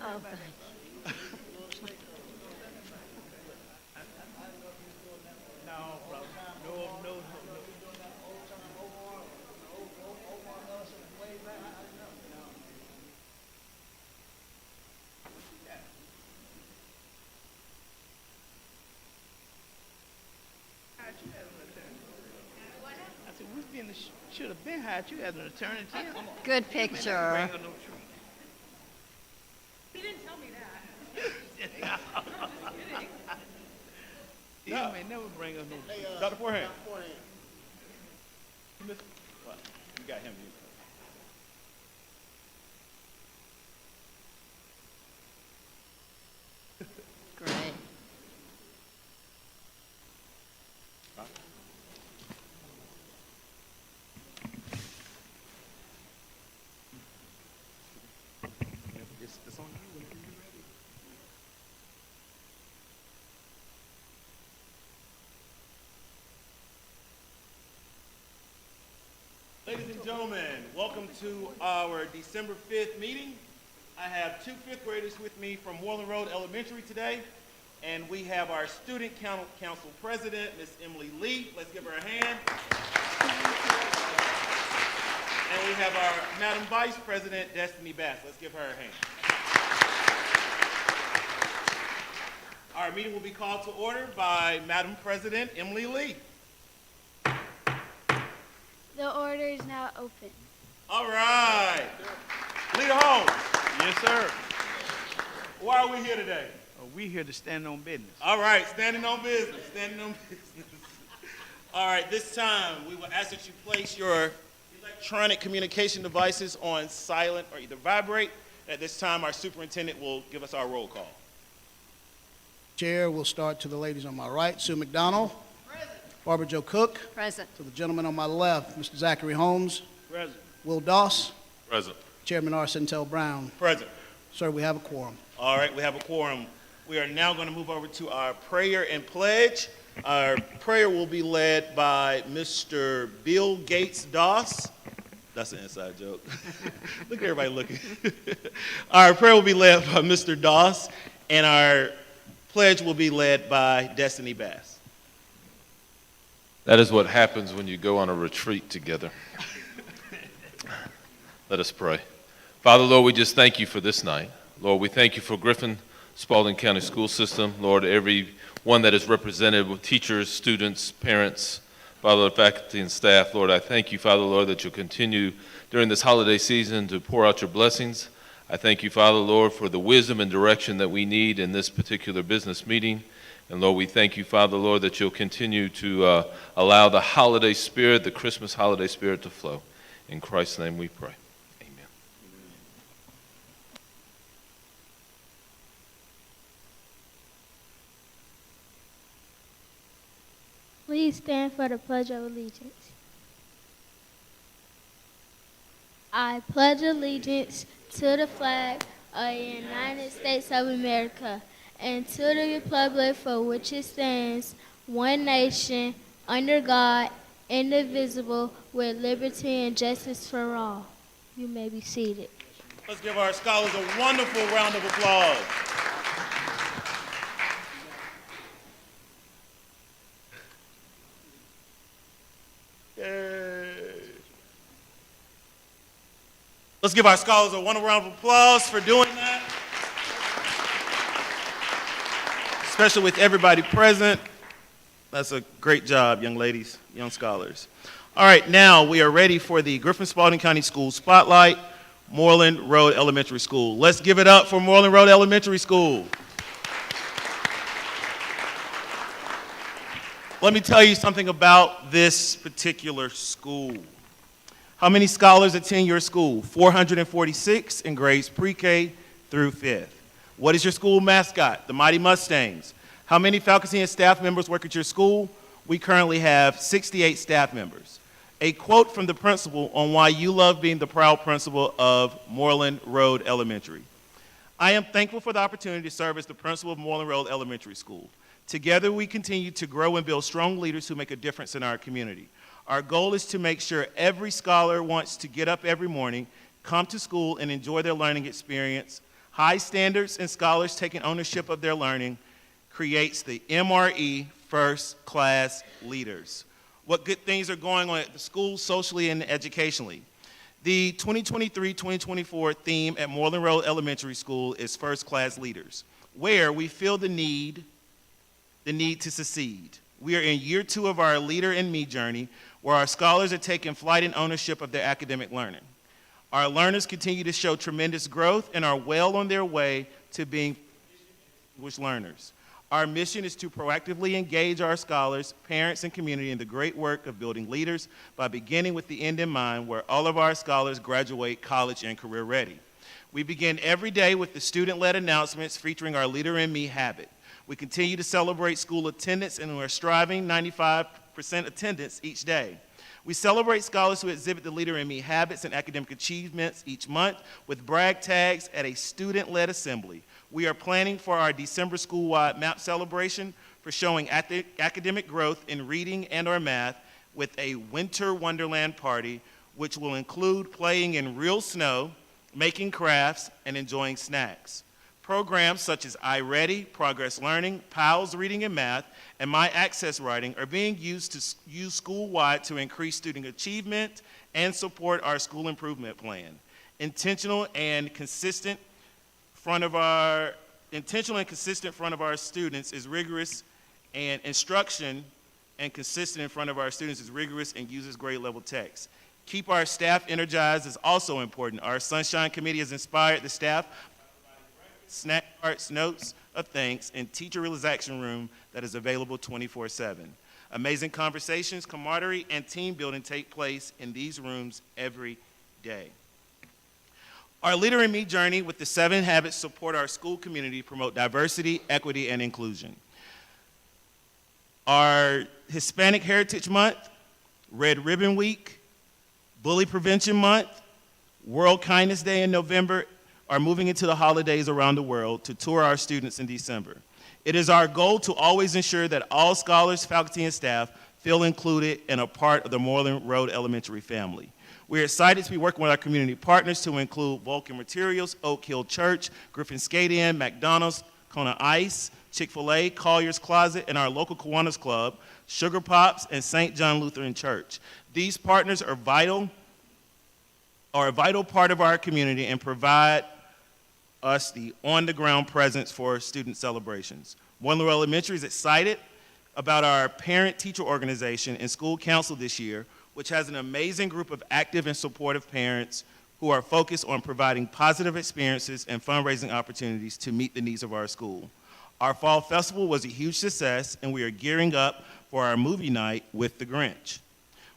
Oh, thank No, brother. No. I said, should have been hired you as an attorney, Tim. you. Good picture. He didn't tell me that. You may never bring us no tree. Dr. Forehand. What? You got him. Great. It's on you whenever you're ready. Ladies and gentlemen, welcome to our December 5th meeting. I have two fifth graders with me from Moreland Road Elementary today, and we have our Student Council President, Miss Emily Lee. Let's give her a hand. And we have our Madam Vice President, Destiny Bass. Let's give her a hand. Our meeting will be called to order by Madam President Emily Lee. The order is now open. All right. Leader Holmes. Yes, sir. Why are we here today? We here to stand on business. All right, standing on business. All right, this time we will ask that you place your electronic communication devices on silent or either vibrate. At this time, our superintendent will give us our roll call. Chair, we'll start to the ladies on my right. Sue McDonald. Present. Barbara Jo Cook. Present. To the gentleman on my left, Mr. Zachary Holmes. Present. Will Doss. Present. Chairman R. Centel Brown. Present. Sir, we have a quorum. All right, we have a quorum. We are now going to move over to our prayer and pledge. Our prayer will be led by Mr. Bill Gates Doss. That's an inside joke. Look at everybody looking. Our prayer will be led by Mr. Doss, and our pledge will be led by Destiny Bass. That is what happens when you go on a retreat together. Let us pray. Father, Lord, we just thank you for this night. Lord, we thank you for Griffin Spalding County School System. Lord, everyone that is represented with teachers, students, parents, Father, faculty, and staff. Lord, I thank you, Father, Lord, that you'll continue during this holiday season to pour out your blessings. I thank you, Father, Lord, for the wisdom and direction that we need in this particular business meeting. And Lord, we thank you, Father, Lord, that you'll continue to allow the holiday spirit, the Christmas holiday spirit to flow. In Christ's name we pray. Amen. Please stand for the Pledge of Allegiance. I pledge allegiance to the flag of the United States of America and to the republic for which it stands, one nation, under God, indivisible, with liberty and justice for all. You may be seated. Let's give our scholars a wonderful round of applause. Yay. Let's give our scholars a wonderful round of applause for doing that. Especially with everybody present. That's a great job, young ladies, young scholars. All right, now we are ready for the Griffin Spalding County Schools Spotlight, Moreland Road Elementary School. Let's give it up for Moreland Road Elementary School. Let me tell you something about this particular school. How many scholars attend your school? 446 in grades pre-K through 5th. What is your school mascot? The Mighty Mustangs. How many faculty and staff members work at your school? We currently have 68 staff members. A quote from the principal on why you love being the proud principal of Moreland Road Elementary. I am thankful for the opportunity to serve as the principal of Moreland Road Elementary School. Together we continue to grow and build strong leaders who make a difference in our community. Our goal is to make sure every scholar wants to get up every morning, come to school, and enjoy their learning experience. High standards and scholars taking ownership of their learning creates the MRE First Class Leaders. What good things are going on at the school, socially and educationally? The 2023-2024 theme at Moreland Road Elementary School is First Class Leaders, where we feel the need to succeed. We are in year 2 of our Leader in Me journey, where our scholars are taking flight and ownership of their academic learning. Our learners continue to show tremendous growth and are well on their way to being distinguished learners. Our mission is to proactively engage our scholars, parents, and community in the great work of building leaders by beginning with the end in mind, where all of our scholars graduate college and career ready. We begin every day with the student-led announcements featuring our Leader in Me habit. We continue to celebrate school attendance, and we're striving 95% attendance each day. We celebrate scholars who exhibit the Leader in Me habits and academic achievements each month with brag tags at a student-led assembly. We are planning for our December school-wide MAP celebration for showing academic growth in reading and/or math with a winter wonderland party, which will include playing in real snow, making crafts, and enjoying snacks. Programs such as iReady, Progress Learning, PALS Reading and Math, and My Access Writing are being used school-wide to increase student achievement and support our school improvement plan. Intentional and consistent front of our students is rigorous, and instruction and consistent in front of our students is rigorous and uses grade level text. Keep our staff energized is also important. Our Sunshine Committee has inspired the staff snack carts, notes of thanks, and teacher realization room that is available 24/7. Amazing conversations, camaraderie, and team building take place in these rooms every day. Our Leader in Me journey with the 7 habits support our school community, promote diversity, equity, and inclusion. Our Hispanic Heritage Month, Red Ribbon Week, Bully Prevention Month, World Kindness Day in November, are moving into the holidays around the world to tour our students in December. It is our goal to always ensure that all scholars, faculty, and staff feel included and a part of the Moreland Road Elementary family. We are excited to be working with our community partners to include Vulcan Materials, Oak Hill Church, Griffin Spalding, McDonald's, Kona Ice, Chick-fil-A, Collier's Closet, and our local Kiwanis Club, Sugar Pops, and St. John Lutheran Church. These partners are a vital part of our community and provide us the on-the-ground presence for student celebrations. Moreland Road Elementary is excited about our parent-teacher organization and school council this year, which has an amazing group of active and supportive parents who are focused on providing positive experiences and fundraising opportunities to meet the needs of our school. Our fall festival was a huge success, and we are gearing up for our movie night with The Grinch.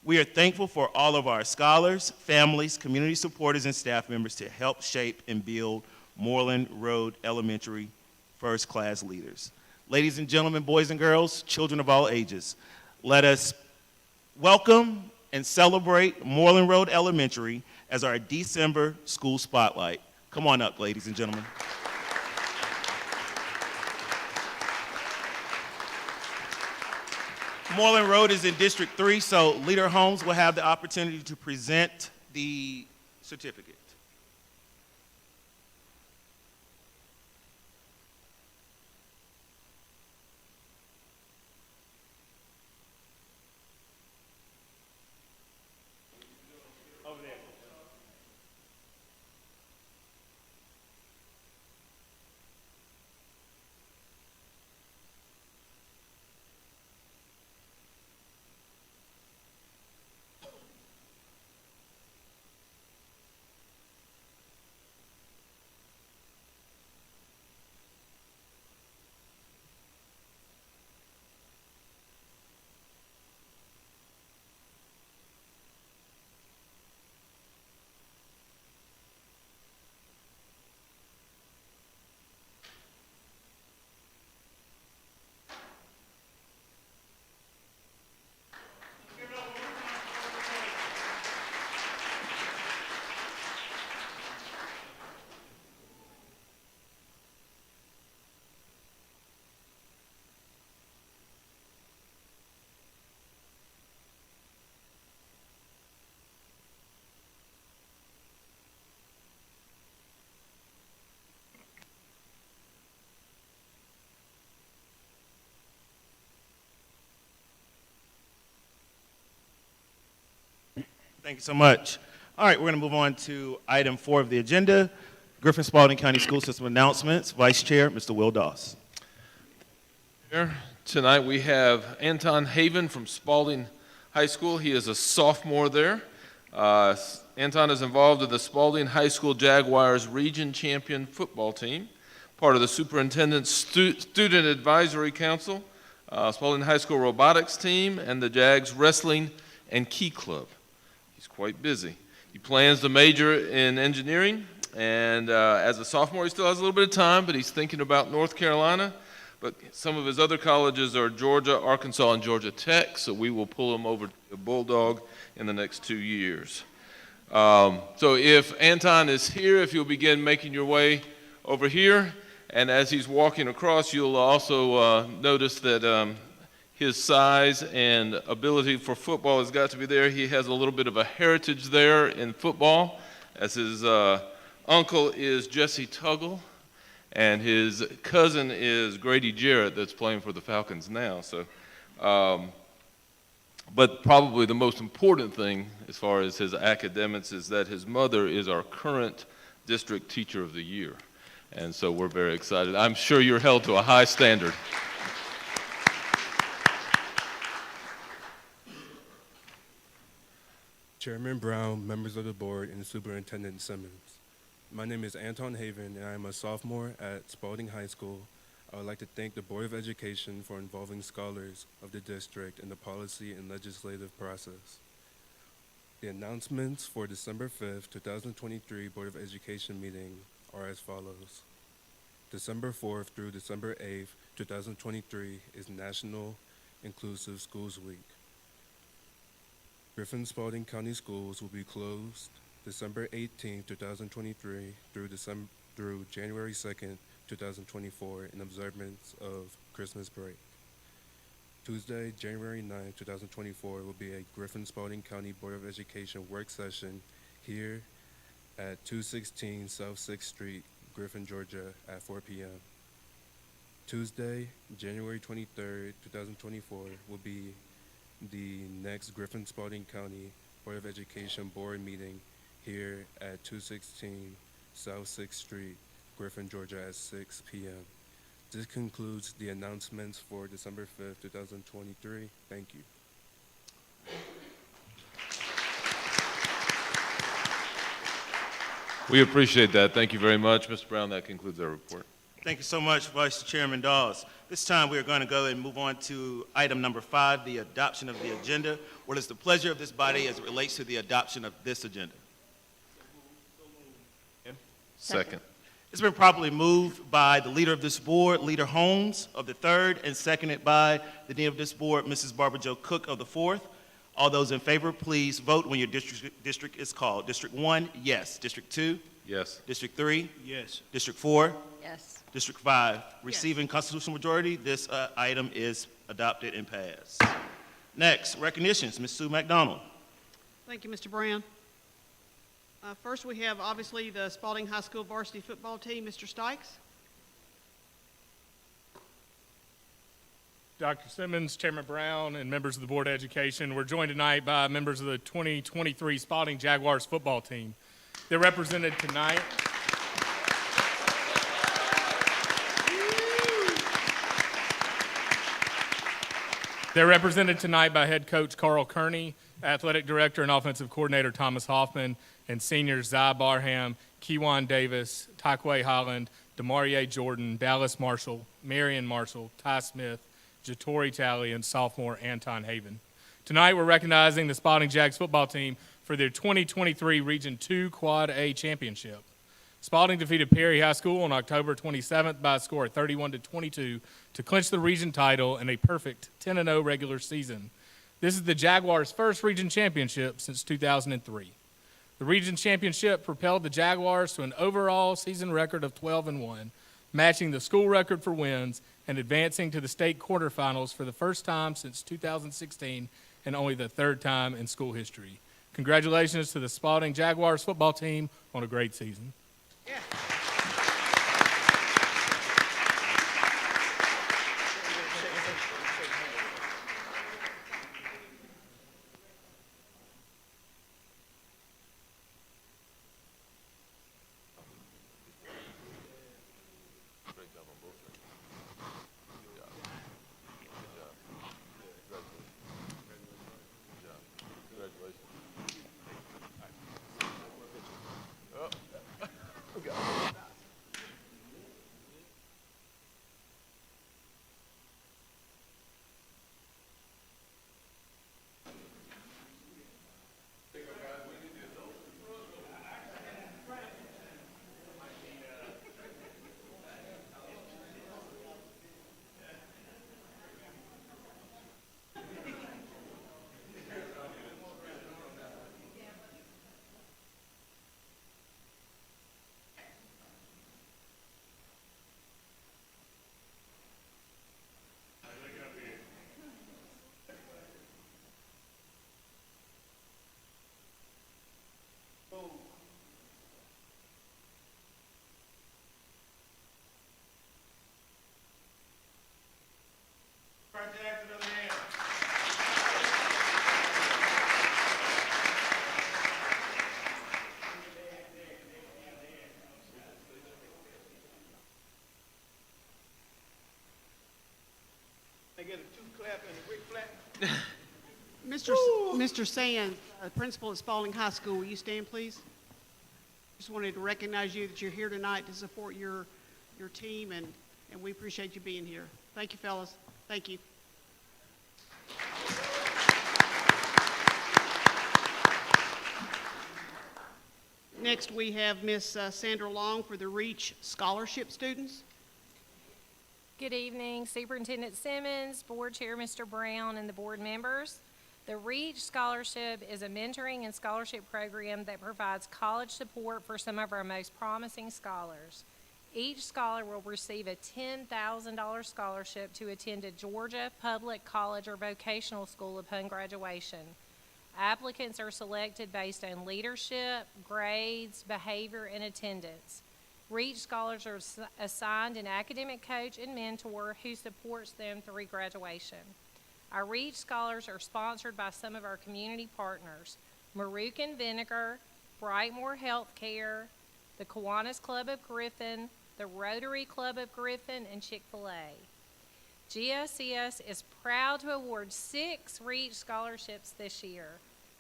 We are thankful for all of our scholars, families, community supporters, and staff members to help shape and build Moreland Road Elementary first-class leaders. Ladies and gentlemen, boys and girls, children of all ages, let us welcome and celebrate Moreland Road Elementary as our December school spotlight. Come on up, ladies and gentlemen. Moreland Road is in District 3, so Leader Holmes will have the opportunity to present the certificate. Thank you so much. All right, we're going to move on to item 4 of the agenda, Griffin Spalding County School System announcements. Vice Chair, Mr. Will Doss. Here, tonight we have Anton Haven from Spalding High School. He is a sophomore there. Anton is involved in the Spalding High School Jaguars Region Champion football team, part of the Superintendent's Student Advisory Council, Spalding High School robotics team, and the Jags Wrestling and Key Club. He's quite busy. He plans to major in engineering, and as a sophomore, he still has a little bit of time, but he's thinking about North Carolina. But some of his other colleges are Georgia, Arkansas, and Georgia Tech, so we will pull him over to a Bulldog in the next 2 years. So if Anton is here, if you'll begin making your way over here, and as he's walking across, you'll also notice that his size and ability for football has got to be there. He has a little bit of a heritage there in football, as his uncle is Jesse Tuggle, and his cousin is Grady Jarrett that's playing for the Falcons now. So, but probably the most important thing as far as his academics is that his mother is our current district teacher of the year. And so we're very excited. I'm sure you're held to a high standard. Chairman Brown, members of the board, and Superintendent Simmons. My name is Anton Haven, and I am a sophomore at Spalding High School. I would like to thank the Board of Education for involving scholars of the district in the policy and legislative process. The announcements for December 5th, 2023 Board of Education meeting are as follows. December 4th through December 8th, 2023 is National Inclusive Schools Week. Griffin Spalding County Schools will be closed December 18, 2023 through January 2nd, 2024 in observance of Christmas break. Tuesday, January 9, 2024 will be a Griffin Spalding County Board of Education work session here at 216 South 6th Street, Griffin, Georgia at 4 p.m. Tuesday, January 23, 2024 will be the next Griffin Spalding County Board of Education board meeting here at 216 South 6th Street, Griffin, Georgia at 6 p.m. This concludes the announcements for December 5th, 2023. Thank you. We appreciate that. Thank you very much, Mr. Brown. That concludes our report. Thank you so much, Vice Chairman Dawes. This time we are going to go and move on to item number 5, the adoption of the agenda. What is the pleasure of this body as it relates to the adoption of this agenda? Second. It's been properly moved by the leader of this board, Leader Holmes of the 3rd, and seconded by the dean of this board, Mrs. Barbara Jo Cook of the 4th. All those in favor, please vote when your district is called. District 1, yes. District 2? Yes. District 3? Yes. District 4? Yes. District 5? Receiving constitutional majority, this item is adopted and passed. Next, recognitions. Ms. Sue McDonald. Thank you, Mr. Brown. First, we have obviously the Spalding High School varsity football team, Mr. Stikes. Dr. Simmons, Chairman Brown, and members of the Board of Education, we're joined tonight by members of the 2023 Spalding Jaguars football team. They're represented tonight. They're represented tonight by head coach Carl Kearney, athletic director and offensive coordinator Thomas Hoffman, and seniors Zai Barham, Kewan Davis, Tyquay Holland, Demarie Jordan, Dallas Marshall, Marion Marshall, Ty Smith, Jatori Talley, and sophomore Anton Haven. Tonight we're recognizing the Spalding Jags football team for their 2023 Region 2 Quad A Championship. Spalding defeated Perry High School on October 27th by a score of 31-22 to clinch the region title in a perfect 10-0 regular season. This is the Jaguars' first region championship since 2003. The region championship propelled the Jaguars to an overall season record of 12-1, matching the school record for wins and advancing to the state quarterfinals for the first time since 2016 and only the 3rd time in school history. Congratulations to the Spalding Jaguars football team on a great season. Yeah. Mr. Sands, principal at Spalding High School, will you stand, please? Just wanted to recognize you that you're here tonight to support your team, and we appreciate you being here. Thank you, fellas. Thank you. Next, we have Miss Sandra Long for the REACH Scholarship students. Good evening, Superintendent Simmons, Board Chair Mr. Brown, and the board members. The REACH Scholarship is a mentoring and scholarship program that provides college support for some of our most promising scholars. Each scholar will receive a $10,000 scholarship to attend a Georgia public college or vocational school upon graduation. Applicants are selected based on leadership, grades, behavior, and attendance. REACH scholars are assigned an academic coach and mentor who supports them through graduation. Our REACH scholars are sponsored by some of our community partners: Maruc and Vinegar, Brightmore Healthcare, the Kiwanis Club of Griffin, the Rotary Club of Griffin, and Chick-fil-A. GSCS is proud to award 6 REACH scholarships this year.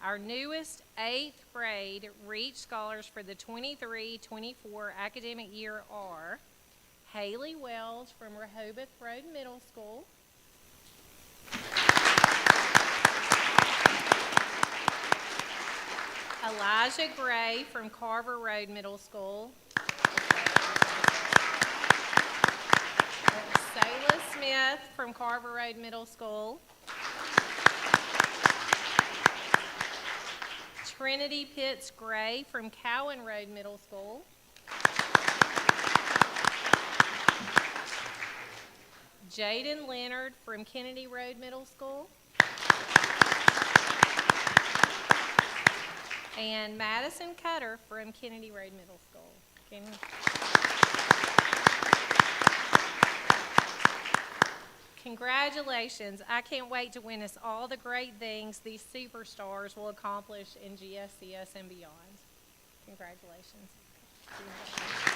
Our newest 8th grade REACH scholars for the 23-24 academic year are Haley Wells from Rehoboth Road Middle School, Elijah Gray from Carver Road Middle School, Sayla Smith from Carver Road Middle School, Trinity Pitts Gray from Cowan Road Middle School, Jaden Leonard from Kennedy Road Middle School, and Madison Cutter from Kennedy Road Middle School. Congratulations. I can't wait to witness all the great things these superstars will accomplish in GSCS and beyond. Congratulations. Congratulations.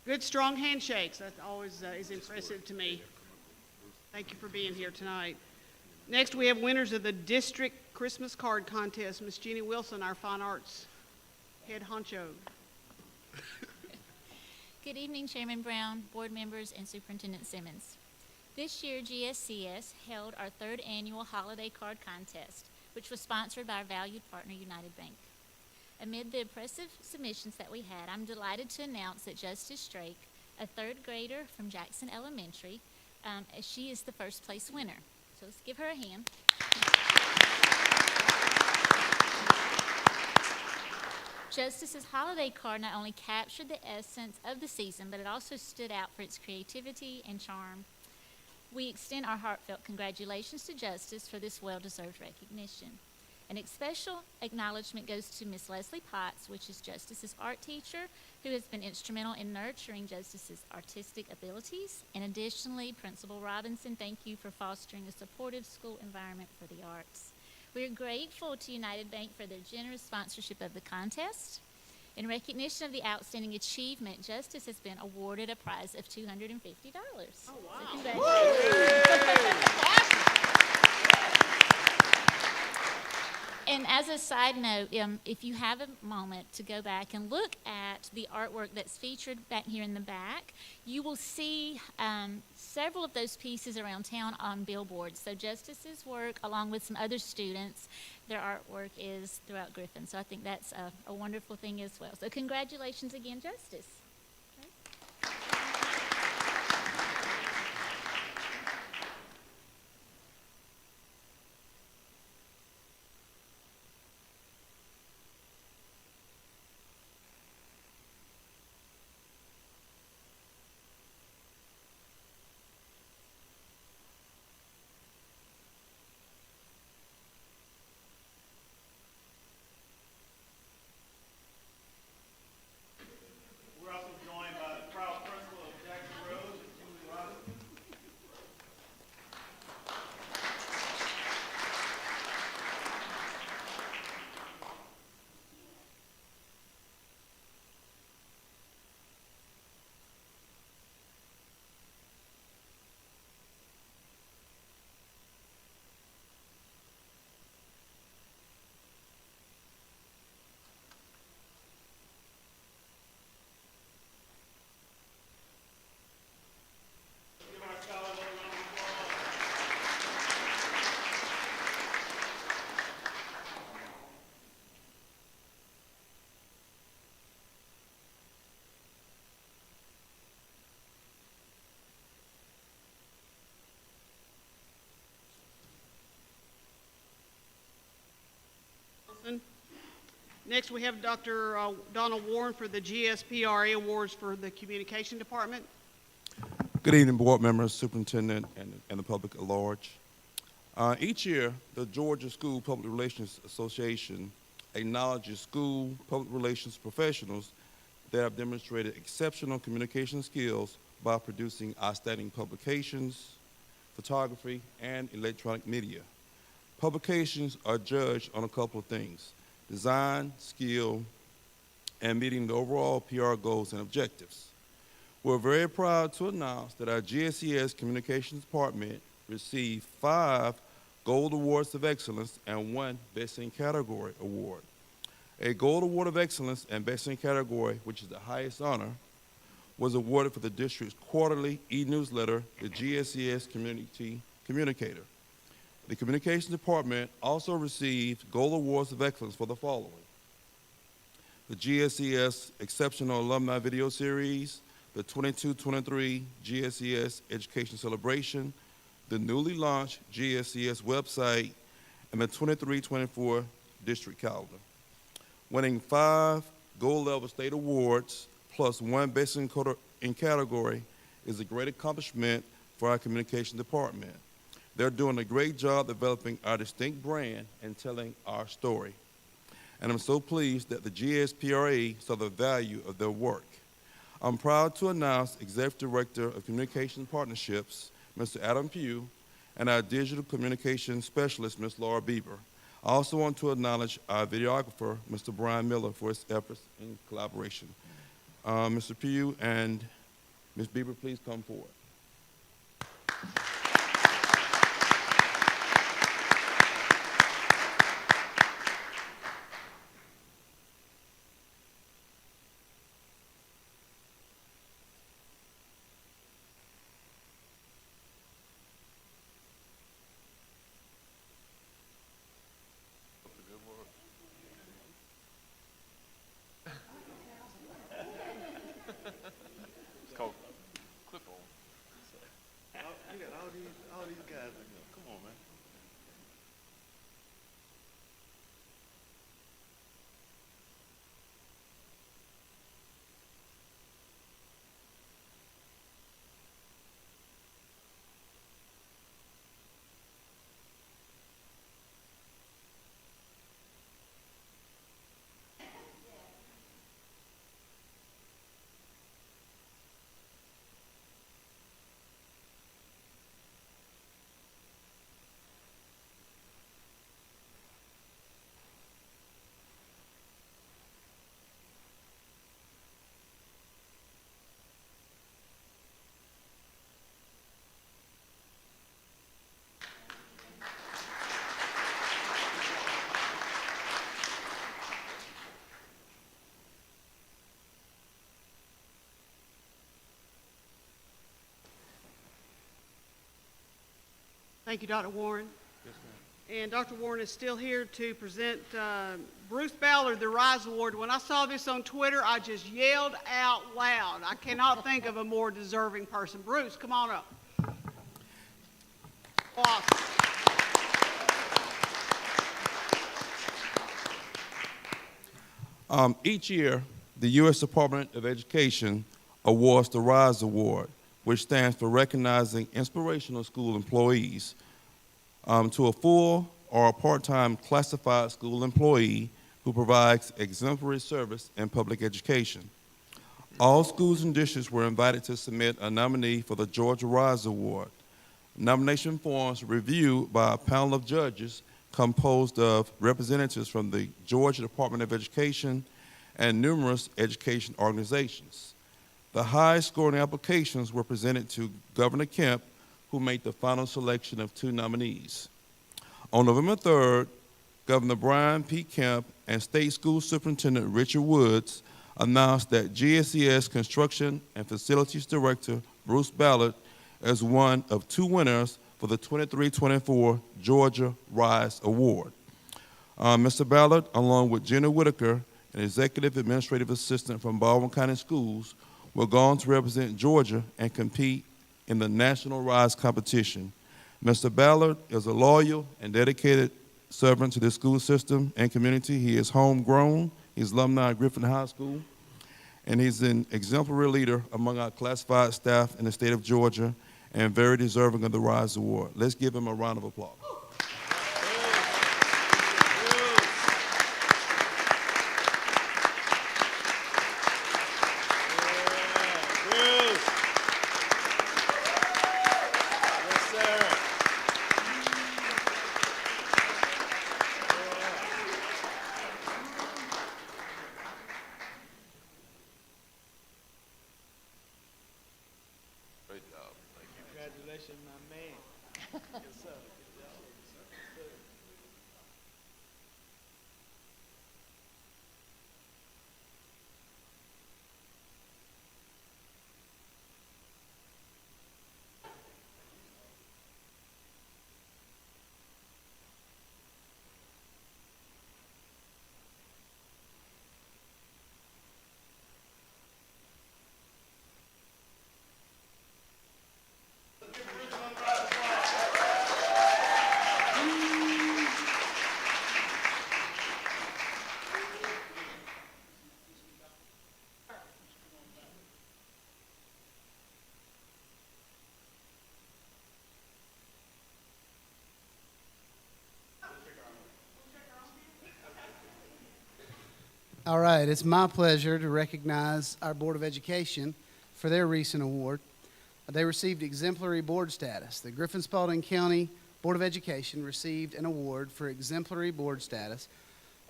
Good, strong handshakes. That always is impressive to me. Thank you for being here tonight. Next, we have winners of the District Christmas Card Contest. Miss Jeannie Wilson, our Fine Arts head honcho. Good evening, Chairman Brown, board members, and Superintendent Simmons. This year, GSCS held our 3rd annual holiday card contest, which was sponsored by our valued partner, United Bank. Amid the impressive submissions that we had, I'm delighted to announce that Justice Drake, a 3rd grader from Jackson Elementary, she is the first place winner. So let's give her a hand. Justice's holiday card not only captured the essence of the season, but it also stood out for its creativity and charm. We extend our heartfelt congratulations to Justice for this well-deserved recognition. An special acknowledgement goes to Miss Leslie Potts, which is Justice's art teacher, who has been instrumental in nurturing Justice's artistic abilities. And additionally, Principal Robinson, thank you for fostering a supportive school environment for the arts. We are grateful to United Bank for their generous sponsorship of the contest. In recognition of the outstanding achievement, Justice has been awarded a prize of $250. Oh, wow. So congratulations. And as a side note, if you have a moment to go back and look at the artwork that's featured back here in the back, you will see several of those pieces around town on billboards. So Justice's work, along with some other students, their artwork is throughout Griffin. So I think that's a wonderful thing as well. So congratulations again, Justice. We're also joined by the proud principal of Jackson Rose, Julie Robinson. Give our scholars a round of applause. Next, we have Dr. Donald Warren for the GSPRA Awards for the Communication Department. Good evening, board members, superintendent, and the public at large. Each year, the Georgia School Public Relations Association acknowledges school public relations professionals that have demonstrated exceptional communication skills by producing outstanding publications, photography, and electronic media. Publications are judged on a couple of things: design, skill, and meeting the overall PR goals and objectives. We're very proud to announce that our GSCS Communications Department received 5 Gold Awards of Excellence and 1 Best in Category award. A Gold Award of Excellence and Best in Category, which is the highest honor, was awarded for the district's quarterly e-newsletter, the GSCS Community Communicator. The Communications Department also received Gold Awards of Excellence for the following: the GSCS Exceptional Alumni Video Series, the 22-23 GSCS Education Celebration, the newly launched GSCS website, and the 23-24 District Calendar. Winning 5 gold-level state awards plus 1 Best in Category is a great accomplishment for our Communication Department. They're doing a great job developing our distinct brand and telling our story. And I'm so pleased that the GSPRA saw the value of their work. I'm proud to announce Executive Director of Communication Partnerships, Mr. Adam Pugh, and our Digital Communication Specialist, Ms. Laura Bieber. I also want to acknowledge our videographer, Mr. Brian Miller, for his efforts in collaboration. Mr. Pugh and Ms. Bieber, please come forward. It's called clip-on. Thank you, Dr. Warren. And Dr. Warren is still here to present Bruce Ballard the Rise Award. When I saw this on Twitter, I just yelled out loud. I cannot think of a more deserving person. Bruce, come on up. Awesome. Each year, the U.S. Department of Education awards the Rise Award, which stands for recognizing inspirational school employees, to a full or a part-time classified school employee who provides exemplary service in public education. All schools and districts were invited to submit a nominee for the Georgia Rise Award. Nomination forms reviewed by a panel of judges composed of representatives from the Georgia Department of Education and numerous education organizations. The highest scoring applications were presented to Governor Kemp, who made the final selection of 2 nominees. On November 3rd, Governor Brian P. Kemp and State School Superintendent Richard Woods announced that GSCS Construction and Facilities Director Bruce Ballard as one of 2 winners for the 23-24 Georgia Rise Award. Mr. Ballard, along with Jenna Whitaker, an executive administrative assistant from Baldwin County Schools, will go on to represent Georgia and compete in the National Rise competition. Mr. Ballard is a loyal and dedicated servant to the school system and community. He is homegrown. He's alumni of Griffin High School, and he's an exemplary leader among our classified staff in the state of Georgia and very deserving of the Rise Award. Let's give him a round of applause. Congratulations, my man. Yes, sir. All right, it's my pleasure to recognize our Board of Education for their recent award. They received exemplary board status. The Griffin Spalding County Board of Education received an award for exemplary board status.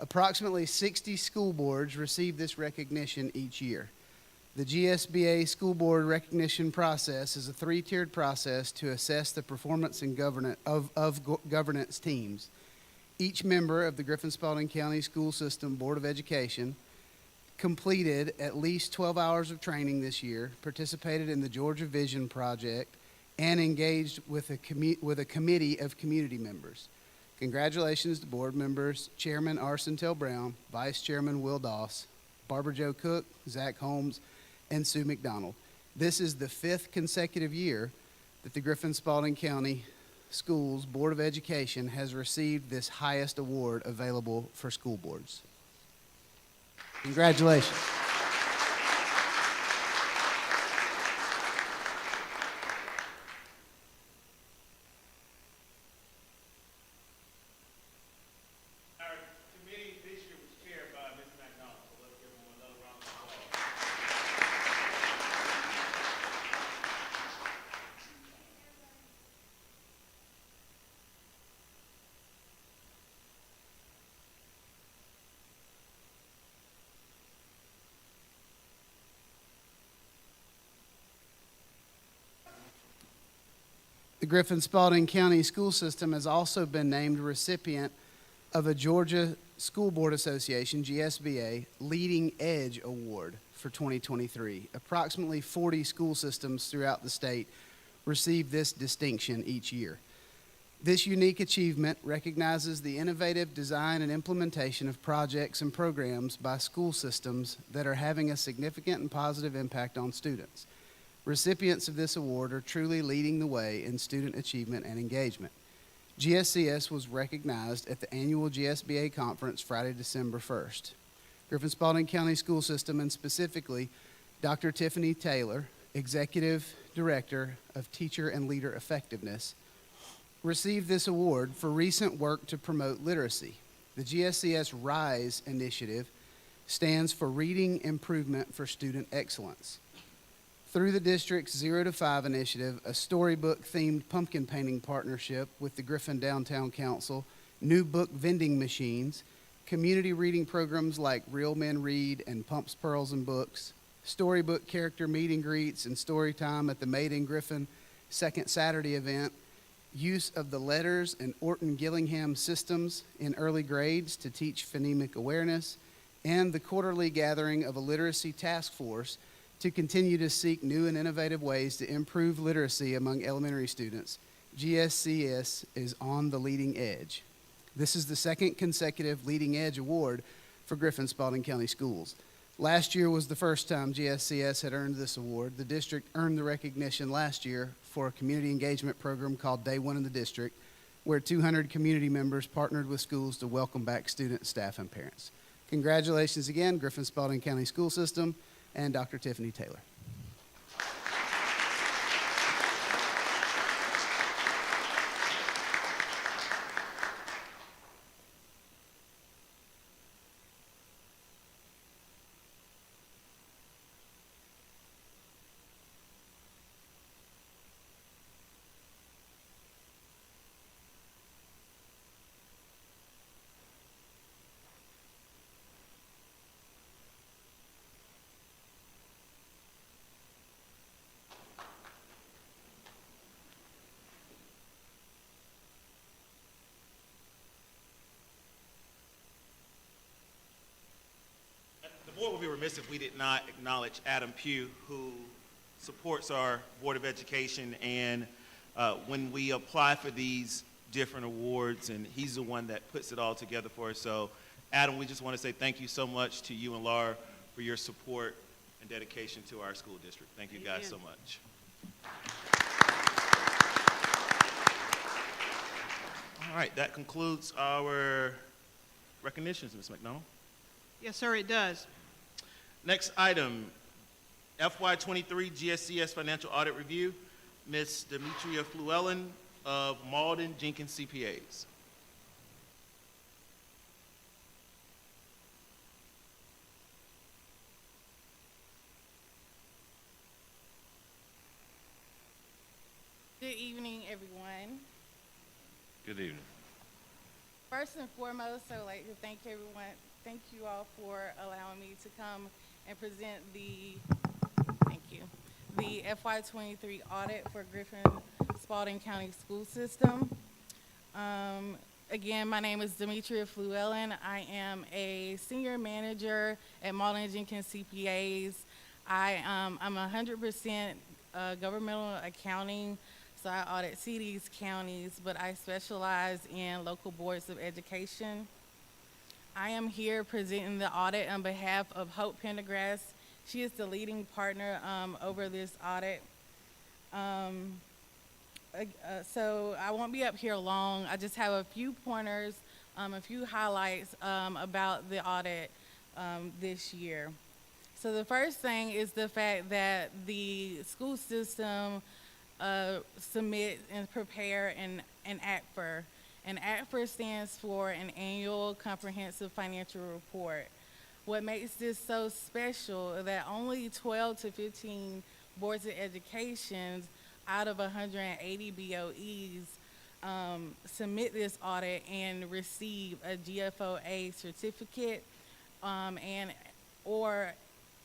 Approximately 60 school boards receive this recognition each year. The GSBA school board recognition process is a 3-tiered process to assess the performance and governance teams. Each member of the Griffin Spalding County School System Board of Education completed at least 12 hours of training this year, participated in the Georgia Vision Project, and engaged with a committee of community members. Congratulations to board members Chairman Arsentel Brown, Vice Chairman Will Doss, Barbara Jo Cook, Zach Holmes, and Sue McDonald. This is the 5th consecutive year that the Griffin Spalding County Schools Board of Education has received this highest award available for school boards. Congratulations. Our committee this year was chaired by Ms. McDonald, so let's give them another round of applause. The Griffin Spalding County School System has also been named recipient of a Georgia School Board Association, GSBA, Leading Edge Award for 2023. Approximately 40 school systems throughout the state receive this distinction each year. This unique achievement recognizes the innovative design and implementation of projects and programs by school systems that are having a significant and positive impact on students. Recipients of this award are truly leading the way in student achievement and engagement. GSCS was recognized at the annual GSBA conference Friday, December 1st. Griffin Spalding County School System, and specifically Dr. Tiffany Taylor, Executive Director of Teacher and Leader Effectiveness, received this award for recent work to promote literacy. The GSCS RISE initiative stands for Reading Improvement for Student Excellence. Through the district's 0 to 5 initiative, a storybook-themed pumpkin painting partnership with the Griffin Downtown Council, new book vending machines, community reading programs like Real Men Read and Pumps, Pearls, and Books, storybook character meet and greets and story time at the Made in Griffin Second Saturday event, use of the letters and Orton-Gillingham systems in early grades to teach phonemic awareness, and the quarterly gathering of a literacy task force to continue to seek new and innovative ways to improve literacy among elementary students. GSCS is on the leading edge. This is the second consecutive Leading Edge Award for Griffin Spalding County Schools. Last year was the first time GSCS had earned this award. The district earned the recognition last year for a community engagement program called Day One in the District, where 200 community members partnered with schools to welcome back students, staff, and parents. Congratulations again, Griffin Spalding County School System and Dr. Tiffany Taylor. The board would be remiss if we did not acknowledge Adam Pugh, who supports our Board of Education, and when we apply for these different awards, and he's the one that puts it all together for us. So, Adam, we just want to say thank you so much to you and Laura for your support and dedication to our school district. Thank you guys so much. All right, that concludes our recognitions, Ms. McDonald. Yes, sir, it does. Next item, FY23 GSCS Financial Audit Review, Ms. Demetria Fluellen of Malden Jenkins CPAs. Good evening, everyone. Good evening. First and foremost, I would like to thank everyone. Thank you all for allowing me to come and present the FY23 audit for Griffin Spalding County School System. Again, my name is Demetria Fluellen. I am a senior manager at Malden Jenkins CPAs. I'm 100% governmental accounting, so I audit cities, counties, but I specialize in local boards of education. I am here presenting the audit on behalf of Hope Pendergrass. She is the leading partner over this audit. So I won't be up here long. I just have a few pointers, a few highlights about the audit this year. So the first thing is the fact that the school system submit and prepare an ACFR. An ACFR stands for an Annual Comprehensive Financial Report. What makes this so special is that only 12 to 15 boards of education out of 180 BOEs submit this audit and receive a GFOA certificate and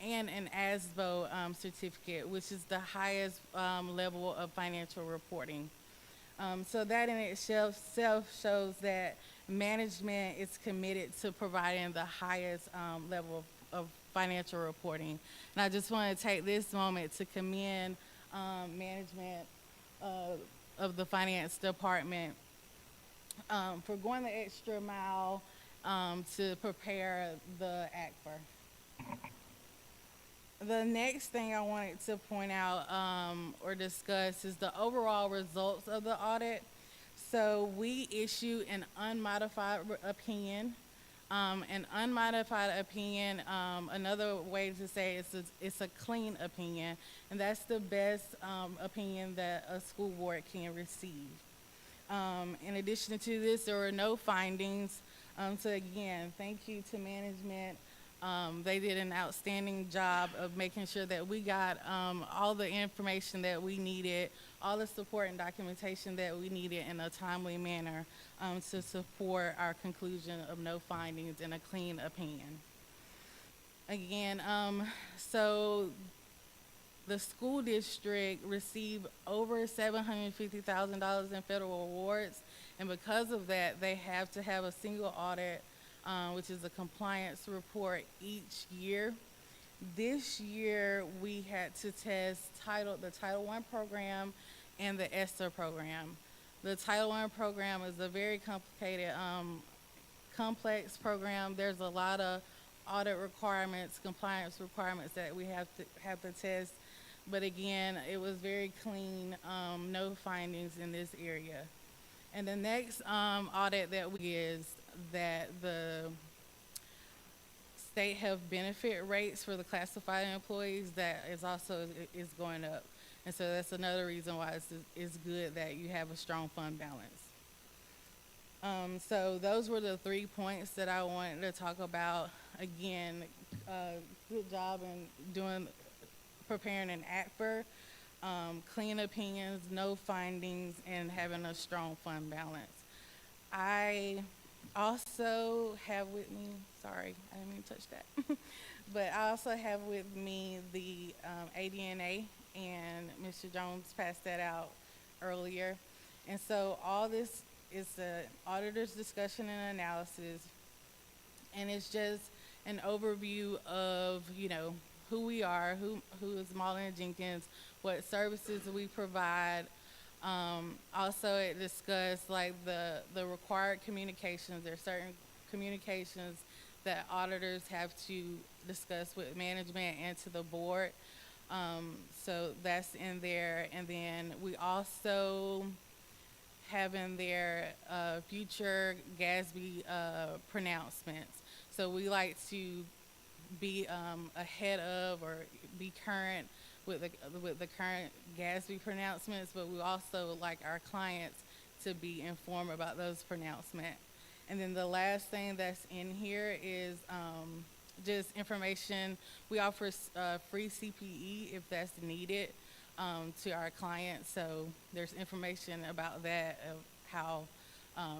an ASBO certificate, which is the highest level of financial reporting. So that in itself shows that management is committed to providing the highest level of financial reporting. And I just want to take this moment to commend management of the finance department for going the extra mile to prepare the ACFR. The next thing I wanted to point out or discuss is the overall results of the audit. So we issue an unmodified opinion. An unmodified opinion, another way to say it's a clean opinion, and that's the best opinion that a school board can receive. In addition to this, there were no findings. So again, thank you to management. They did an outstanding job of making sure that we got all the information that we needed, all the support and documentation that we needed in a timely manner to support our conclusion of no findings and a clean opinion. Again, so the school district received over $750,000 in federal awards, and because of that, they have to have a single audit, which is a compliance report each year. This year, we had to test the Title I program and the ESSER program. The Title I program is a very complicated, complex program. There's a lot of audit requirements, compliance requirements that we have to test. But again, it was very clean, no findings in this area. And the next audit that we is that the state health benefit rates for the classified employees that is also is going up. And so that's another reason why it's good that you have a strong fund balance. So those were the 3 points that I wanted to talk about. Again, good job in preparing an ACFR, clean opinions, no findings, and having a strong fund balance. I also have with me, sorry, I didn't mean to touch that, but I also have with me the ADNA, and Mr. Jones passed that out earlier. And so all this is the auditor's discussion and analysis, and it's just an overview of, who we are, who is Marlin & Jenkins, what services we provide. Also, it discussed like the required communications. There are certain communications that auditors have to discuss with management and to the board. So that's in there. And then we also have in there future GASB pronouncements. So we like to be ahead of or be current with the current GASB pronouncements, but we also like our clients to be informed about those pronouncements. And then the last thing that's in here is just information. We offer free CPE if that's needed to our clients. So there's information about that, of how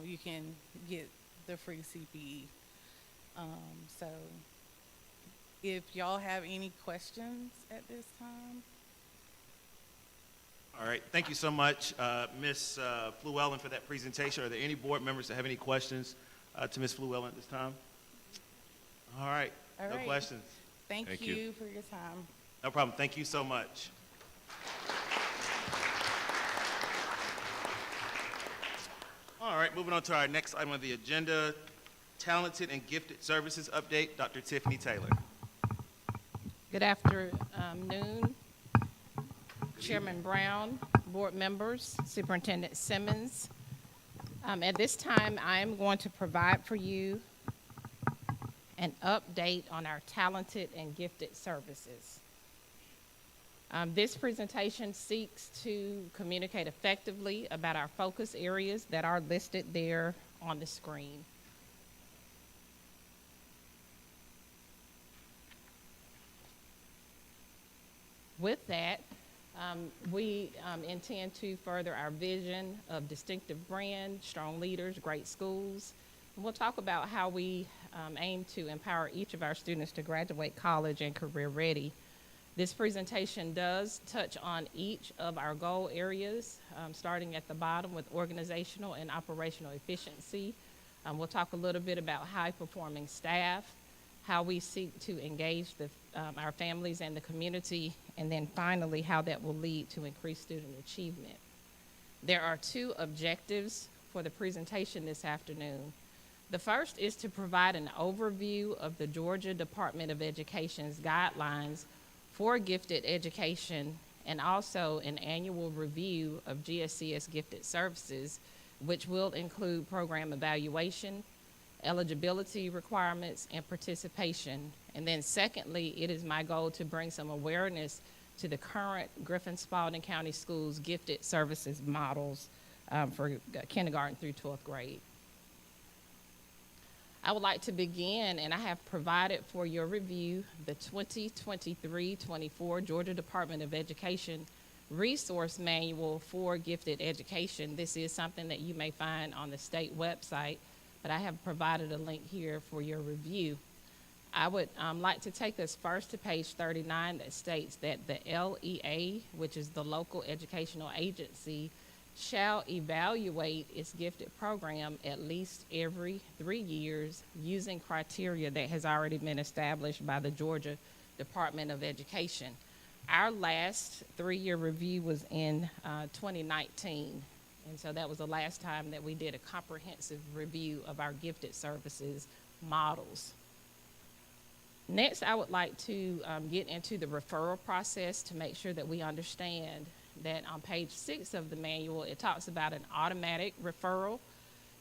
you can get the free CPE. So if y'all have any questions at this time. All right, thank you so much, Ms. Fluellen, for that presentation. Are there any board members that have any questions to Ms. Fluellen at this time? All right, All no right. questions. Thank Thank you you. for your time. No problem, thank you so much. All right, moving on to our next item on the agenda, Talented and Gifted Services Update, Dr. Tiffany Taylor. Good afternoon, Chairman Brown, board members, Superintendent Simmons. At this time, I am going to provide for you an update on our talented and gifted services. This presentation seeks to communicate effectively about our focus areas that are listed there on the screen. With that, we intend to further our vision of distinctive brand, strong leaders, great schools. And we'll talk about how we aim to empower each of our students to graduate college and career ready. This presentation does touch on each of our goal areas, starting at the bottom with organizational and operational efficiency. We'll talk a little bit about high-performing staff, how we seek to engage our families and the community, and then finally how that will lead to increased student achievement. There are two objectives for the presentation this afternoon. The first is to provide an overview of the Georgia Department of Education's guidelines for gifted education and also an annual review of GSCS gifted services, which will include program evaluation, eligibility requirements, and participation. And then secondly, it is my goal to bring some awareness to the current Griffin Spalding County Schools gifted services models for kindergarten through 12th grade. I would like to begin, and I have provided for your review the 2023-24 Georgia Department of Education Resource Manual for Gifted Education. This is something that you may find on the state website, but I have provided a link here for your review. I would like to take us first to page 39 that states that the LEA, which is the local educational agency, shall evaluate its gifted program at least every 3 years using criteria that has already been established by the Georgia Department of Education. Our last 3-year review was in 2019, and so that was the last time that we did a comprehensive review of our gifted services models. Next, I would like to get into the referral process to make sure that we understand that on page 6 of the manual, it talks about an automatic referral.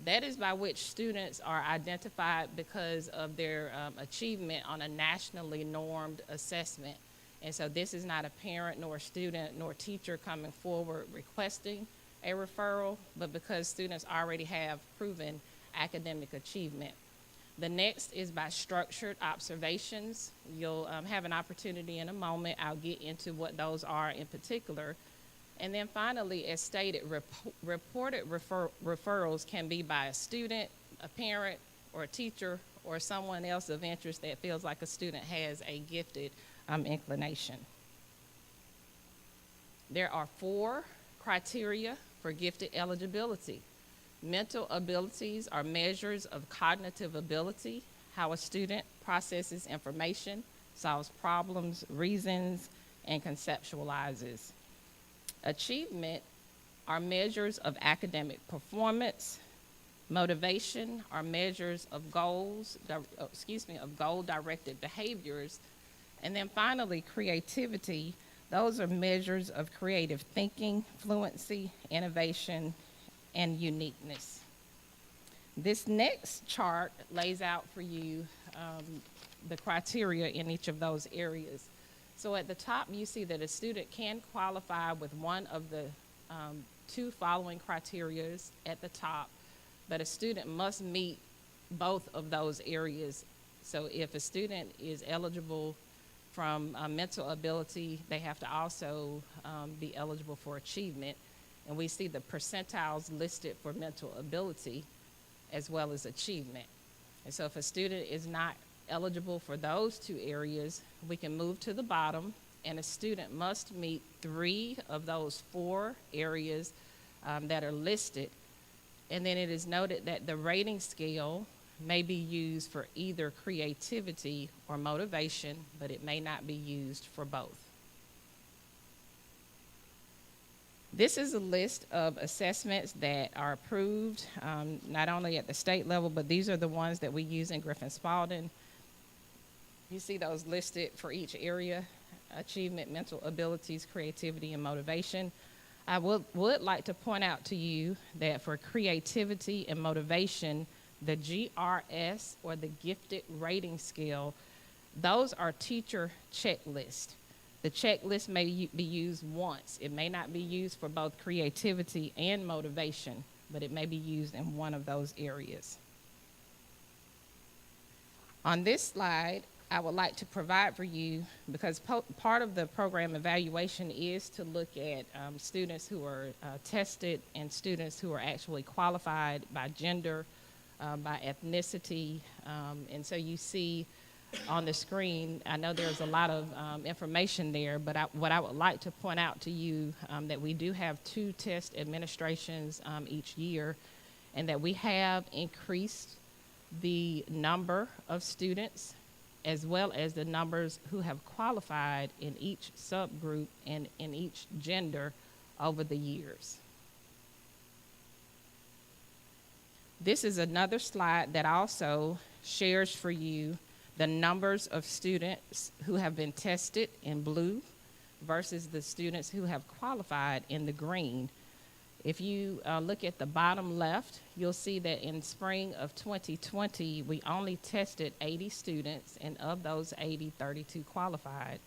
That is by which students are identified because of their achievement on a nationally normed assessment. And so this is not a parent nor a student nor teacher coming forward requesting a referral, but because students already have proven academic achievement. The next is by structured observations. You'll have an opportunity in a moment. I'll get into what those are in particular. And then finally, as stated, reported referrals can be by a student, a parent, or a teacher, or someone else of interest that feels like a student has a gifted inclination. There are 4 criteria for gifted eligibility. Mental abilities are measures of cognitive ability, how a student processes information, solves problems, reasons, and conceptualizes. Achievement are measures of academic performance. Motivation are measures of goal-directed behaviors. And then finally, creativity, those are measures of creative thinking, fluency, innovation, and uniqueness. This next chart lays out for you the criteria in each of those areas. So at the top, you see that a student can qualify with one of the 2 following criteria at the top, but a student must meet both of those areas. So if a student is eligible from mental ability, they have to also be eligible for achievement. And we see the percentiles listed for mental ability as well as achievement. And so if a student is not eligible for those 2 areas, we can move to the bottom, and a student must meet 3 of those 4 areas that are listed. And then it is noted that the rating scale may be used for either creativity or motivation, but it may not be used for both. This is a list of assessments that are approved, not only at the state level, but these are the ones that we use in Griffin Spalding. You see those listed for each area: achievement, mental abilities, creativity, and motivation. I would like to point out to you that for creativity and motivation, the GRS, or the gifted rating scale, those are teacher checklists. The checklist may be used once. It may not be used for both creativity and motivation, but it may be used in one of those areas. On this slide, I would like to provide for you, because part of the program evaluation is to look at students who are tested and students who are actually qualified by gender, by ethnicity, and so you see on the screen, I know there's a lot of information there, but what I would like to point out to you that we do have 2 test administrations each year, and that we have increased the number of students as well as the numbers who have qualified in each subgroup and in each gender over the years. This is another slide that also shares for you the numbers of students who have been tested in blue versus the students who have qualified in the green. If you look at the bottom left, you'll see that in spring of 2020, we only tested 80 students, and of those 80, 32 qualified.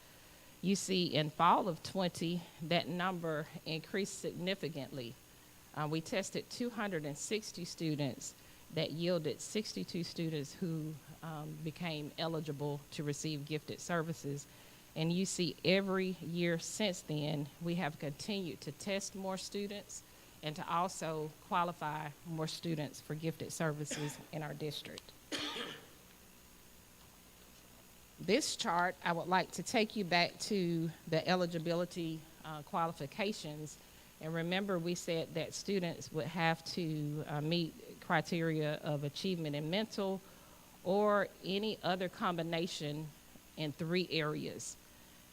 You see in fall of 20, that number increased significantly. We tested 260 students that yielded 62 students who became eligible to receive gifted services. And you see every year since then, we have continued to test more students and to also qualify more students for gifted services in our district. This chart, I would like to take you back to the eligibility qualifications. And remember, we said that students would have to meet criteria of achievement in mental or any other combination in 3 areas.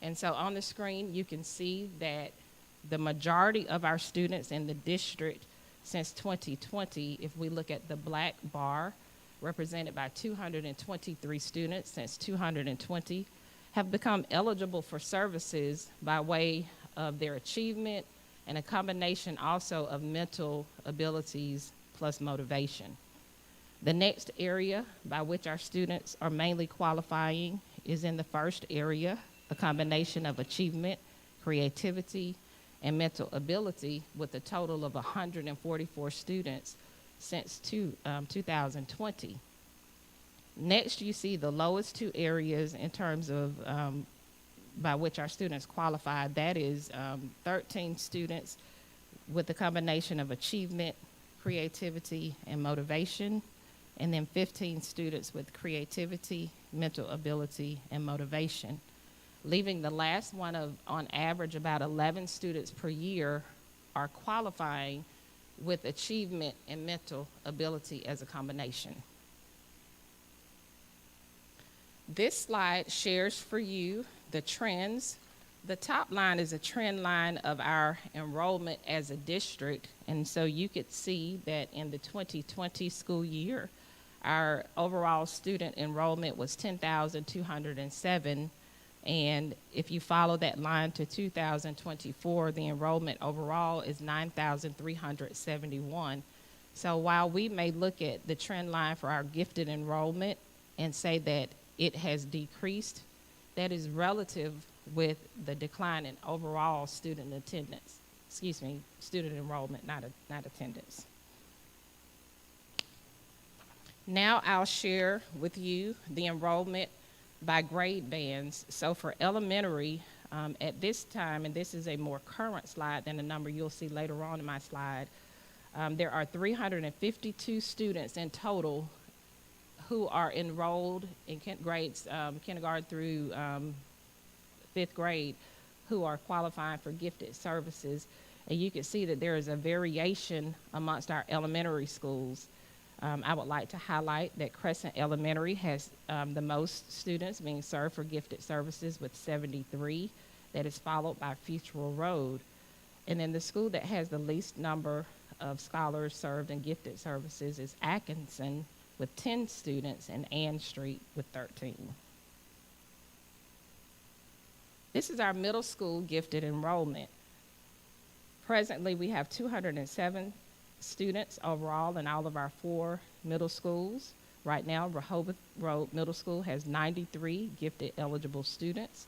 And so on the screen, you can see that the majority of our students in the district since 2020, if we look at the black bar, represented by 223 students since 220, have become eligible for services by way of their achievement and a combination also of mental abilities plus motivation. The next area by which our students are mainly qualifying is in the first area, a combination of achievement, creativity, and mental ability, with a total of 144 students since 2020. Next, you see the lowest 2 areas in terms of by which our students qualify. That is 13 students with a combination of achievement, creativity, and motivation, and then 15 students with creativity, mental ability, and motivation, leaving the last one of, on average, about 11 students per year are qualifying with achievement and mental ability as a combination. This slide shares for you the trends. The top line is a trend line of our enrollment as a district, and so you could see that in the 2020 school year, our overall student enrollment was 10,207, and if you follow that line to 2024, the enrollment overall is 9,371. So while we may look at the trend line for our gifted enrollment and say that it has decreased, that is relative with the decline in overall student attendance, student enrollment, not attendance. Now I'll share with you the enrollment by grade bands. So for elementary, at this time, and this is a more current slide than the number you'll see later on in my slide, there are 352 students in total who are enrolled in grades kindergarten through 5th grade who are qualifying for gifted services. And you can see that there is a variation amongst our elementary schools. I would like to highlight that Crescent Elementary has the most students being served for gifted services with 73. That is followed by Futural Road. And then the school that has the least number of scholars served in gifted services is Atkinson with 10 students and Ann Street with 13. This is our middle school gifted enrollment. Presently, we have 207 students overall in all of our 4 middle schools. Right now, Rehoboth Road Middle School has 93 gifted eligible students.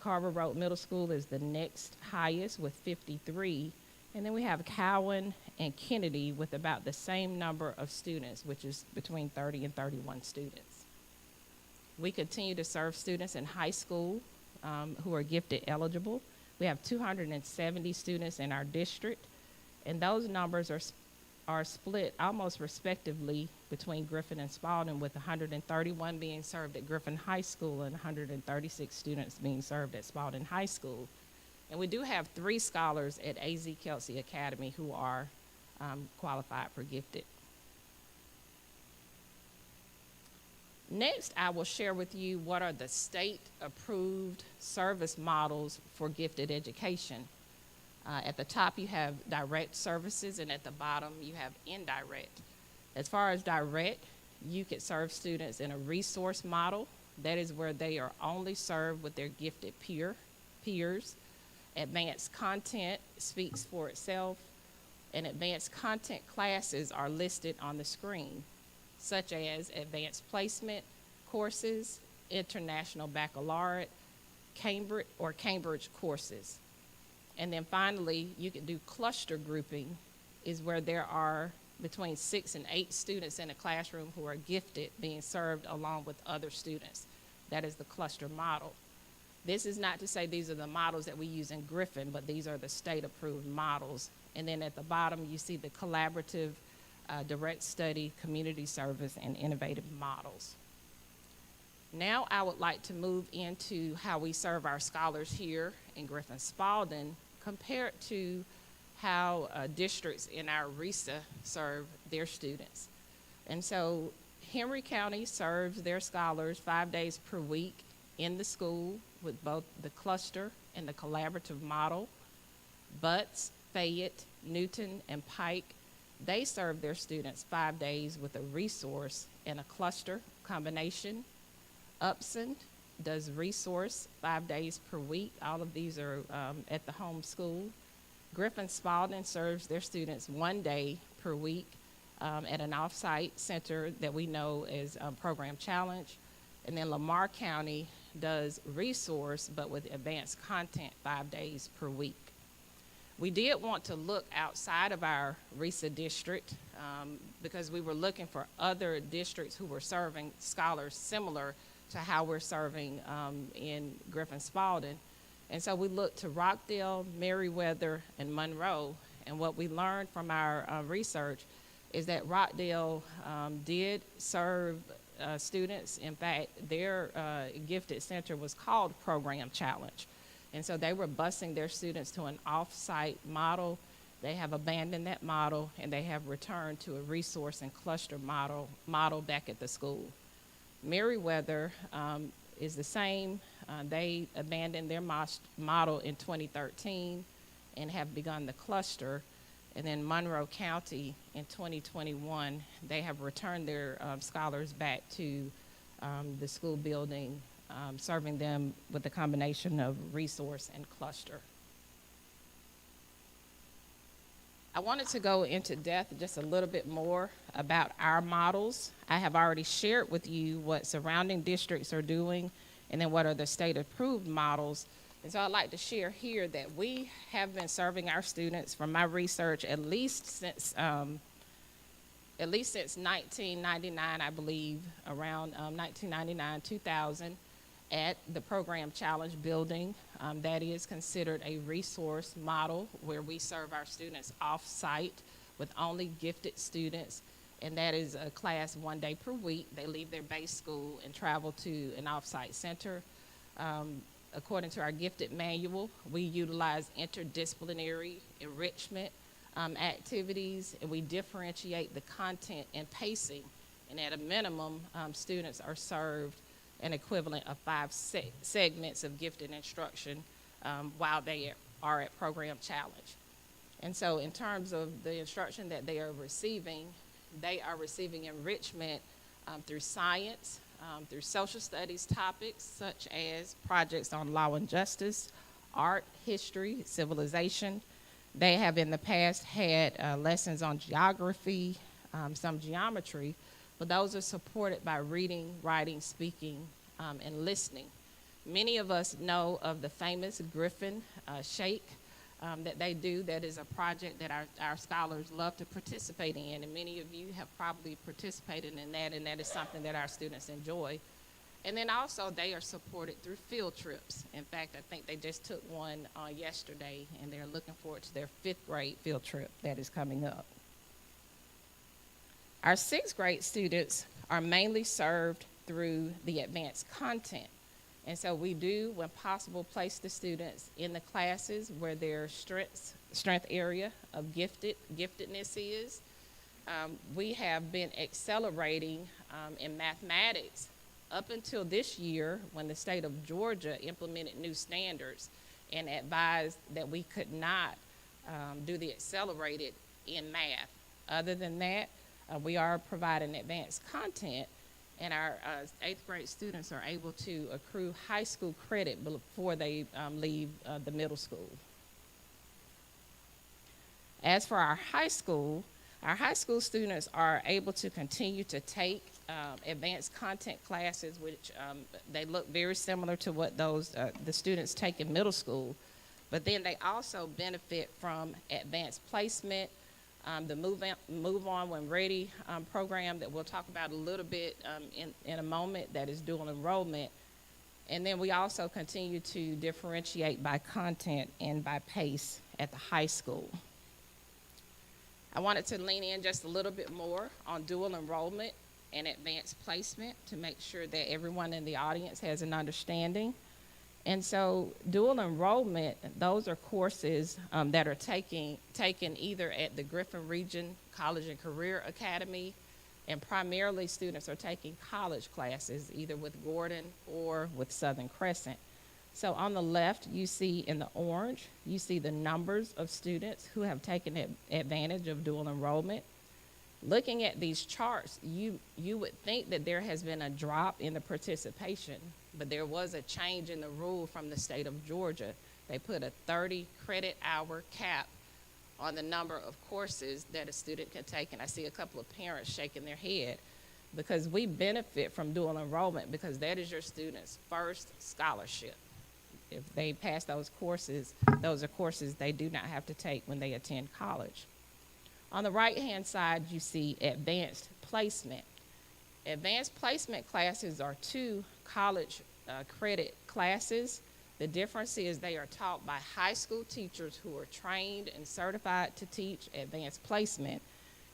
Carver Road Middle School is the next highest with 53. And then we have Cowan and Kennedy with about the same number of students, which is between 30 and 31 students. We continue to serve students in high school who are gifted eligible. We have 270 students in our district, and those numbers are split almost respectively between Griffin and Spalding, with 131 being served at Griffin High School and 136 students being served at Spalding High School. And we do have 3 scholars at A.Z. Kelsey Academy who are qualified for gifted. Next, I will share with you what are the state-approved service models for gifted education. At the top, you have direct services, and at the bottom, you have indirect. As far as direct, you could serve students in a resource model. That is where they are only served with their gifted peers. Advanced content speaks for itself, and advanced content classes are listed on the screen, such as advanced placement courses, international baccalaureate, Cambridge courses. And then finally, you can do cluster grouping, is where there are between 6 and 8 students in a classroom who are gifted being served along with other students. That is the cluster model. This is not to say these are the models that we use in Griffin, but these are the state-approved models. And then at the bottom, you see the collaborative, direct study, community service, and innovative models. Now I would like to move into how we serve our scholars here in Griffin Spalding compared to how districts in our RESA serve their students. And so Henry County serves their scholars 5 days per week in the school with both the cluster and the collaborative model. Butts, Fayette, Newton, and Pike, they serve their students 5 days with a resource and a cluster combination. Upson does resource 5 days per week. All of these are at the home school. Griffin Spalding serves their students 1 day per week at an off-site center that we know as Program Challenge. And then Lamar County does resource, but with advanced content 5 days per week. We did want to look outside of our RESA district because we were looking for other districts who were serving scholars similar to how we're serving in Griffin Spalding. And so we looked to Rockdale, Meriwether, and Monroe. And what we learned from our research is that Rockdale did serve students. In fact, their gifted center was called Program Challenge. And so they were busing their students to an off-site model. They have abandoned that model, and they have returned to a resource and cluster model back at the school. Meriwether is the same. They abandoned their model in 2013 and have begun the cluster. And then Monroe County in 2021, they have returned their scholars back to the school building, serving them with a combination of resource and cluster. I wanted to go into depth just a little bit more about our models. I have already shared with you what surrounding districts are doing and then what are the state-approved models. And so I'd like to share here that we have been serving our students from my research at least since 1999, I believe, around 1999, 2000, at the Program Challenge building. That is considered a resource model where we serve our students off-site with only gifted students, and that is a class 1 day per week. They leave their base school and travel to an off-site center. According to our gifted manual, we utilize interdisciplinary enrichment activities, and we differentiate the content and pacing. And at a minimum, students are served an equivalent of 5 segments of gifted instruction while they are at Program Challenge. And so in terms of the instruction that they are receiving enrichment through science, through social studies topics such as projects on law and justice, art, history, civilization. They have in the past had lessons on geography, some geometry, but those are supported by reading, writing, speaking, and listening. Many of us know of the famous Griffin Shake that they do. That is a project that our scholars love to participate in, and many of you have probably participated in that, and that is something that our students enjoy. And then also they are supported through field trips. In fact, I think they just took one yesterday, and they're looking forward to their 5th grade field trip that is coming up. Our 6th grade students are mainly served through the advanced content. And so we do, when possible, place the students in the classes where their strength area of giftedness is. We have been accelerating in mathematics up until this year when the state of Georgia implemented new standards and advised that we could not do the accelerated in math. Other than that, We are providing advanced content, and our 8th grade students are able to accrue high school credit before they leave the middle school. As for our high school students are able to continue to take advanced content classes, which they look very similar to what the students take in middle school, but then they also benefit from advanced placement, the Move On When Ready program that we'll talk about a little bit in a moment, that is dual enrollment. And then we also continue to differentiate by content and by pace at the high school. I wanted to lean in just a little bit more on dual enrollment and advanced placement to make sure that everyone in the audience has an understanding. And so dual enrollment, those are courses that are taken either at the Griffin Region College and Career Academy, and primarily students are taking college classes either with Gordon or with Southern Crescent. So on the left, you see in the orange, you see the numbers of students who have taken advantage of dual enrollment. Looking at these charts, you would think that there has been a drop in the participation, but there was a change in the rule from the state of Georgia. They put a 30 credit hour cap on the number of courses that a student can take, and I see a couple of parents shaking their head because we benefit from dual enrollment because that is your student's first scholarship. If they pass those are courses they do not have to take when they attend college. On the right-hand side, you see advanced placement. Advanced placement classes are 2 college credit classes. The difference is they are taught by high school teachers who are trained and certified to teach advanced placement.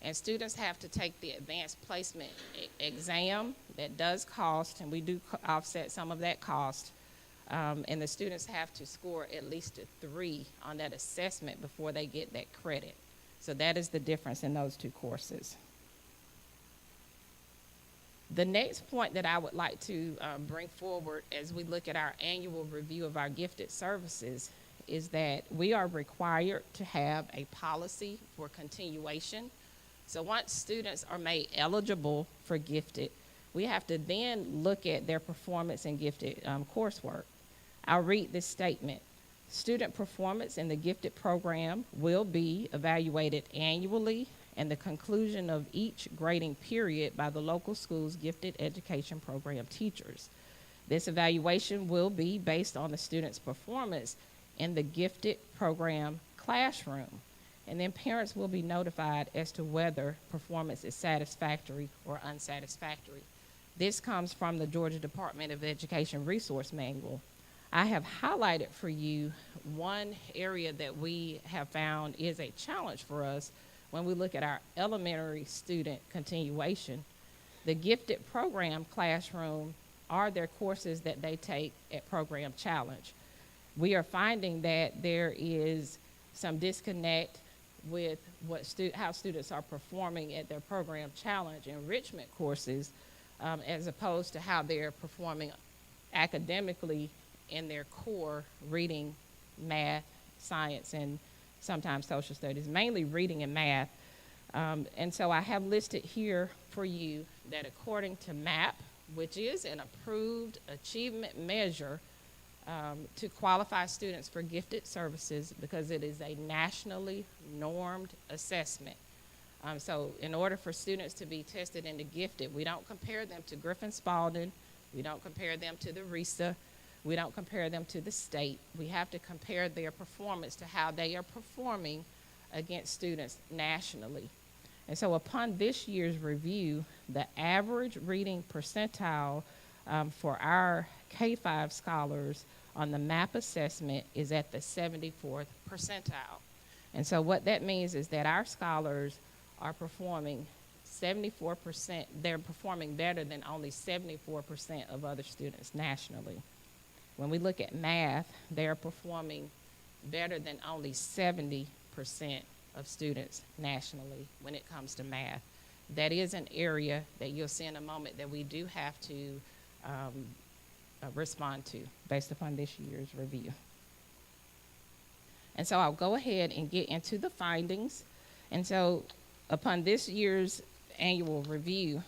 And students have to take the advanced placement exam that does cost, and we do offset some of that cost. And the students have to score at least a 3 on that assessment before they get that credit. So that is the difference in those 2 courses. The next point that I would like to bring forward as we look at our annual review of our gifted services is that we are required to have a policy for continuation. So once students are made eligible for gifted, we have to then look at their performance in gifted coursework. I'll read this statement. Student performance in the gifted program will be evaluated annually and the conclusion of each grading period by the local school's gifted education program teachers. This evaluation will be based on the student's performance in the gifted program classroom, and then parents will be notified as to whether performance is satisfactory or unsatisfactory. This comes from the Georgia Department of Education Resource Manual. I have highlighted for you one area that we have found is a challenge for us when we look at our elementary student continuation. The gifted program classroom are their courses that they take at Program Challenge. We are finding that there is some disconnect with how students are performing at their Program Challenge enrichment courses as opposed to how they're performing academically in their core reading, math, science, and sometimes social studies, mainly reading and math. And so I have listed here for you that according to MAP, which is an approved achievement measure to qualify students for gifted services because it is a nationally normed assessment. So in order for students to be tested into gifted, we don't compare them to Griffin Spalding, we don't compare them to the RESA, we don't compare them to the state. We have to compare their performance to how they are performing against students nationally. And so upon this year's review, the average reading percentile for our K-5 scholars on the MAP assessment is at the 74th percentile. And so what that means is that our scholars are performing 74%, they're performing better than only 74% of other students nationally. When we look at math, they're performing better than only 70% of students nationally when it comes to math. That is an area that you'll see in a moment that we do have to respond to based upon this year's review. And so I'll go ahead and get into the findings. And so upon this year's annual review.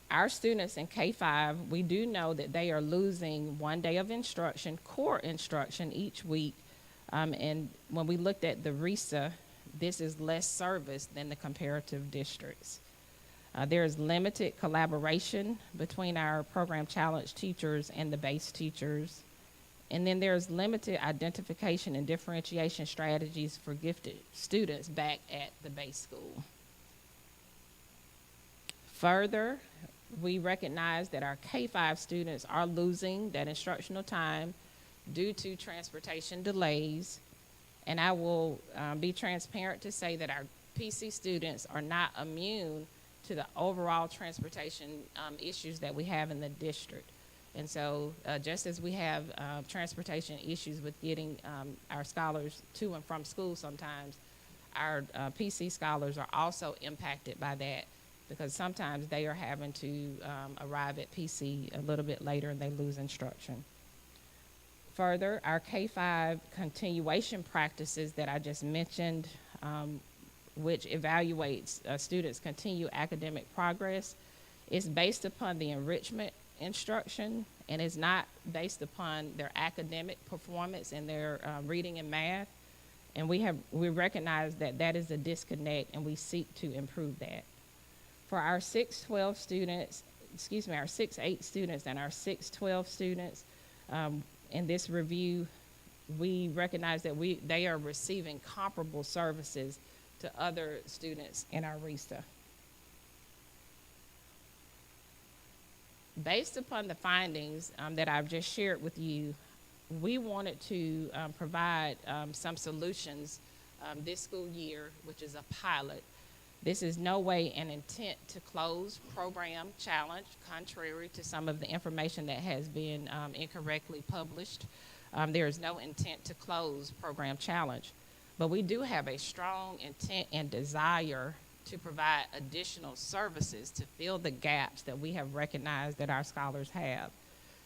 Our students in K-5, we do know that they are losing 1 day of instruction, core instruction each week. And when we looked at the RESA, this is less service than the comparative districts. There is limited collaboration between our program challenge teachers and the base teachers. And then there's limited identification and differentiation strategies for gifted students back at the base school. Further, we recognize that our K-5 students are losing that instructional time due to transportation delays. And I will be transparent to say that our PC students are not immune to the overall transportation issues that we have in the district. And so just as we have transportation issues with getting our scholars to and from school sometimes, our PC scholars are also impacted by that, because sometimes they are having to arrive at PC a little bit later and they lose instruction. Further, our K-5 continuation practices that I just mentioned, which evaluates students' continued academic progress, is based upon the enrichment instruction and is not based upon their academic performance and their reading and math. And we recognize that that is a disconnect, and we seek to improve that. For our 6-12 students, our 6-8 students and our 6-12 students, in this review, we recognize that they are receiving comparable services to other students in our RESA. Based upon the findings that I've just shared with you, we wanted to provide some solutions this school year, which is a pilot. This is no way an intent to close program challenge, contrary to some of the information that has been incorrectly published. There is no intent to close program challenge, but we do have a strong intent and desire to provide additional services to fill the gaps that we have recognized that our scholars have.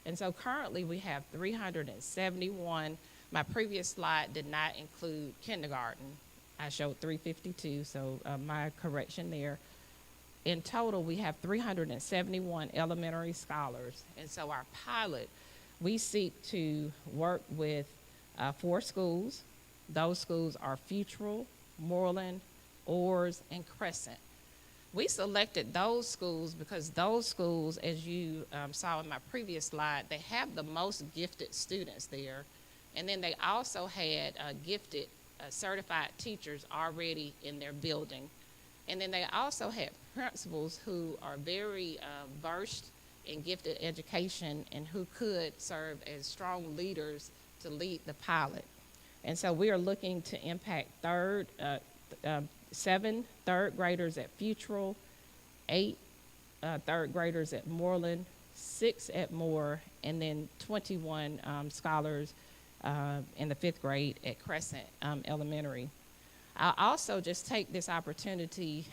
And so currently we have 371. My previous slide did not include kindergarten. I showed 352, so my correction there. In total, we have 371 elementary scholars. And so our pilot, we seek to work with 4 schools. Those schools are Futrall, Moreland, Orrs, and Crescent. We selected those schools because those schools, as you saw in my previous slide, they have the most gifted students there. And then they also had gifted certified teachers already in their building. And then they also had principals who are very versed in gifted education and who could serve as strong leaders to lead the pilot. And so we are looking to impact 7 third graders at Futrall, 8 third graders at Moreland, 6 at Moore, and then 21 scholars in the 5th grade at Crescent Elementary. I'll also just take this opportunity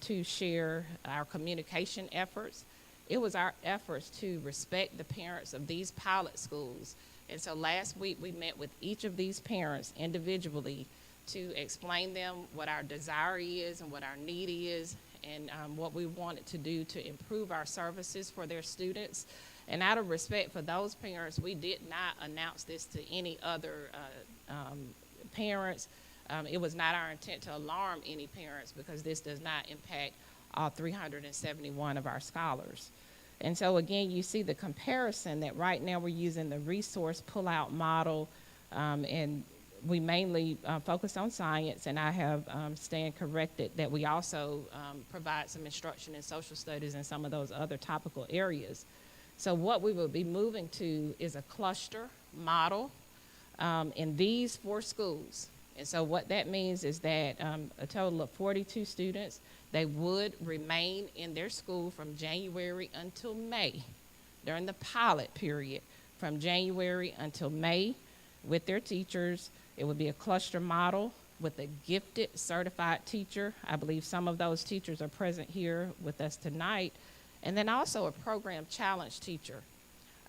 to share our communication efforts. It was our efforts to respect the parents of these pilot schools. And so last week we met with each of these parents individually to explain them what our desire is and what our need is, and what we wanted to do to improve our services for their students. And out of respect for those parents, we did not announce this to any other parents. It was not our intent to alarm any parents, because this does not impact all 371 of our scholars. And so again, you see the comparison that right now we're using the resource pullout model, and we mainly focus on science, and I have Stan corrected that we also provide some instruction in social studies and some of those other topical areas. So what we will be moving to is a cluster model in these 4 schools. And so what that means is that a total of 42 students, they would remain in their school from January until May during the pilot period, from January until May with their teachers. It would be a cluster model with a gifted certified teacher. I believe some of those teachers are present here with us tonight. And then also a program challenge teacher.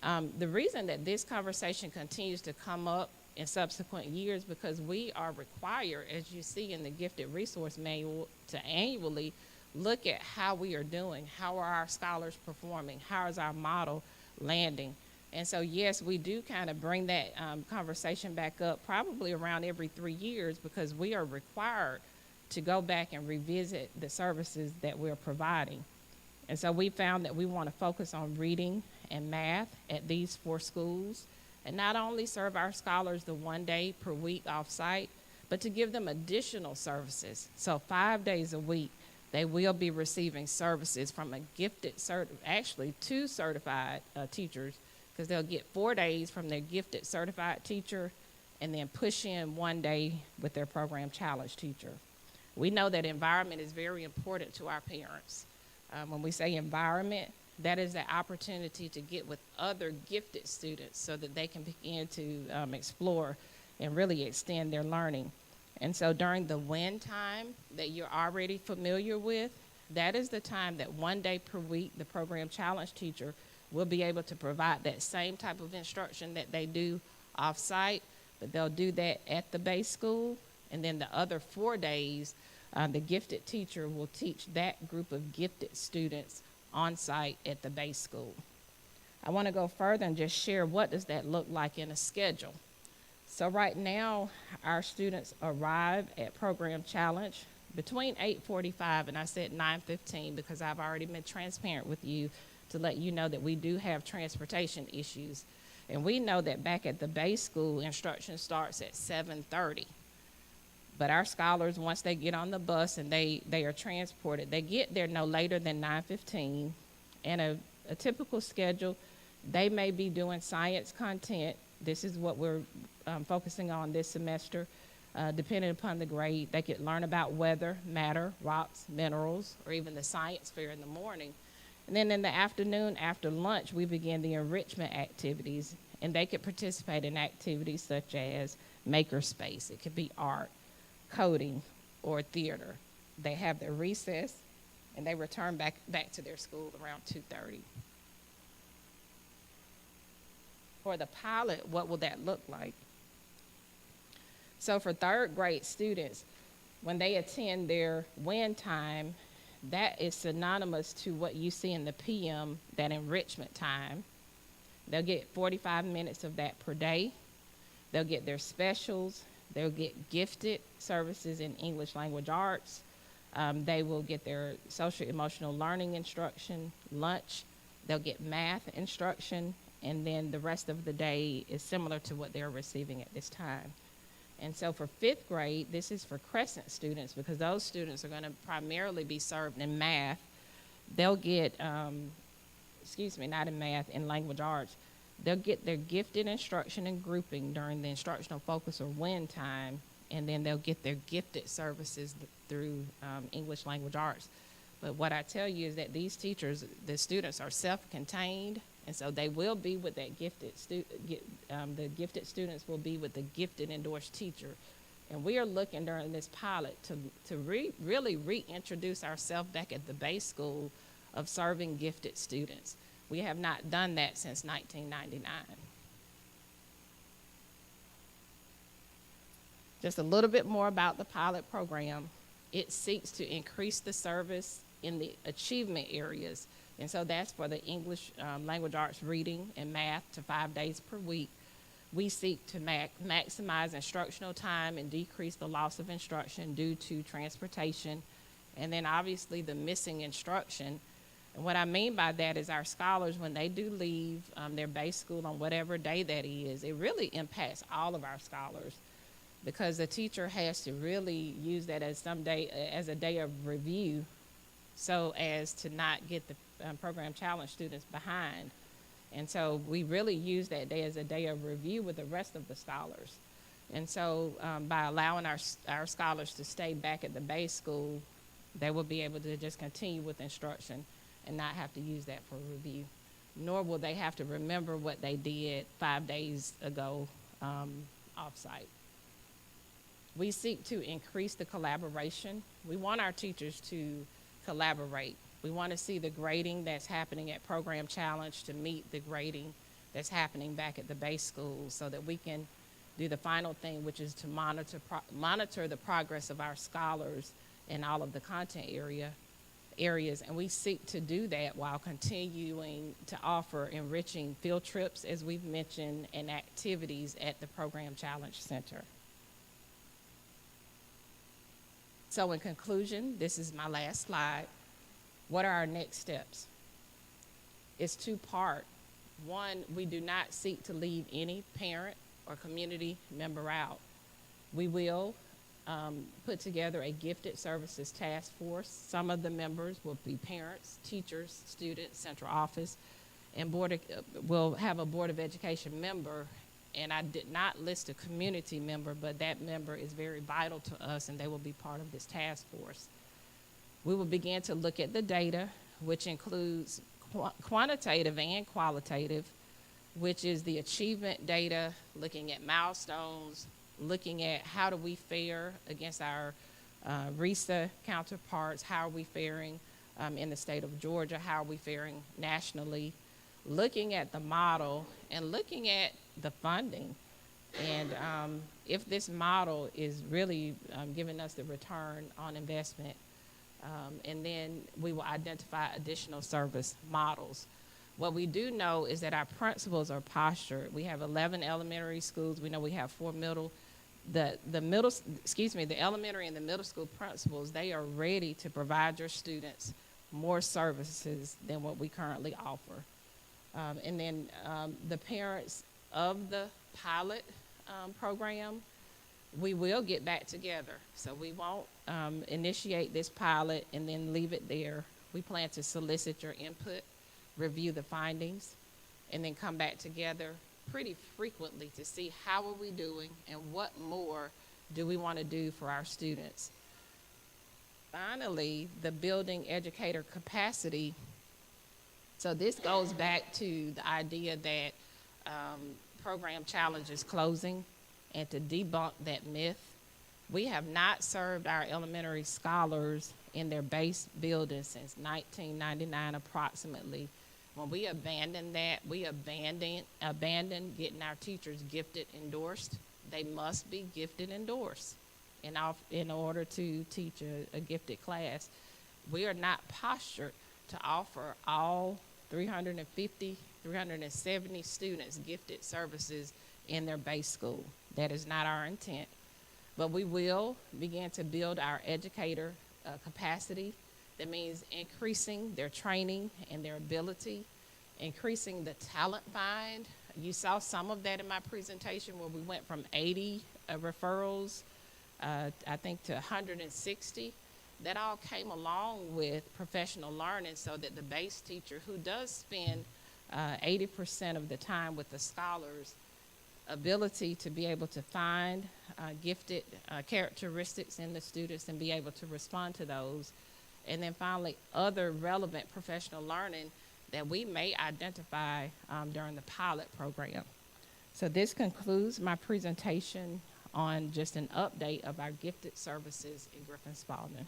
The reason that this conversation continues to come up in subsequent years, because we are required, as you see in the gifted resource manual, to annually look at how we are doing, how are our scholars performing, how is our model landing. And so, yes, we do kind of bring that conversation back up probably around every 3 years, because we are required to go back and revisit the services that we're providing. And so we found that we want to focus on reading and math at these 4 schools, and not only serve our scholars the 1 day per week off-site, but to give them additional services. So 5 days a week, they will be receiving services from a gifted, actually 2 certified teachers, because they'll get 4 days from their gifted certified teacher and then push in 1 day with their program challenge teacher. We know that environment is very important to our parents. When we say environment, that is the opportunity to get with other gifted students so that they can begin to explore and really extend their learning. And so during the win time that you're already familiar with, that is the time that 1 day per week the program challenge teacher will be able to provide that same type of instruction that they do off-site, but they'll do that at the base school. And then the other 4 days, the gifted teacher will teach that group of gifted students on-site at the base school. I want to go further and just share what does that look like in a schedule. So right now, our students arrive at Program Challenge between 8:45 and I said 9:15 because I've already been transparent with you to let you know that we do have transportation issues. And we know that back at the base school, instruction starts at 7:30. But our scholars, once they get on the bus and they are transported, they get there no later than 9:15. And a typical schedule, they may be doing science content. This is what we're focusing on this semester. Depending upon the grade, they could learn about weather, matter, rocks, minerals, or even the science fair in the morning. And then in the afternoon, after lunch, we begin the enrichment activities. And they could participate in activities such as makerspace. It could be art, coding, or theater. They have their recess, and they return back to their school around 2:30. For the pilot, what will that look like? So for 3rd grade students, when they attend their win time, that is synonymous to what you see in the PM, that enrichment time. They'll get 45 minutes of that per day. They'll get their specials. They'll get gifted services in English language arts. They will get their social emotional learning instruction, lunch. They'll get math instruction, and then the rest of the day is similar to what they're receiving at this time. And so for 5th grade, this is for Crescent students because those students are going to primarily be served in math. They'll get, not in math, in language arts. They'll get their gifted instruction and grouping during the instructional focus or win time, and then they'll get their gifted services through English language arts. But what I tell you is that these teachers, the students are self-contained, and so they will be with that gifted the gifted students will be with the gifted endorsed teacher. And we are looking during this pilot to really reintroduce ourselves back at the base school of serving gifted students. We have not done that since 1999. Just a little bit more about the pilot program. It seeks to increase the service in the achievement areas. And so that's for the English language arts reading and math to 5 days per week. We seek to maximize instructional time and decrease the loss of instruction due to transportation. And then obviously the missing instruction. And what I mean by that is our scholars, when they do leave their base school on whatever day that is, it really impacts all of our scholars because the teacher has to really use that as a day of review so as to not get the program challenge students behind. And so we really use that day as a day of review with the rest of the scholars. And so by allowing our scholars to stay back at the base school, they will be able to just continue with instruction and not have to use that for review. Nor will they have to remember what they did 5 days ago off-site. We seek to increase the collaboration. We want our teachers to collaborate. We want to see the grading that's happening at Program Challenge to meet the grading that's happening back at the base school so that we can do the final thing, which is to monitor the progress of our scholars in all of the content areas, and we seek to do that while continuing to offer enriching field trips, as we've mentioned, and activities at the Program Challenge Center. So in conclusion, this is my last slide. What are our next steps? It's two-part. One, we do not seek to leave any parent or community member out. We will put together a gifted services task force. Some of the members will be parents, teachers, students, central office, and we'll have a Board of Education member. And I did not list a community member, but that member is very vital to us, and they will be part of this task force. We will begin to look at the data, which includes quantitative and qualitative, which is the achievement data, looking at milestones, looking at how do we fare against our RESA counterparts, how are we faring in the state of Georgia, how are we faring nationally, looking at the model and looking at the funding. And if this model is really giving us the return on investment, and then we will identify additional service models. What we do know is that our principals are postured. We have 11 elementary schools. We know we have 4 middle. The elementary and the middle school principals, they are ready to provide your students more services than what we currently offer. And then the parents of the pilot program, we will get back together. So we won't initiate this pilot and then leave it there. We plan to solicit your input, review the findings, and then come back together pretty frequently to see how are we doing and what more do we want to do for our students. Finally, the building educator capacity. So this goes back to the idea that Program Challenge is closing, and to debunk that myth. We have not served our elementary scholars in their base building since 1999 approximately. When we abandoned that, we abandoned getting our teachers gifted endorsed. They must be gifted endorsed in order to teach a gifted class. We are not postured to offer all 350, 370 students gifted services in their base school. That is not our intent. But we will begin to build our educator capacity. That means increasing their training and their ability, increasing the talent find. You saw some of that in my presentation where we went from 80 referrals, I think, to 160. That all came along with professional learning so that the base teacher, who does spend 80% of the time with the scholars, ability to be able to find gifted characteristics in the students and be able to respond to those. And then finally, other relevant professional learning that we may identify during the pilot program. So this concludes my presentation on just an update of our gifted services in Griffin Spalding.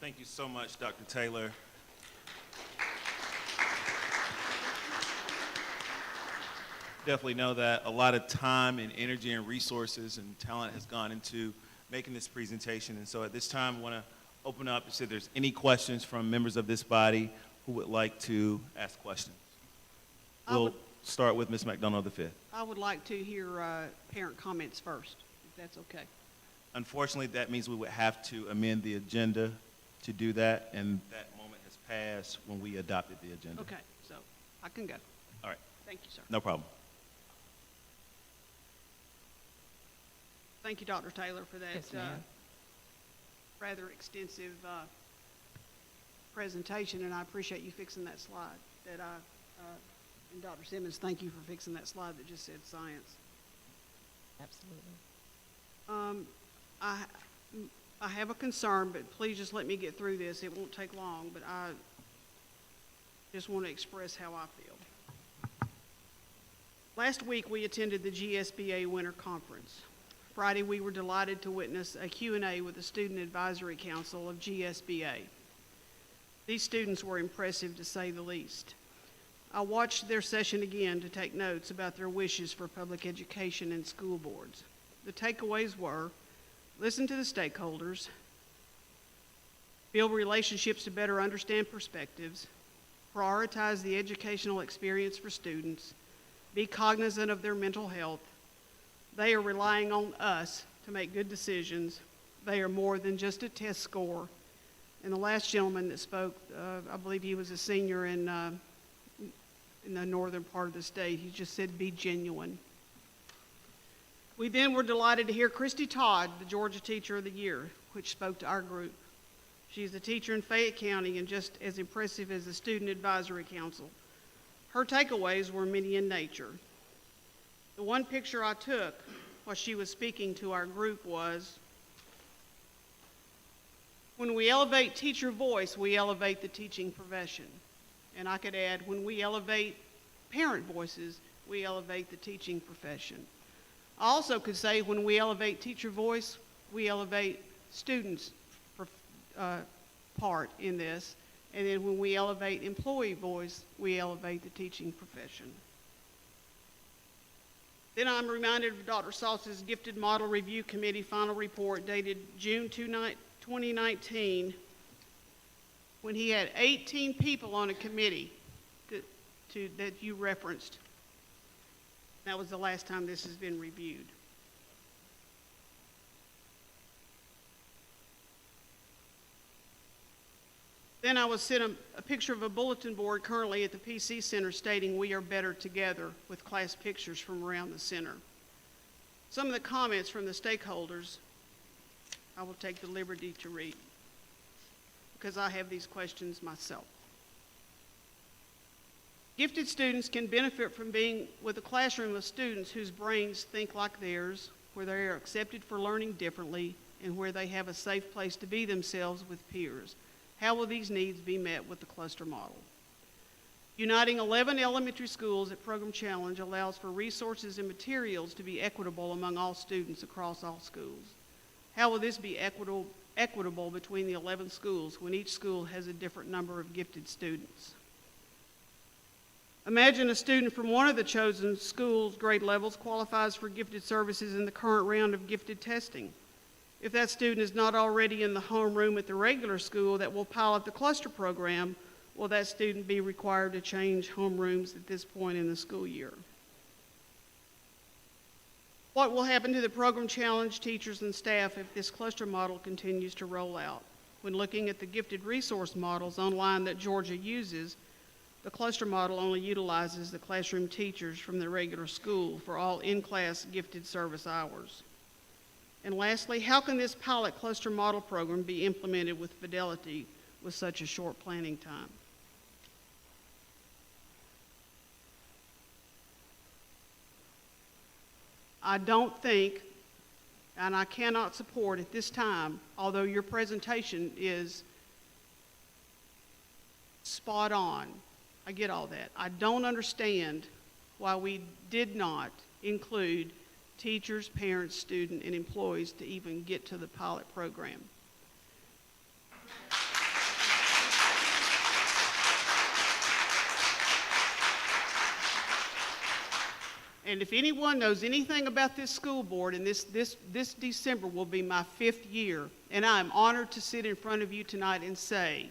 Thank you so much, Dr. Taylor. Definitely know that a lot of time and energy and resources and talent has gone into making this presentation. And so at this time, I want to open up and see if there's any questions from members of this body who would like to ask questions. We'll start with Ms. McDonough the fifth. I would like to hear parent comments first, if that's okay. Unfortunately, that means we would have to amend the agenda to do that, and that moment has passed when we adopted the agenda. Okay, so I can go. All right. Thank you, sir. No problem. Thank you, Dr. Taylor, for that Yes, ma'am. rather extensive presentation, and I appreciate you fixing that slide. And Dr. Simmons, thank you for fixing that slide that just said science. Absolutely. I have a concern, but please just let me get through this. It won't take long, but I just want to express how I feel. Last week, we attended the GSBA Winter Conference. Friday, we were delighted to witness a Q&A with the Student Advisory Council of GSBA. These students were impressive, to say the least. I watched their session again to take notes about their wishes for public education and school boards. The takeaways were, listen to the stakeholders, build relationships to better understand perspectives, prioritize the educational experience for students, be cognizant of their mental health. They are relying on us to make good decisions. They are more than just a test score. And the last gentleman that spoke, I believe he was a senior in the northern part of the state. He just said, be genuine. We then were delighted to hear Christy Todd, the Georgia Teacher of the Year, which spoke to our group. She's a teacher in Fayette County and just as impressive as the Student Advisory Council. Her takeaways were many in nature. The one picture I took while she was speaking to our group was, when we elevate teacher voice, we elevate the teaching profession. And I could add, when we elevate parent voices, we elevate the teaching profession. I also could say, when we elevate teacher voice, we elevate students' part in this. And then when we elevate employee voice, we elevate the teaching profession. Then I'm reminded of Dr. Saltz's Gifted Model Review Committee final report dated June 2019, when he had 18 people on a committee that you referenced. That was the last time this has been reviewed. Then I was sent a picture of a bulletin board currently at the PC Center stating we are better together, with class pictures from around the center. Some of the comments from the stakeholders I will take the liberty to read, because I have these questions myself. Gifted students can benefit from being with a classroom of students whose brains think like theirs, where they are accepted for learning differently, and where they have a safe place to be themselves with peers. How will these needs be met with the cluster model? Uniting 11 elementary schools at Program Challenge allows for resources and materials to be equitable among all students across all schools. How will this be equitable between the 11 schools when each school has a different number of gifted students? Imagine a student from one of the chosen schools' grade levels qualifies for gifted services in the current round of gifted testing. If that student is not already in the homeroom at the regular school that will pilot the cluster program, will that student be required to change homerooms at this point in the school year? What will happen to the Program Challenge teachers and staff if this cluster model continues to roll out? When looking at the gifted resource models online that Georgia uses, the cluster model only utilizes the classroom teachers from the regular school for all in-class gifted service hours. And lastly, how can this pilot cluster model program be implemented with fidelity with such a short planning time? I don't think, and I cannot support at this time, although your presentation is spot on, I get all that. I don't understand why we did not include teachers, parents, students, and employees to even get to the pilot program. And if anyone knows anything about this school board, and this December will be my 5th year, and I am honored to sit in front of you tonight and say,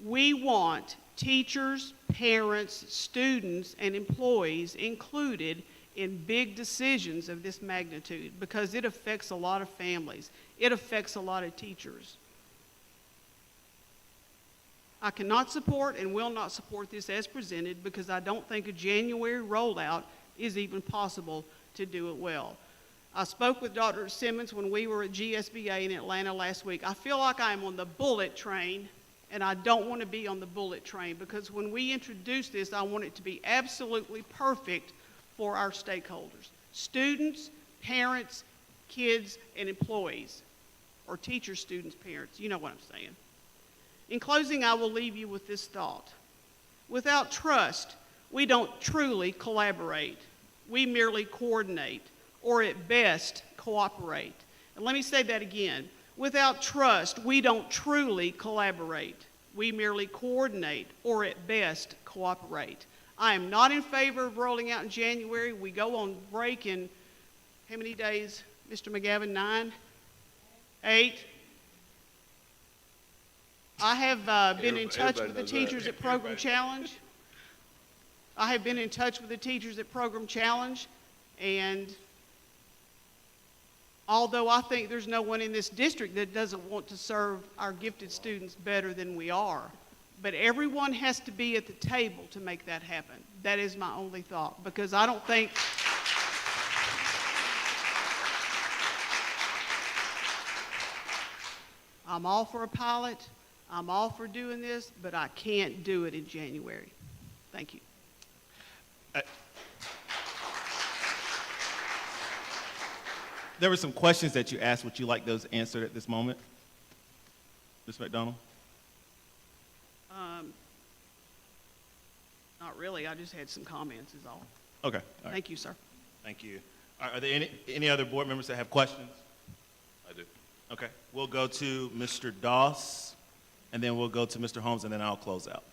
we want teachers, parents, students, and employees included in big decisions of this magnitude, because it affects a lot of families. It affects a lot of teachers. I cannot support and will not support this as presented, because I don't think a January rollout is even possible to do it well. I spoke with Dr. Simmons when we were at GSBA in Atlanta last week. I feel like I'm on the bullet train, and I don't want to be on the bullet train, because when we introduce this, I want it to be absolutely perfect for our stakeholders: students, parents, kids, and employees, or teachers, students, parents. You know what I'm saying. In closing, I will leave you with this thought. Without trust, we don't truly collaborate. We merely coordinate, or at best, cooperate. And let me say that again. Without trust, we don't truly collaborate. We merely coordinate, or at best, cooperate. I am not in favor of rolling out in January. We go on break in how many days, Mr. McGavin? 9? 8? I have been in touch with the teachers at Program Challenge. I have been in touch with the teachers at Program Challenge, and although I think there's no one in this district that doesn't want to serve our gifted students better than we are, but everyone has to be at the table to make that happen. That is my only thought, because I don't think I'm all for a pilot, I'm all for doing this, but I can't do it in January. Thank you. There were some questions that you asked. Would you like those answered at this moment? Ms. McDonald? Not really. I just had some comments is all. Okay. All right. Thank you, sir. Thank you. Are there any other board members that have questions? I do. Okay. We'll go to Mr. Doss, and then we'll go to Mr. Holmes, and then I'll close out.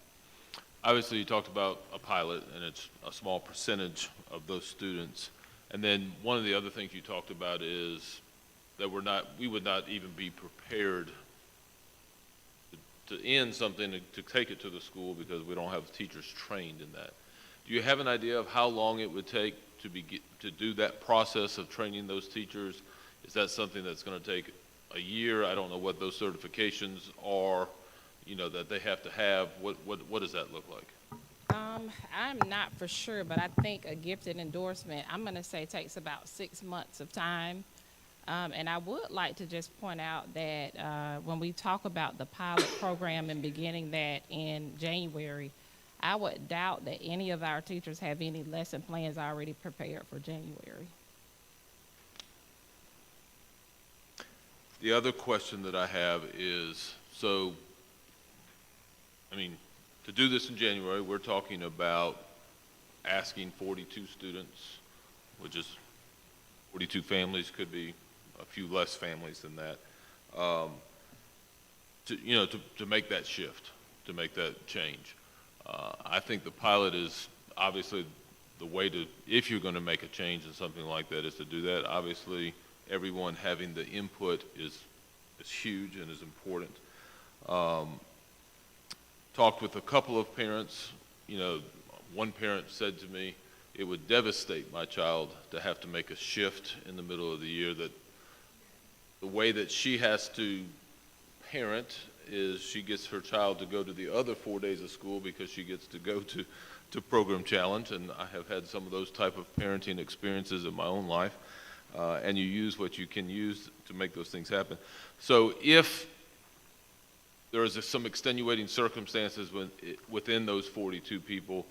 Obviously, you talked about a pilot, and it's a small percentage of those students. And then one of the other things you talked about is that we would not even be prepared to end something to take it to the school because we don't have teachers trained in that. Do you have an idea of how long it would take to do that process of training those teachers? Is that something that's going to take a year? I don't know what those certifications are, that they have to have. What does that look like? I'm not for sure, but I think a gifted endorsement, I'm going to say takes about 6 months of time. And I would like to just point out that when we talk about the pilot program and beginning that in January, I would doubt that any of our teachers have any lesson plans already prepared for January. The other question that I have is, to do this in January, we're talking about asking 42 students, which is 42 families, could be a few less families than that, to make that shift, to make that change. I think the pilot is obviously the way to, if you're going to make a change in something like that, is to do that. Obviously, everyone having the input is huge and is important. Talked with a couple of parents. One parent said to me, it would devastate my child to have to make a shift in the middle of the year, that the way that she has to parent is she gets her child to go to the other 4 days of school because she gets to go to Program Challenge, and I have had some of those type of parenting experiences in my own life, and you use what you can use to make those things happen. So if there is some extenuating circumstances within those 42 people,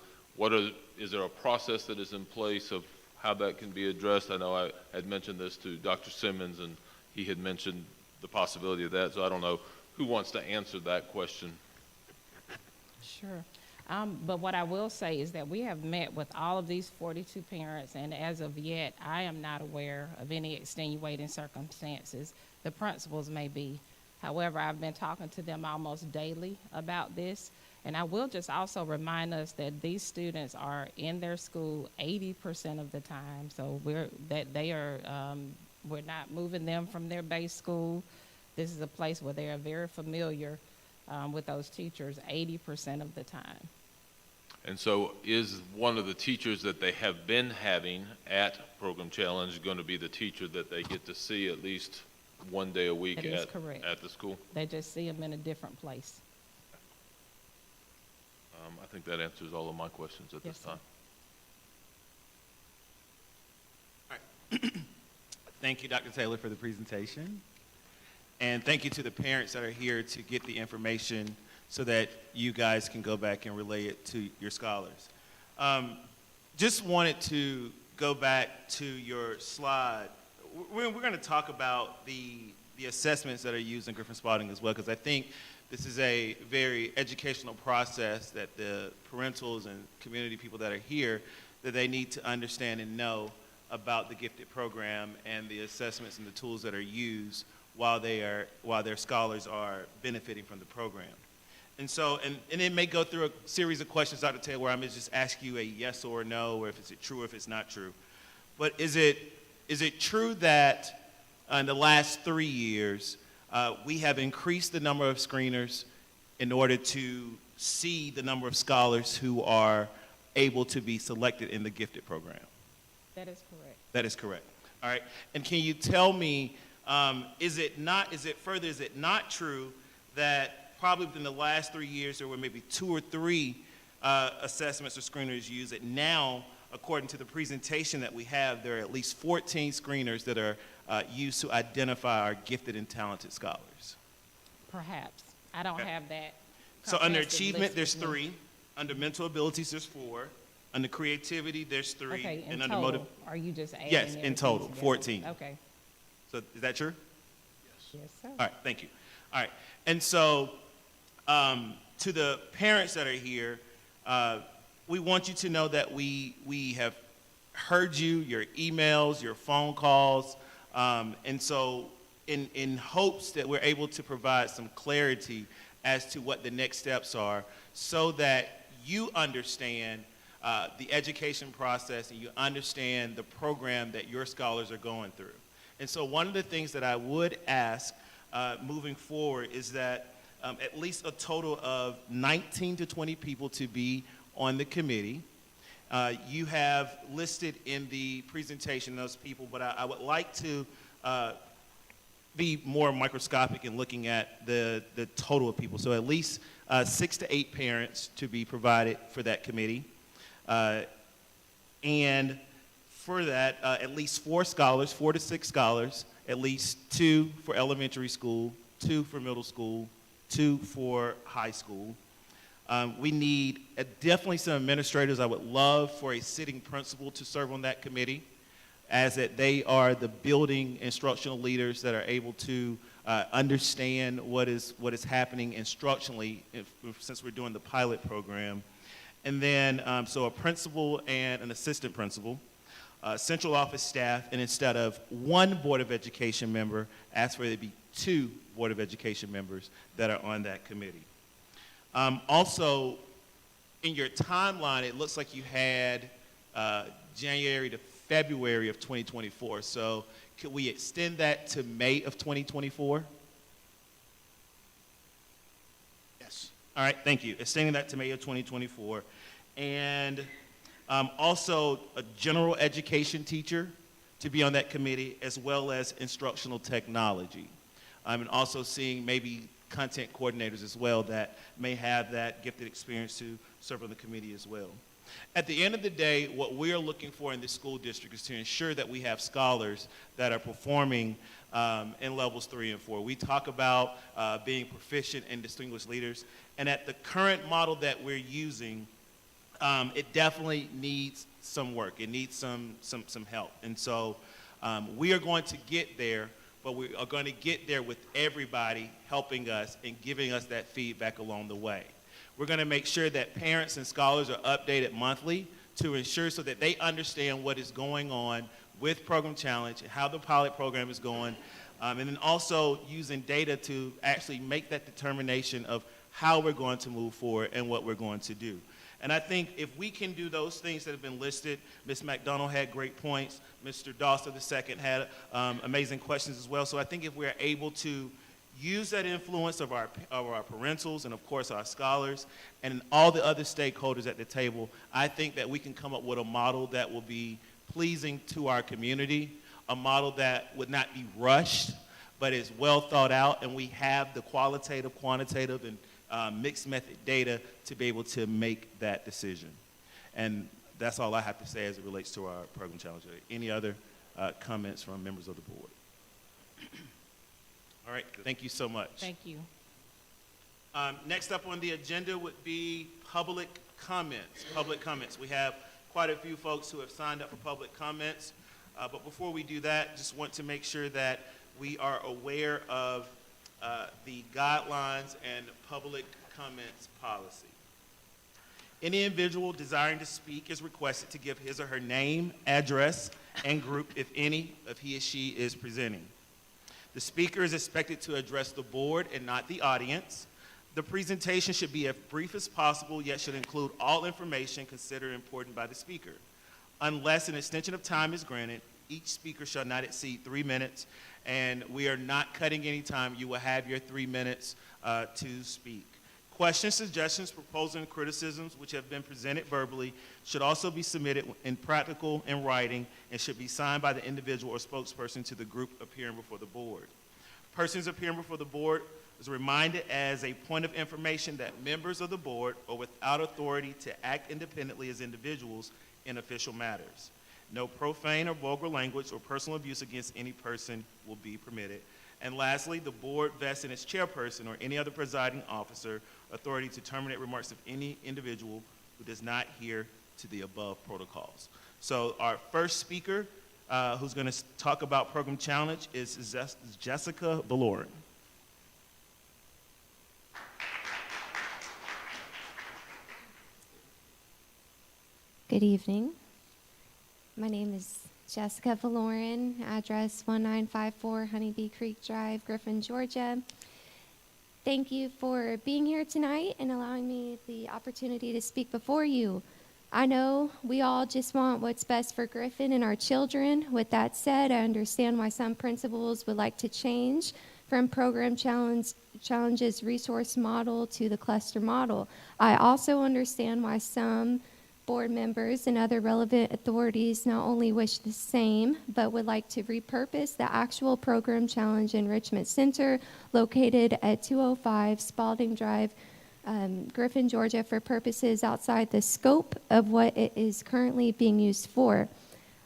is there a process that is in place of how that can be addressed? I know I had mentioned this to Dr. Simmons, and he had mentioned the possibility of that, so I don't know who wants to answer that question. Sure. But what I will say is that we have met with all of these 42 parents, and as of yet, I am not aware of any extenuating circumstances. The principals may be. However, I've been talking to them almost daily about this, and I will just also remind us that these students are in their school 80% of the time, so we're not moving them from their base school. This is a place where they are very familiar with those teachers 80% of the time. And so is one of the teachers that they have been having at Program Challenge going to be the teacher that they get to see at least one day a week at the school? They just see them in a different place. I think that answers all of my questions at this time. All right. Thank you, Dr. Taylor, for the presentation. And thank you to the parents that are here to get the information so that you guys can go back and relay it to your scholars. Just wanted to go back to your slide. We're going to talk about the assessments that are used in Griffin Spalding as well, because I think this is a very educational process that the parentals and community people that are here, that they need to understand and know about the gifted program and the assessments and the tools that are used while their scholars are benefiting from the program. And so, and it may go through a series of questions, Dr. Taylor, where I'm going to just ask you a yes or a no, or if it's true or if it's not true. But is it true that in the last 3 years, we have increased the number of screeners in order to see the number of scholars who are able to be selected in the gifted program? That is correct. That is correct. All right. And can you tell me, is it not true that probably within the last 3 years there were maybe 2 or 3 assessments or screeners used, that now, according to the presentation that we have, there are at least 14 screeners that are used to identify our gifted and talented scholars? Perhaps. I don't have that. So under comprehensive achievement, list there's with me. 3. Under mental abilities, there's 4. Under creativity, there's 3. Okay, in and under total, are you just adding Yes, everything in total, together? 14. Okay. So is that true? Yes, sir. All right, thank you. All right, and so to the parents that are here, we want you to know that we have heard you, your emails, your phone calls, and so in hopes that we're able to provide some clarity as to what the next steps are, so that you understand the education process and you understand the program that your scholars are going through. And so one of the things that I would ask moving forward is that at least a total of 19 to 20 people to be on the committee. You have listed in the presentation those people, but I would like to be more microscopic in looking at the total of people. So at least 6 to 8 parents to be provided for that committee. And for that, at least 4 scholars, 4 to 6 scholars, at least 2 for elementary school, 2 for middle school, 2 for high school. We need definitely some administrators. I would love for a sitting principal to serve on that committee, as that they are the building instructional leaders that are able to understand what is happening instructionally, since we're doing the pilot program. And then, so a principal and an assistant principal, central office staff, and instead of 1 Board of Education member, ask for there to be 2 Board of Education members that are on that committee. Also, in your timeline, it looks like you had January to February of 2024. So could we extend that to May of 2024? Yes. All right, thank you. Extending that to May of 2024. And also a general education teacher to be on that committee, as well as instructional technology. And also seeing maybe content coordinators as well that may have that gifted experience to serve on the committee as well. At the end of the day, what we're looking for in this school district is to ensure that we have scholars that are performing in levels 3 and 4. We talk about being proficient and distinguished leaders, and at the current model that we're using, it definitely needs some work. It needs some help. And so we are going to get there, but we are going to get there with everybody helping us and giving us that feedback along the way. We're going to make sure that parents and scholars are updated monthly to ensure so that they understand what is going on with Program Challenge and how the pilot program is going, and then also using data to actually make that determination of how we're going to move forward and what we're going to do. And I think if we can do those things that have been listed, Ms. McDonald had great points, Mr. Doster II had amazing questions as well. So I think if we're able to use that influence of our parentals and of course our scholars and all the other stakeholders at the table, I think that we can come up with a model that will be pleasing to our community, a model that would not be rushed, but is well thought out, and we have the qualitative, quantitative, and mixed method data to be able to make that decision. And that's all I have to say as it relates to our program challenge. Any other comments from members of the board? All right, thank you so much. Thank you. Next up on the agenda would be public comments. Public comments. We have quite a few folks who have signed up for public comments. But before we do that, just want to make sure that we are aware of the guidelines and public comments policy. Any individual desiring to speak is requested to give his or her name, address, and group, if any, if he or she is presenting. The speaker is expected to address the board and not the audience. The presentation should be as brief as possible, yet should include all information considered important by the speaker. Unless an extension of time is granted, each speaker shall not exceed 3 minutes, and we are not cutting any time. You will have your 3 minutes to speak. Questions, suggestions, proposals, and criticisms which have been presented verbally should also be submitted in practical and writing and should be signed by the individual or spokesperson to the group appearing before the board. Persons appearing before the board is reminded as a point of information that members of the board are without authority to act independently as individuals in official matters. No profane or vulgar language or personal abuse against any person will be permitted. And lastly, the board vests in its chairperson or any other presiding officer authority to terminate remarks of any individual who does not adhere to the above protocols. So our first speaker who's going to talk about Program Challenge is Jessica Valoren. Good evening. My name is Jessica Valoren, address 1954 Honeybee Creek Drive, Griffin, Georgia. Thank you for being here tonight and allowing me the opportunity to speak before you. I know we all just want what's best for Griffin and our children. With that said, I understand why some principals would like to change from Program Challenge's resource model to the cluster model. I also understand why some board members and other relevant authorities not only wish the same, but would like to repurpose the actual Program Challenge Enrichment Center located at 205 Spalding Drive, Griffin, Georgia, for purposes outside the scope of what it is currently being used for.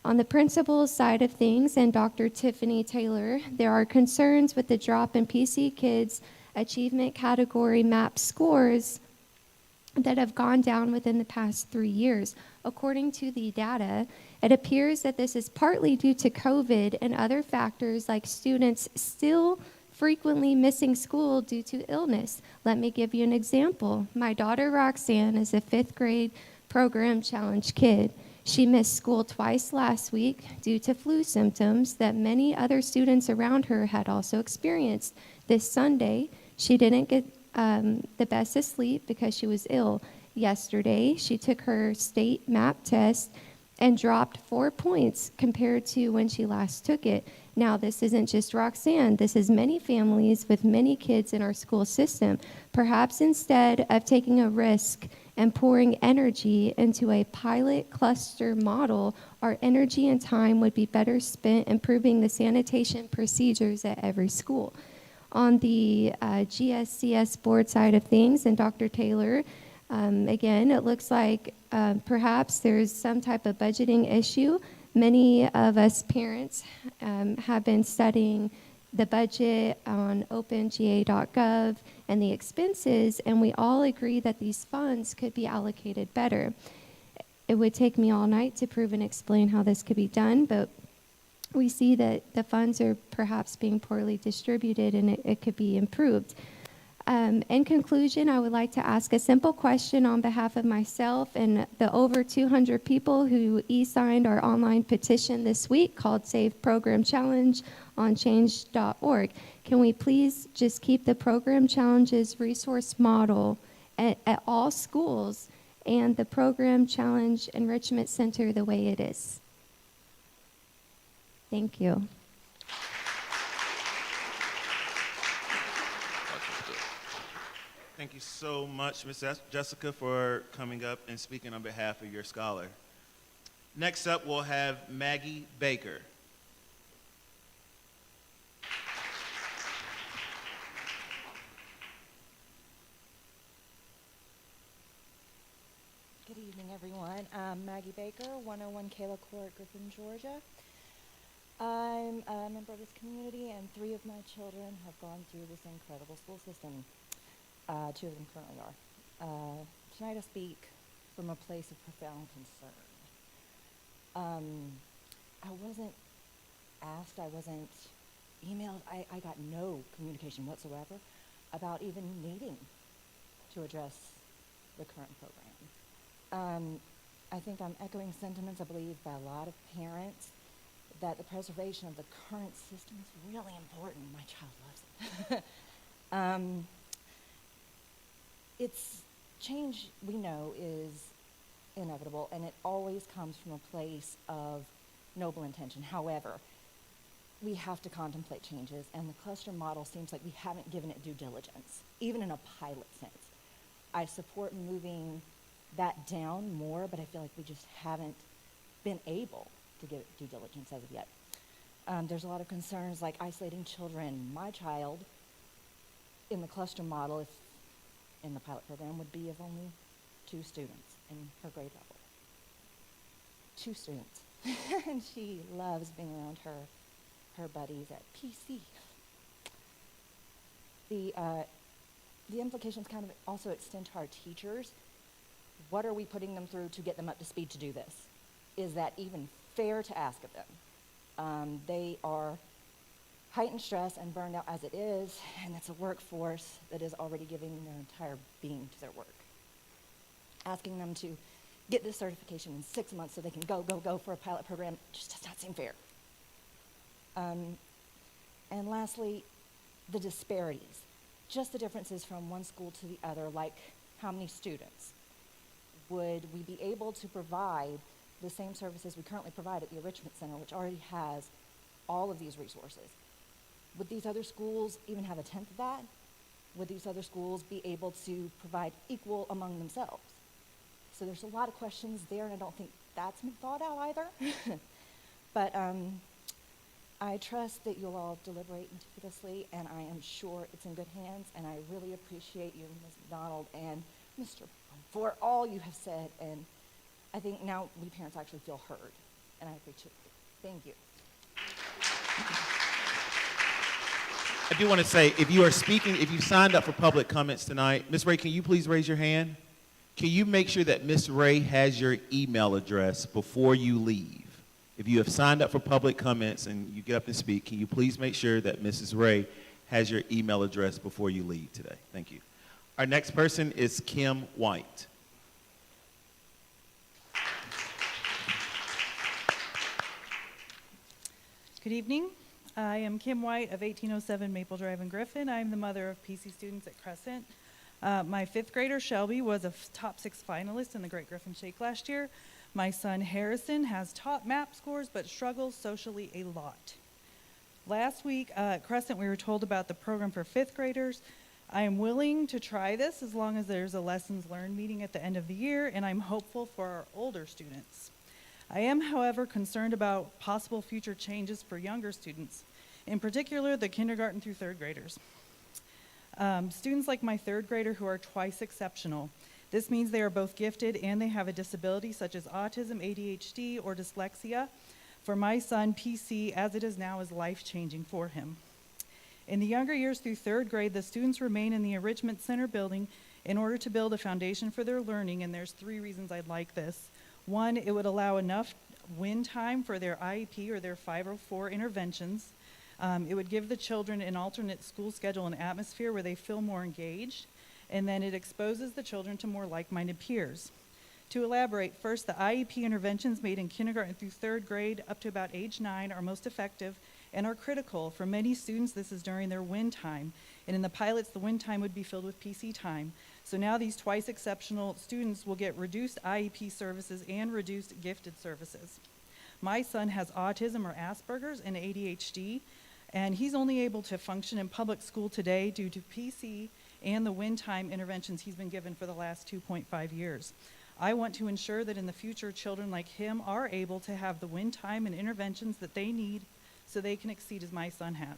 On the principal side of things, and Dr. Tiffany Taylor, there are concerns with the drop in PC Kids achievement category map scores that have gone down within the past 3 years. According to the data, it appears that this is partly due to COVID and other factors like students still frequently missing school due to illness. Let me give you an example. My daughter Roxanne is a 5th grade Program Challenge kid. She missed school twice last week due to flu symptoms that many other students around her had also experienced. This Sunday, she didn't get the best of sleep because she was ill. Yesterday, she took her state map test and dropped 4 points compared to when she last took it. Now, this isn't just Roxanne. This is many families with many kids in our school system. Perhaps instead of taking a risk and pouring energy into a pilot cluster model, our energy and time would be better spent improving the sanitation procedures at every school. On the GSCS board side of things, and Dr. Taylor, again, it looks like perhaps there's some type of budgeting issue. Many of us parents have been studying the budget on opanga.gov and the expenses, and we all agree that these funds could be allocated better. It would take me all night to prove and explain how this could be done, but we see that the funds are perhaps being poorly distributed and it could be improved. In conclusion, I would like to ask a simple question on behalf of myself and the over 200 people who e-signed our online petition this week called Save Program Challenge on change.org. Can we please just keep the Program Challenge's resource model at all schools and the Program Challenge Enrichment Center the way it is? Thank you. Thank you so much, Ms. Jessica, for coming up and speaking on behalf of your scholar. Next up, we'll have Maggie Baker. Good evening, everyone. I'm Maggie Baker, 101 Kayla Court, Griffin, Georgia. I'm a member of this community, and 3 of my children have gone through this incredible school system. 2 of them currently are. Tonight I speak from a place of profound concern. I wasn't asked, I wasn't emailed, I got no communication whatsoever about even needing to address the current program. I think I'm echoing sentiments, I believe, by a lot of parents that the preservation of the current system is really important. My child loves it. it's change, we know, is inevitable, and it always comes from a place of noble intention. However, we have to contemplate changes, and the cluster model seems like we haven't given it due diligence, even in a pilot sense. I support moving that down more, but I feel like we just haven't been able to give it due diligence as of yet. There's a lot of concerns like isolating children. My child in the cluster model, if in the pilot program, would be of only 2 students in her grade level. 2 students. And she loves being around her buddies at PC. The implications kind of also extend to our teachers. What are we putting them through to get them up to speed to do this? Is that even fair to ask of them? They are heightened stress and burned out as it is, and it's a workforce that is already giving their entire being to their work. Asking them to get this certification in 6 months so they can go for a pilot program just does not seem fair. And lastly, the disparities. Just the differences from one school to the other, like how many students. Would we be able to provide the same services we currently provide at the Enrichment Center, which already has all of these resources? Would these other schools even have a tenth of that? Would these other schools be able to provide equal among themselves? So there's a lot of questions there, and I don't think that's been thought out either. But I trust that you'll all deliberate meticulously, and I am sure it's in good hands, and I really appreciate you, Ms. McDonald, and Mr. Brown, for all you have said, and I think now we parents actually feel heard, and I appreciate it. Thank you. I do want to say, if you are speaking, if you signed up for public comments tonight, Ms. Ray, can you please raise your hand? Can you make sure that Ms. Ray has your email address before you leave? If you have signed up for public comments and you get up and speak, can you please make sure that Mrs. Ray has your email address before you leave today? Thank you. Our next person is Kim White. Good evening. I am Kim White of 1807 Maple Drive in Griffin. I am the mother of PC students at Crescent. My 5th grader, Shelby, was a top 6 finalist in the Great Griffin Shake last year. My son, Harrison, has top MAP scores but struggles socially a lot. Last week at Crescent, we were told about the program for 5th graders. I am willing to try this as long as there's a lessons learned meeting at the end of the year, and I'm hopeful for our older students. I am, however, concerned about possible future changes for younger students, in particular the kindergarten through 3rd graders. Students like my 3rd grader who are twice exceptional. This means they are both gifted and they have a disability such as autism, ADHD, or dyslexia. For my son, PC, as it is now, is life-changing for him. In the younger years through 3rd grade, the students remain in the Enrichment Center building in order to build a foundation for their learning, and there's 3 reasons I'd like this. 1, it would allow enough win time for their IEP or their 504 interventions. It would give the children an alternate school schedule and atmosphere where they feel more engaged, and then it exposes the children to more like-minded peers. To elaborate, first, the IEP interventions made in kindergarten through 3rd grade up to about age 9 are most effective and are critical. For many students, this is during their win time, and in the pilots, the win time would be filled with PC time. So now these twice exceptional students will get reduced IEP services and reduced gifted services. My son has autism or Asperger's and ADHD, and he's only able to function in public school today due to PC and the win time interventions he's been given for the last 2.5 years. I want to ensure that in the future, children like him are able to have the win time and interventions that they need so they can exceed as my son has.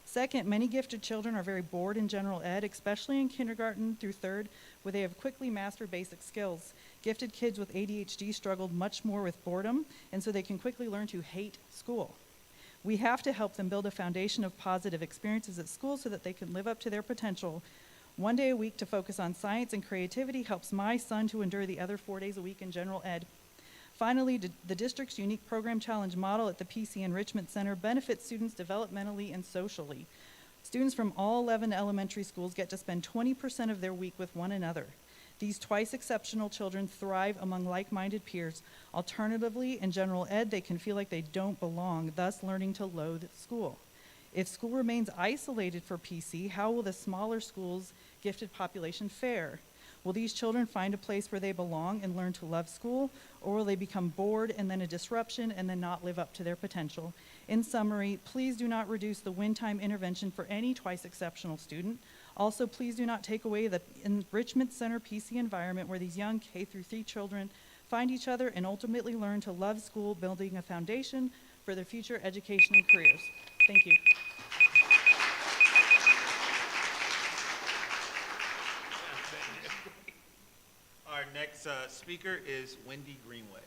Second, many gifted children are very bored in general ed, especially in kindergarten through 3rd, where they have quickly mastered basic skills. Gifted kids with ADHD struggled much more with boredom, and so they can quickly learn to hate school. We have to help them build a foundation of positive experiences at school so that they can live up to their potential. 1 day a week to focus on science and creativity helps my son to endure the other 4 days a week in general ed. Finally, the district's unique program challenge model at the PC Enrichment Center benefits students developmentally and socially. Students from all 11 elementary schools get to spend 20% of their week with one another. These twice exceptional children thrive among like-minded peers. Alternatively, in general ed, they can feel like they don't belong, thus learning to loathe school. If school remains isolated for PC, how will the smaller schools' gifted population fare? Will these children find a place where they belong and learn to love school, or will they become bored and then a disruption and then not live up to their potential? In summary, please do not reduce the win time intervention for any twice exceptional student. Also, please do not take away the enrichment center PC environment where these young K-3 children find each other and ultimately learn to love school, building a foundation for their future education and careers. Thank you. Our next speaker is Wendy Greenway.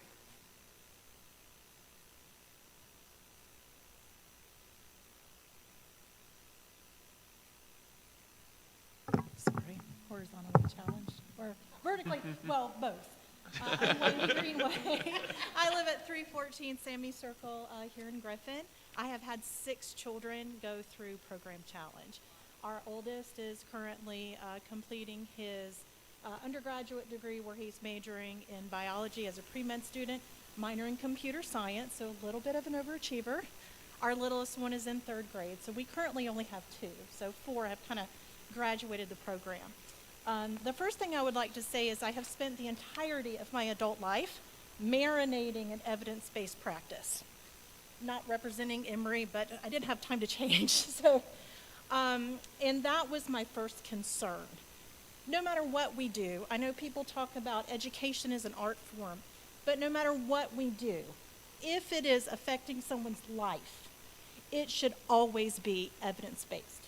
Sorry, horizontally challenged, or vertically, well, both. I'm Wendy Greenway. I live at 314 Sammy Circle here in Griffin. I have had 6 children go through Program Challenge. Our oldest is currently completing his undergraduate degree where he's majoring in biology as a pre-med student, minor in computer science, so a little bit of an overachiever. Our littlest one is in 3rd grade, so we currently only have 2, so 4 have kind of graduated the program. The first thing I would like to say is I have spent the entirety of my adult life marinating in evidence-based practice. Not representing Emory, but I didn't have time to change. So, and that was my first concern. No matter what we do, I know people talk about education as an art form, but no matter what we do, if it is affecting someone's life, it should always be evidence-based.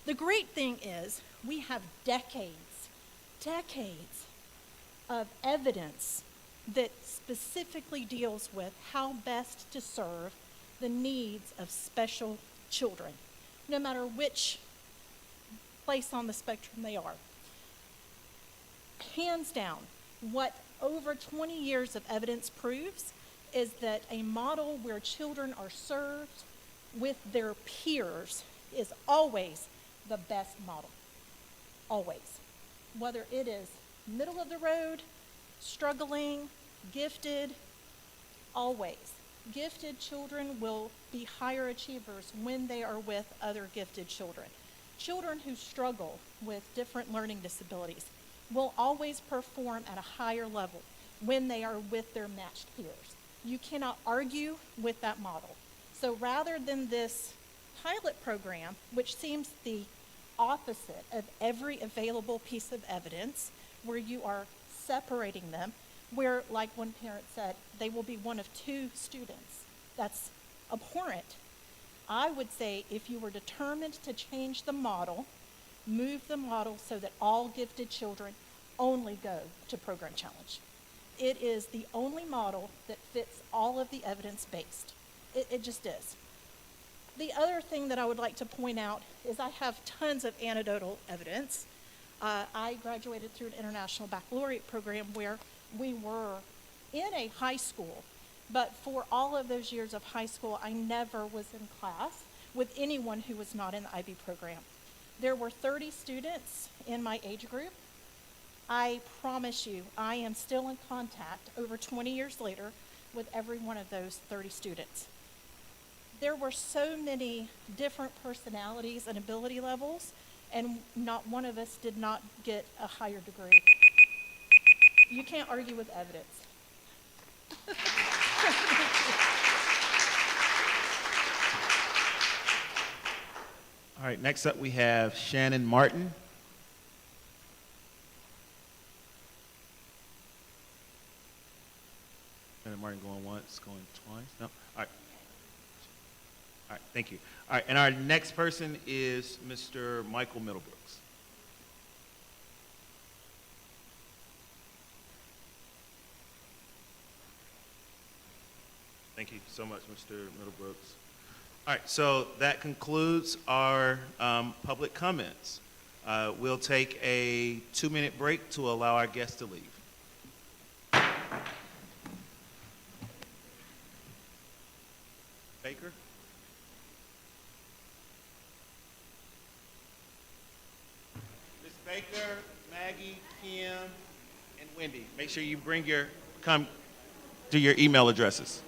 The great thing is we have decades of evidence that specifically deals with how best to serve the needs of special children, no matter which place on the spectrum they are. Hands down, what over 20 years of evidence proves is that a model where children are served with their peers is always the best model, always. Whether it is middle of the road, struggling, gifted, always. Gifted children will be higher achievers when they are with other gifted children. Children who struggle with different learning disabilities will always perform at a higher level when they are with their matched peers. You cannot argue with that model. So rather than this pilot program, which seems the opposite of every available piece of evidence, where you are separating them, where, like one parent said, they will be one of 2 students. That's abhorrent. I would say if you were determined to change the model, move the model so that all gifted children only go to Program Challenge. It is the only model that fits all of the evidence-based. It just is. The other thing that I would like to point out is I have tons of anecdotal evidence. I graduated through an international baccalaureate program where we were in a high school, but for all of those years of high school, I never was in class with anyone who was not in the IB program. There were 30 students in my age group. I promise you, I am still in contact over 20 years later with every one of those 30 students. There were so many different personalities and ability levels, and not one of us did not get a higher degree. You can't argue with evidence. All right, next up we have Shannon Martin. Shannon Martin going once, going twice. No? All right. All right, thank you. All right, and our next person is Mr. Michael Middlebrooks. Thank you so much, Mr. Middlebrooks. All right, so that concludes our public comments. We'll take a 2-minute break to allow our guests to leave. Baker? Ms. Baker, Maggie, Kim, and Wendy, make sure you bring come to your email addresses.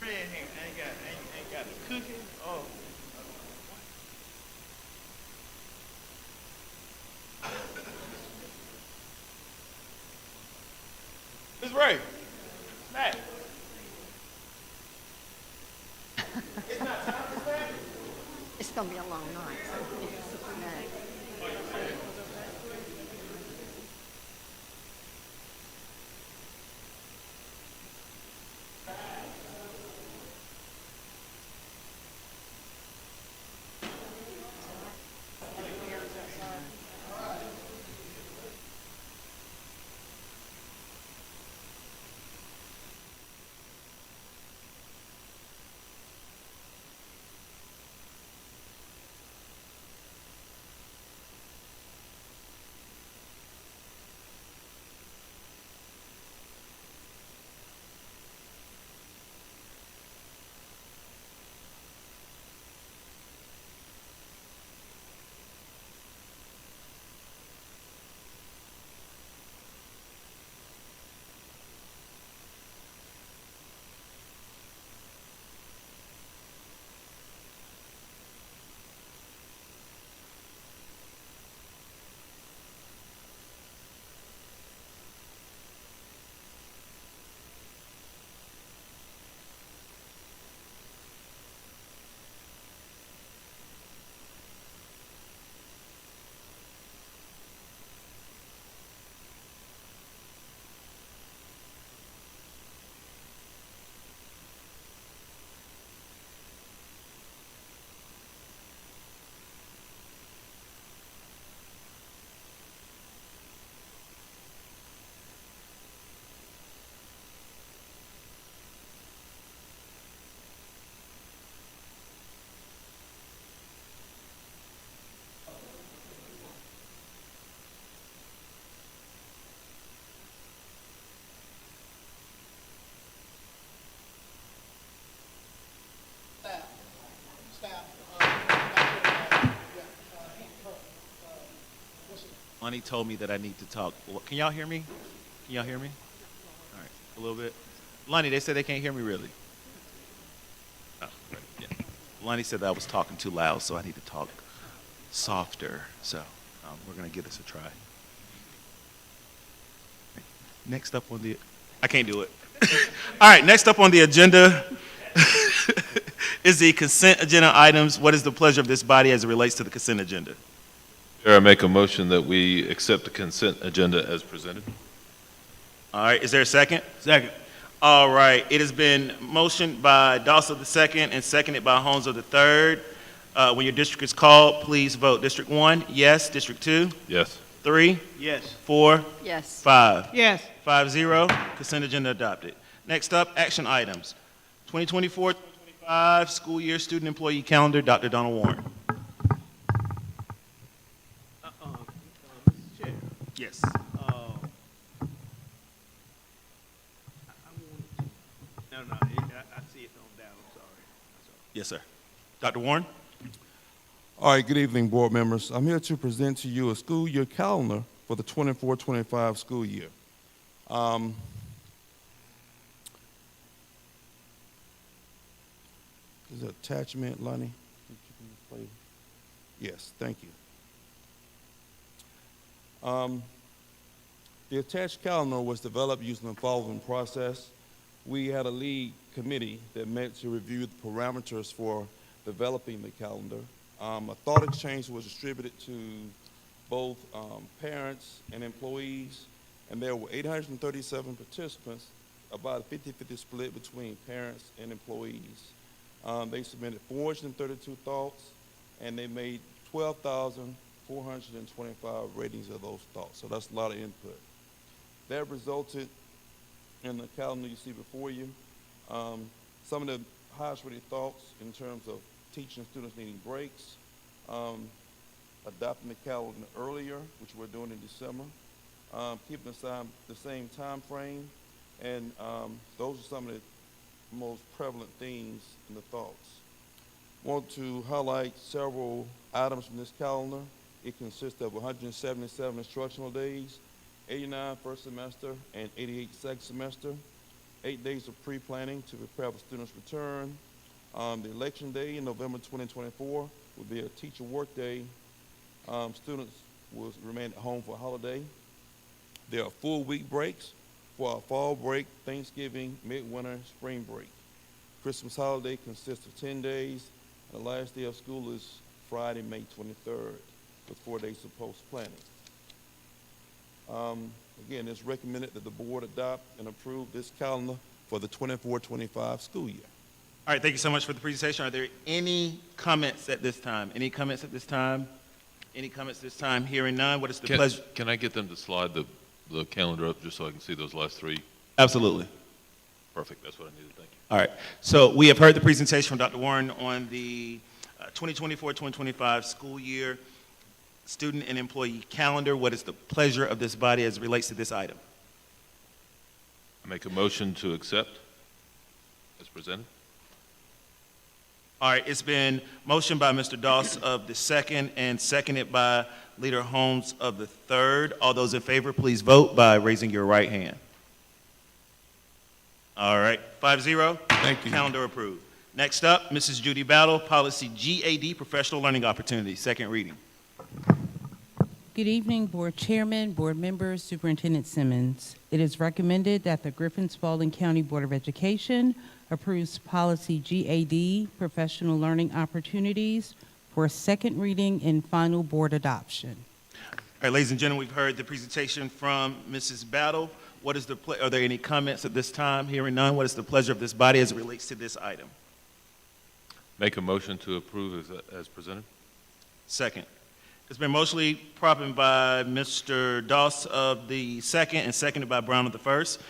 Ain't got a cookie. Oh. Miss Ray, snack. It's not time for snack. It's gonna be a long night, so it's a snack. Lonnie told me that I need to talk. Can y'all hear me? Can y'all hear me? All right, a little bit. Lonnie, they said they can't hear me really. Oh, right, yeah. Lonnie said that I was talking too loud, so I need to talk softer. So we're gonna give this a try. Next up on the, I can't do it. All right, next up on the agenda is the consent agenda items. What is the pleasure of this body as it relates to the consent agenda? Chair, I make a motion that we accept the consent agenda as presented. All right, is there a second? Second. All right, it has been motioned by Dawson II and seconded by Holmes III. When your district is called, please vote. District 1, yes. District 2? Yes. 3? Yes. 4? Yes. 5? Yes. 5-0. Consent agenda adopted. Next up, action items. 2024-2025 school year student employee calendar, Dr. Donald Warren. Mr. Chair. Yes. I see it on down. I'm sorry. Yes, sir. Dr. Warren? All right, good evening, board members. I'm here to present to you a school year calendar for the 24-25 school year. Is it attachment, Lonnie? Yes, thank you. The attached calendar was developed using the following process. We had a lead committee that met to review the parameters for developing the calendar. A thought exchange was distributed to both parents and employees, and there were 837 participants, about a 50-50 split between parents and employees. They submitted 432 thoughts, and they made 12,425 ratings of those thoughts. So that's a lot of input. That resulted in the calendar you see before you. Some of the highest rated thoughts in terms of teaching students needing breaks, adopting the calendar earlier, which we're doing in December, keeping the same time frame, and those are some of the most prevalent themes in the thoughts. Want to highlight several items from this calendar. It consists of 177 instructional days, 89 first semester and 88 second semester, 8 days of pre-planning to prepare for students' return. The election day in November 2024 will be a teacher work day. Students will remain at home for a holiday. There are full week breaks for our fall break, Thanksgiving, midwinter, spring break. Christmas holiday consists of 10 days. The last day of school is Friday, May 23rd, with 4 days of post-planning. Again, it's recommended that the board adopt and approve this calendar for the 24-25 school year. All right, thank you so much for the presentation. Are there any comments at this time? Any comments at this time? Any comments this time? Hearing none, what is the pleasure? Can I get them to slide the calendar up just so I can see those last three? Absolutely. Perfect, that's what I needed, thank you. All right, so we have heard the presentation from Dr. Warren on the 2024-2025 school year student and employee calendar. What is the pleasure of this body as it relates to this item? I make a motion to accept as presented. All right, it's been motioned by Mr. Doss of the second and seconded by Leader Holmes of the third. All those in favor, please vote by raising your right hand. All right, 5-0. Thank you. Calendar approved. Next up, Mrs. Judy Battle, Policy GAD, Professional Learning Opportunities, second reading. Good evening, Board Chairman, Board members, Superintendent Simmons. It is recommended that the Griffin Spalding County Board of Education approves Policy GAD, Professional Learning Opportunities, for second reading and final board adoption. All right, ladies and gentlemen, we've heard the presentation from Mrs. Battle. What is are there any comments at this time? Hearing none, what is the pleasure of this body as it relates to this item? Make a motion to approve as presented. Second. It's been mostly prompted by Mr. Doss of the second and seconded by Brown of the first.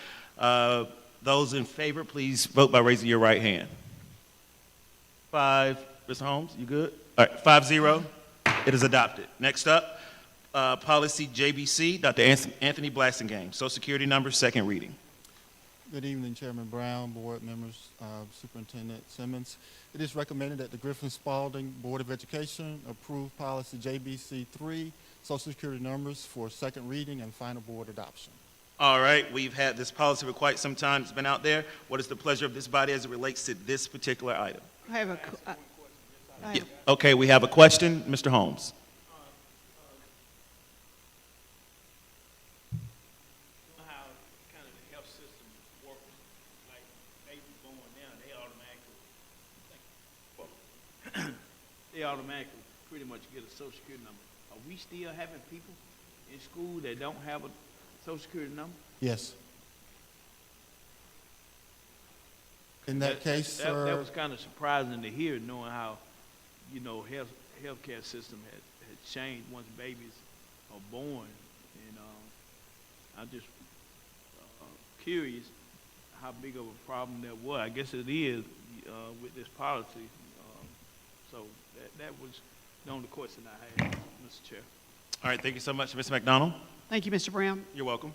Those in favor, please vote by raising your right hand. 5, Mr. Holmes, you good? All right, 5-0. It is adopted. Next up, Policy JBC, Dr. Anthony Blasingame, Social Security number, second reading. Good evening, Chairman Brown, board members, Superintendent Simmons. It is recommended that the Griffin Spalding Board of Education approve Policy JBC 3, Social Security numbers, for second reading and final board adoption. All right, we've had this policy for quite some time. It's been out there. What is the pleasure of this body as it relates to this particular item? I have a, Yeah. Okay, we have a question. Mr. Holmes. How kind of the health system works, like baby born now, they automatically pretty much get a Social Security number. Are we still having people in school that don't have a Social Security number? Yes. In that case, sir. That was kind of surprising to hear, knowing how, you know, healthcare system has changed once babies are born. And I'm just curious how big of a problem that was. I guess it is with this policy. So that was the only question I had, Mr. Chair. All right, thank you so much, Mr. McDonald. thank you, Mr. Brown. You're welcome.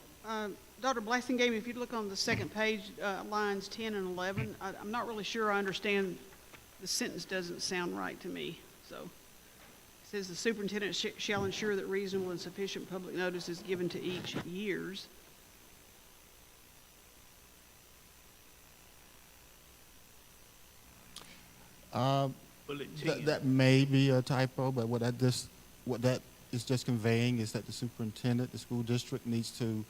Dr. Blasingame, if you look on the second page, lines 10 and 11, I'm not really sure I understand. The sentence doesn't sound right to me. So it says the superintendent shall ensure that reasonable and sufficient public notice is given to each years. That may be a typo, but what that is just conveying is that the superintendent, the school district, needs to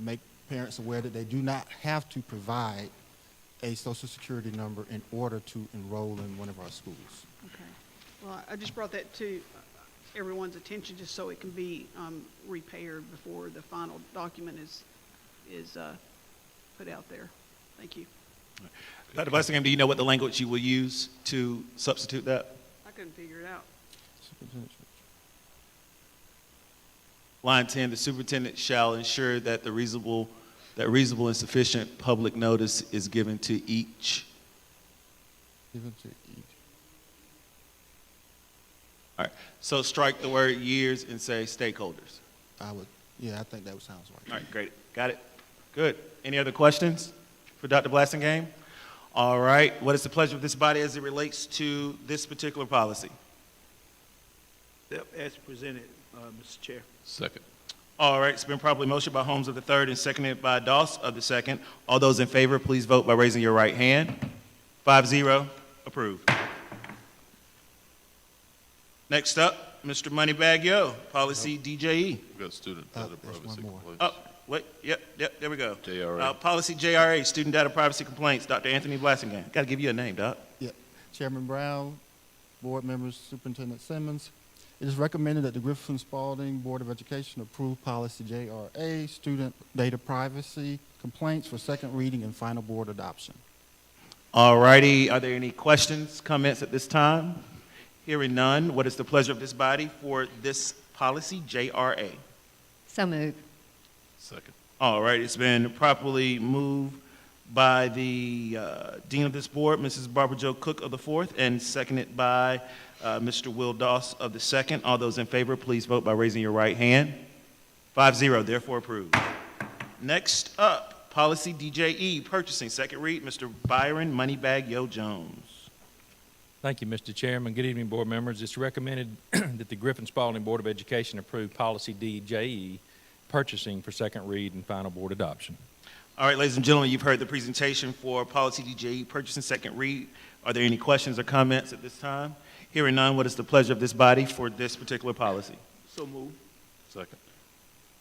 make parents aware that they do not have to provide a Social Security number in order to enroll in one of our schools. Well, I just brought that to everyone's attention just so it can be repaired before the final document is put out there. Thank you. Dr. Blessing, do you know what the language you will use to substitute that? I couldn't figure it out. Line 10, the superintendent shall ensure that reasonable and sufficient public notice is given to each. Given to each. All right, so strike the word years and say stakeholders. I think that sounds right. All right, great. Got it? Good. Any other questions for Dr. Blasingame? All right, what is the pleasure of this body as it relates to this particular policy? Yep, as presented, Mr. Chair. Second. All right, it's been properly motioned by Holmes of the third and seconded by Doss of the second. All those in favor, please vote by raising your right hand. 5-0, approved. Next up, Mr. Moneybag Yo, policy DJE. We've got student data privacy complaints. Oh, wait, yep, there we go. JRA. Policy JRA, student data privacy complaints. Dr. Anthony Blasingame. Got to give you a name, Doc. Yep. Chairman Brown, board members, Superintendent Simmons. It is recommended that the Griffin Spalding Board of Education approve policy JRA, student data privacy complaints for second reading and final board adoption. All righty, are there any questions, comments at this time? Hearing none, what is the pleasure of this body for this policy JRA? So moved. Second. All right, it's been properly moved by the dean of this board, Mrs. Barbara Jo Cook of the fourth, and seconded by Mr. Will Doss of the second. All those in favor, please vote by raising your right hand. 5-0, therefore approved. Next up, policy DJE, purchasing, second read, Mr. Byron Moneybag Yo Jones. Thank you, Mr. Chairman. Good evening, board members. It's recommended that the Griffin Spalding Board of Education approve policy DJE, purchasing, for second read and final board adoption. All right, ladies and gentlemen, you've heard the presentation for policy DJE, purchasing, second read. Are there any questions or comments at this time? Hearing none, what is the pleasure of this body for this particular policy? So moved. Second.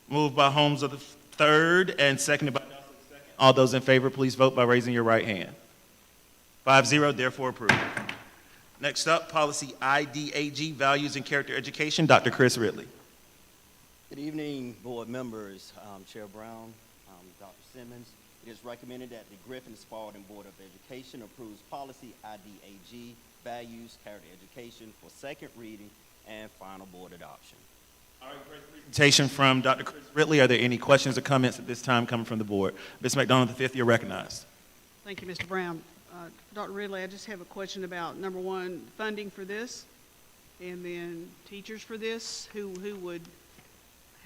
Moved by Holmes of the third and seconded by Doss of the second. All those in favor, please vote by raising your right hand. 5-0, therefore approved. Next up, policy IDAG, values and character education, Dr. Chris Ridley. Good evening, board members, Chair Brown, Dr. Simmons. It is recommended that the Griffin Spalding Board of Education approves policy IDAG, values, character education, for second reading and final board adoption. All right, great presentation from Dr. Chris Ridley. Are there any questions or comments at this time coming from the board? Ms. McDonald, the fifth, you're recognized. Thank you, Mr. Brown. Dr. Ridley, I just have a question about, number one, funding for this, and then teachers for this.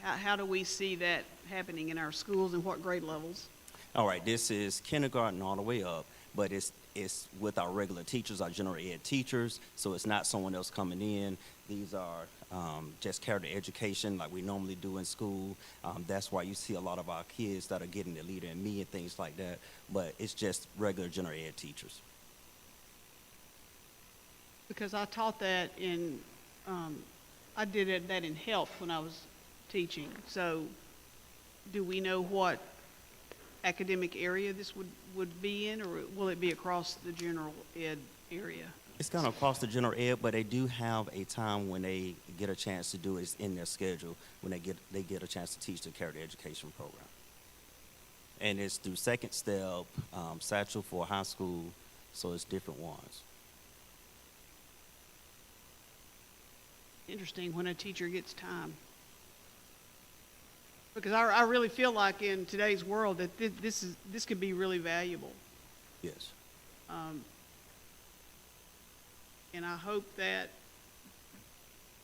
How do we see that happening in our schools and what grade levels? All right, this is kindergarten all the way up, but it's with our regular teachers, our general ed teachers, so it's not someone else coming in. These are just character education like we normally do in school. That's why you see a lot of our kids that are getting the leader in me and things like that, but it's just regular general ed teachers. Because I taught that I did that in health when I was teaching. So do we know what academic area this would be in, or will it be across the general ed area? It's kind of across the general ed, but they do have a time when they get a chance to do it in their schedule, when they get a chance to teach the character education program. And it's through second step, Satchel for high school, so it's different ones. Interesting when a teacher gets time. Because I really feel like in today's world that this could be really valuable. Yes. And I hope that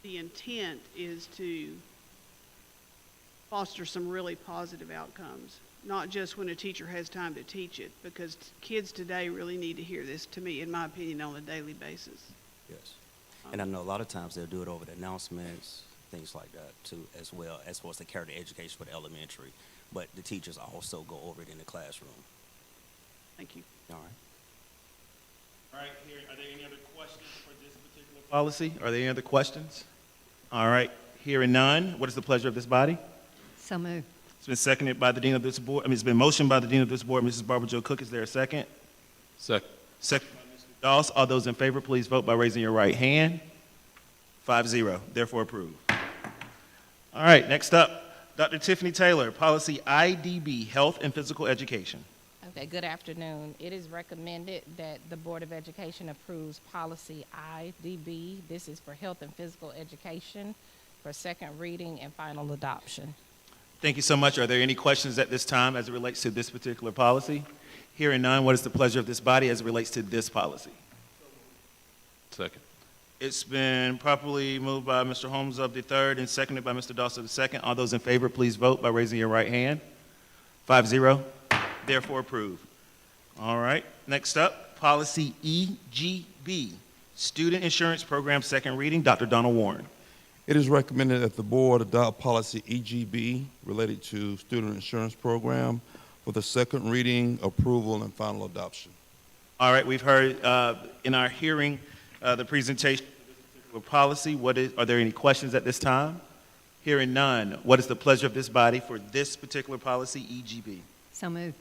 the intent is to foster some really positive outcomes, not just when a teacher has time to teach it, because kids today really need to hear this, to me, in my opinion, on a daily basis. Yes. And I know a lot of times they'll do it over the announcements, things like that too, as well, as far as the character education for the elementary. But the teachers also go over it in the classroom. Thank you. All right. All right, are there any other questions for this particular policy? Are there any other questions? All right, hearing none, what is the pleasure of this body? So moved. It's been seconded by the dean of this board. It's been motioned by the dean of this board, Mrs. Barbara Jo Cook. Is there a second? Second. Second by Mr. Doss. All those in favor, please vote by raising your right hand. 5-0, therefore approved. All right, next up, Dr. Tiffany Taylor, Policy IDB, Health and Physical Education. Okay, good afternoon. It is recommended that the Board of Education approves policy IDB. This is for health and physical education for second reading and final adoption. Thank you so much. Are there any questions at this time as it relates to this particular policy? Hearing none, what is the pleasure of this body as it relates to this policy? Second. It's been properly moved by Mr. Holmes of the third and seconded by Mr. Dawson of the second. All those in favor, please vote by raising your right hand. 5-0, therefore approved. All right, next up, Policy EGB, Student Insurance Program, second reading. Dr. Donald Warren. It is recommended that the board adopt policy EGB related to student insurance program for the second reading, approval, and final adoption. All right, we've heard in our hearing the presentation of policy. Are there any questions at this time? Hearing none, what is the pleasure of this body for this particular policy, EGB? So moved.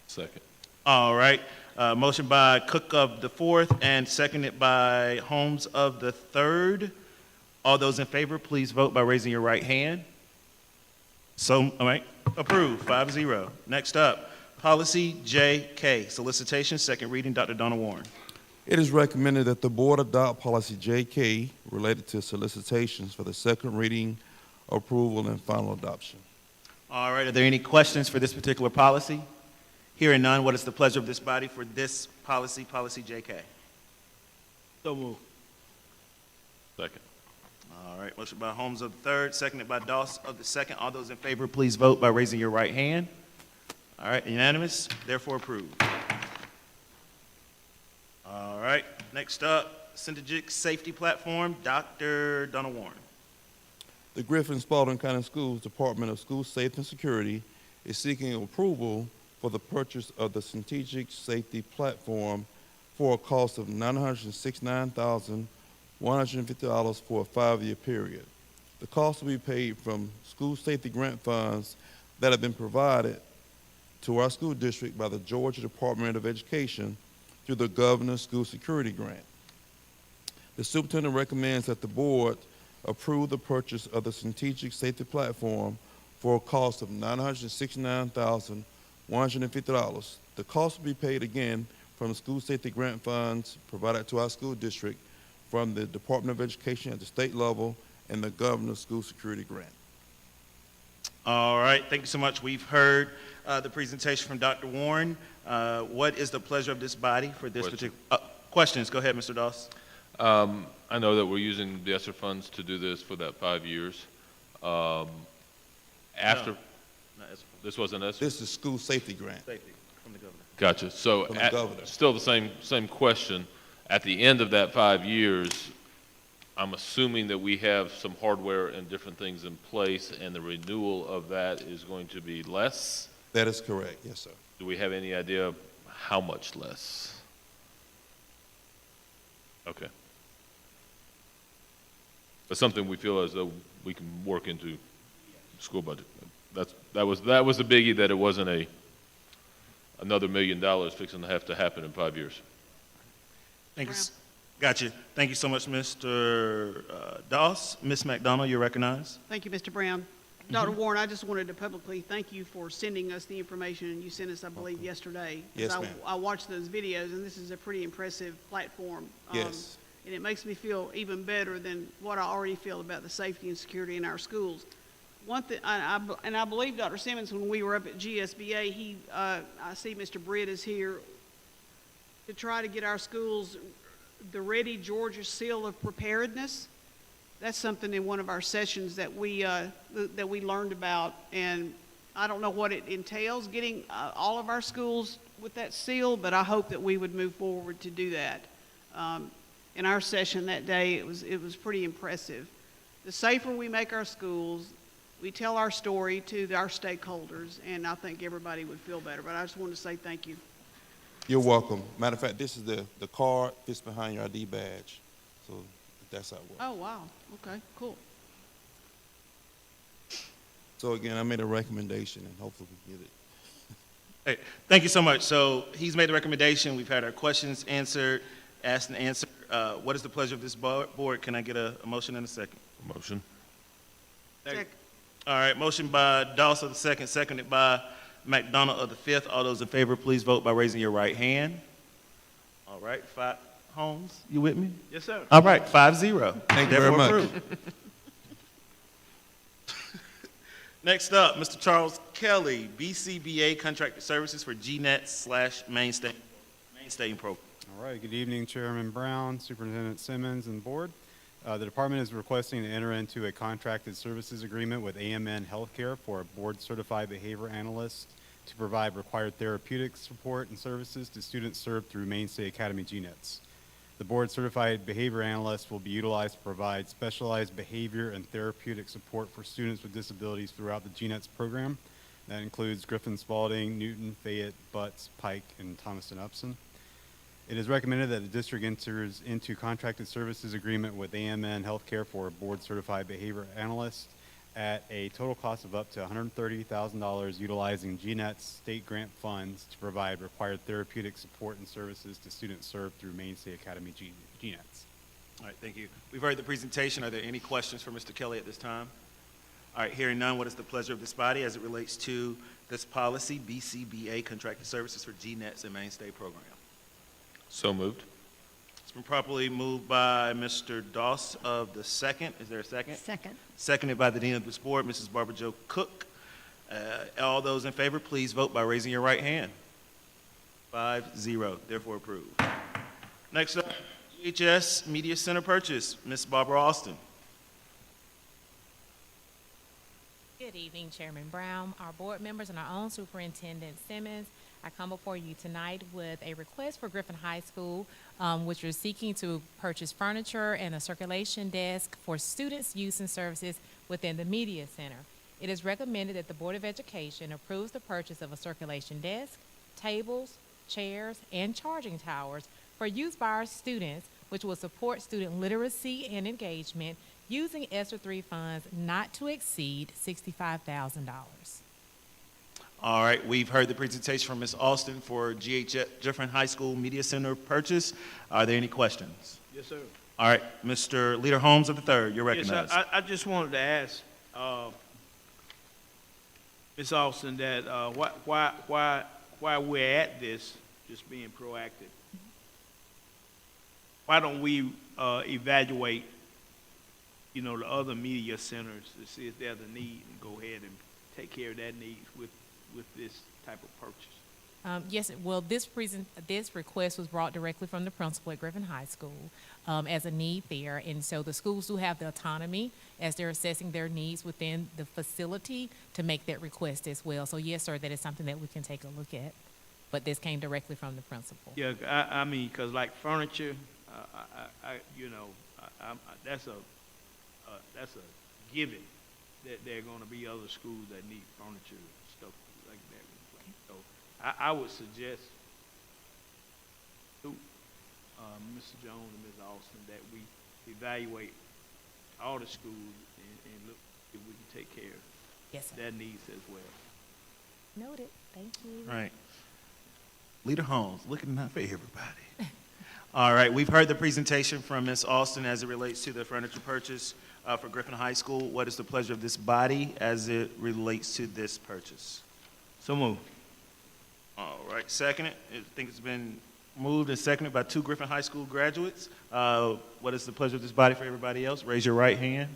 Second. All right, motion by Cook of the fourth and seconded by Holmes of the third. All those in favor, please vote by raising your right hand. So, all right, approved, 5-0. Next up, Policy JK, Solicitation, second reading. Dr. Donald Warren. It is recommended that the board adopt policy JK related to solicitations for the second reading, approval, and final adoption. All right, are there any questions for this particular policy? Hearing none, what is the pleasure of this body for this policy, Policy JK? So moved. Second. All right, motion by Holmes of the third, seconded by Doss of the second. All those in favor, please vote by raising your right hand. All right, unanimous, therefore approved. All right, next up, Synergic Safety Platform, Dr. Donald Warren. The Griffin Spalding County Schools Department of School Safety and Security is seeking approval for the purchase of the Strategic Safety Platform for a cost of $969,150 for a 5-year period. The cost will be paid from school safety grant funds that have been provided to our school district by the Georgia Department of Education through the Governor's School Security Grant. The superintendent recommends that the board approve the purchase of the Strategic Safety Platform for a cost of $969,150. The cost will be paid again from the school safety grant funds provided to our school district from the Department of Education at the state level and the Governor's School Security Grant. All right, thank you so much. We've heard the presentation from Dr. Warren. What is the pleasure of this body for this particular? Questions, go ahead, Mr. Doss. I know that we're using the ESSER funds to do this for that 5 years. After, No, not ESSER. this wasn't ESSER? This is school safety grant. Safety from the governor. Gotcha. So From the governor. still the same question. At the end of that 5 years, I'm assuming that we have some hardware and different things in place, and the renewal of that is going to be less? That is correct, yes, sir. Do we have any idea of how much less? Okay. But something we feel as though we can work into school budget. That was the biggie, that it wasn't another $1 million fixing to have to happen in 5 years. Thank you. Gotcha. Thank you so much, Mr. Doss. Ms. McDonald, you're recognized. Thank you, Mr. Brown. Dr. Warren, I just wanted to publicly thank you for sending us the information you sent us, I believe, yesterday. 'Cause Yes, ma'am. I watched those videos, and this is a pretty impressive platform. Yes. And it makes me feel even better than what I already feel about the safety and security in our schools. One thing, and I believe Dr. Simmons, when we were up at GSBA, I see Mr. Britt is here to try to get our schools the Ready Georgia Seal of Preparedness. That's something in one of our sessions that we learned about, and I don't know what it entails, getting all of our schools with that seal, but I hope that we would move forward to do that. In our session that day, it was pretty impressive. The safer we make our schools, we tell our story to our stakeholders, and I think everybody would feel better. But I just wanted to say thank you. You're welcome. Matter of fact, this is the card fits behind your ID badge. So that's how it works. Oh, wow. Okay, cool. So again, I made a recommendation, and hopefully we get it. Hey, thank you so much. So he's made the recommendation. We've had our questions answered. asked and answered. What is the pleasure of this board? Can I get a motion and a second? Motion. Second. All right, motion by Doss of the second, seconded by McDonald of the fifth. All those in favor, please vote by raising your right hand. All right, Holmes, you with me? Yes, sir. All right, 5-0. Thank you very Therefore much. approved. Next up, Mr. Charles Kelly, BCBA Contracted Services for GNET/Mainstay Program. All right, good evening, Chairman Brown, Superintendent Simmons, and Board. The department is requesting to enter into a contracted services agreement with AMN Healthcare for a board-certified behavior analyst to provide required therapeutic support and services to students served through Mainstay Academy GNETs. The board-certified behavior analyst will be utilized to provide specialized behavior and therapeutic support for students with disabilities throughout the GNETs program. That includes Griffin Spalding, Newton, Fayette, Butts, Pike, and Thomaston Upson. It is recommended that the district enters into contracted services agreement with AMN Healthcare for a board-certified behavior analyst at a total cost of up to $130,000 utilizing GNET's state grant funds to provide required therapeutic support and services to students served through Mainstay Academy GNETs. All right, thank you. We've heard the presentation. Are there any questions for Mr. Kelly at this time? All right, hearing none, what is the pleasure of this body as it relates to this policy, BCBA Contracted Services for GNETs and Mainstay Program? So moved. It's been properly moved by Mr. Doss of the second. Is there a second? Second. Seconded by the Dean of this board, Mrs. Barbara Jo Cook. All those in favor, please vote by raising your right hand. 5-0, therefore approved. Next up, GHS Media Center purchase, Ms. Barbara Austin. Good evening, Chairman Brown, our board members, and our own Superintendent Simmons. I come before you tonight with a request for Griffin High School, which is seeking to purchase furniture and a circulation desk for students' use and services within the Media Center. It is recommended that the Board of Education approves the purchase of a circulation desk, tables, chairs, and charging towers for use by our students, which will support student literacy and engagement using ESSER III funds not to exceed $65,000. All right, we've heard the presentation from Ms. Austin for Griffin High School Media Center purchase. Are there any questions? Yes, sir. All right, Mr. Leader Holmes of the third, you're Yes, recognized. sir. I just wanted to ask Ms. Austin that why we're at this, just being proactive. Why don't we evaluate, the other media centers to see if there's a need and go ahead and take care of that need with this type of purchase? Yes, well, this request was brought directly from the principal at Griffin High School as a need there, and so the schools do have the autonomy as they're assessing their needs within the facility to make that request as well. So yes, sir, that is something that we can take a look at, but this came directly from the principal. Yeah, I mean, because like furniture, that's a given that there are going to be other schools that need furniture and stuff like that. So I would suggest to Mr. Jones and Ms. Austin that we evaluate all the schools and look if we can take care of their needs as well. Noted. Thank you. All right. Leader Holmes, looking out for everybody. All right, we've heard the presentation from Ms. Austin as it relates to the furniture purchase for Griffin High School. What is the pleasure of this body as it relates to this purchase? So moved. All right, seconded. I think it's been moved and seconded by 2 Griffin High School graduates. What is the pleasure of this body for everybody else? Raise your right hand.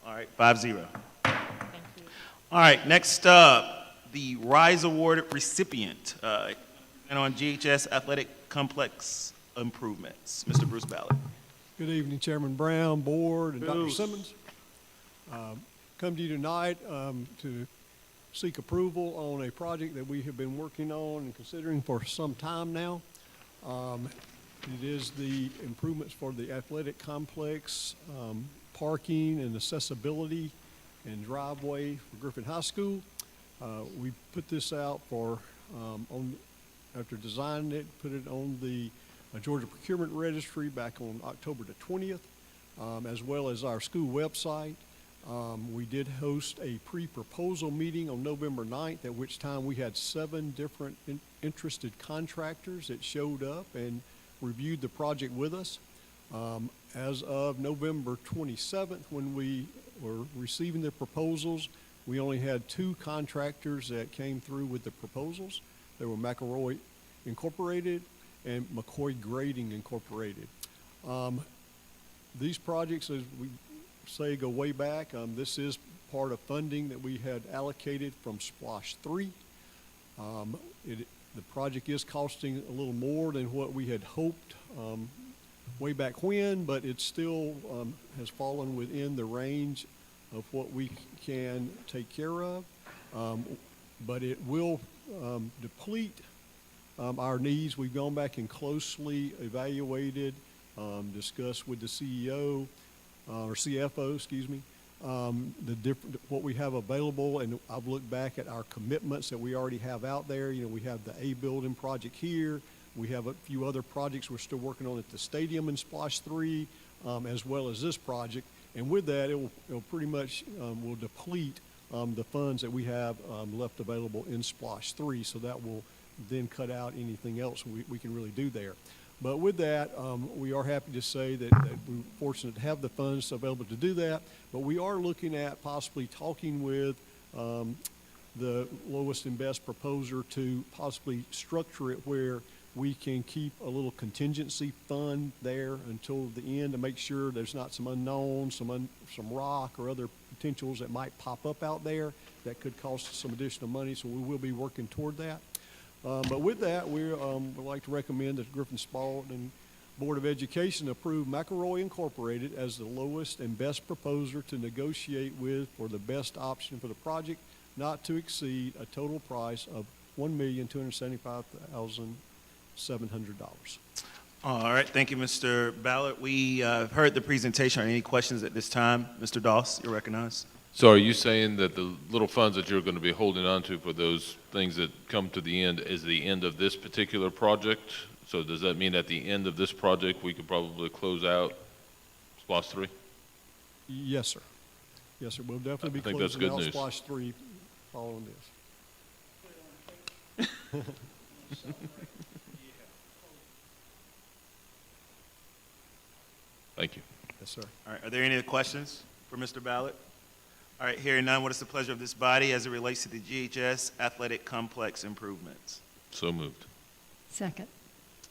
All right, 5-0. Thank you. All right, next up, the RISE Award recipient and on GHS Athletic Complex improvements, Mr. Bruce Ballard. Good evening, Chairman Brown, Board, and Dr. Simmons. Come to you tonight to seek approval on a project that we have been working on and considering for some time now. It is the improvements for the athletic complex, parking and accessibility and driveway for Griffin High School. We put this out for, after designing it, put it on the Georgia Procurement Registry back on October the 20th, as well as our school website. We did host a pre-proposal meeting on November 9th, at which time we had 7 different interested contractors that showed up, and reviewed the project with us. As of November 27th, when we were receiving the proposals, we only had 2 contractors that came through with the proposals. They were McElroy Incorporated and McCoy Grading Incorporated. These projects, as we say, go way back. This is part of funding that we had allocated from SPLOST 3. The project is costing a little more than what we had hoped way back when, but it still has fallen within the range of what we can take care of. But it will deplete our needs. We've gone back and closely evaluated, discussed with the CEO, or CFO, excuse me, what we have available, and I've looked back at our commitments that we already have out there. You know, we have the A building project here. We have a few other projects we're still working on at the stadium in SPLOST 3, as well as this project. And with that, it will pretty much will deplete the funds that we have left available in SPLOST 3. So that will then cut out anything else we can really do there. But with that, we are happy to say that we're fortunate to have the funds available to do that. But we are looking at possibly talking with the lowest and best proposer to possibly structure it where we can keep a little contingency fund there until the end to make sure there's not some unknowns, some rock or other potentials that might pop up out there that could cost some additional money. So we will be working toward that. But with that, we would like to recommend that Griffin Spalding Board of Education approve McElroy Incorporated as the lowest and best proposer to negotiate with for the best option for the project, not to exceed a total price of $1,275,700. All right, thank you, Mr. Ballard. We heard the presentation. Are there any questions at this time? Mr. Doss, you're recognized. So are you saying that the little funds that you're going to be holding on to for those things that come to the end is the end of this particular project? So does that mean at the end of this project, we could probably close out SPLOST 3? Yes, sir. Yes, sir. We'll definitely be I think that's closing good out news. SPLOST 3 following this. Thank you. Yes, sir. All right, are there any other questions for Mr. Ballard? All right, hearing none, what is the pleasure of this body as it relates to the GHS athletic complex improvements? So moved. Second.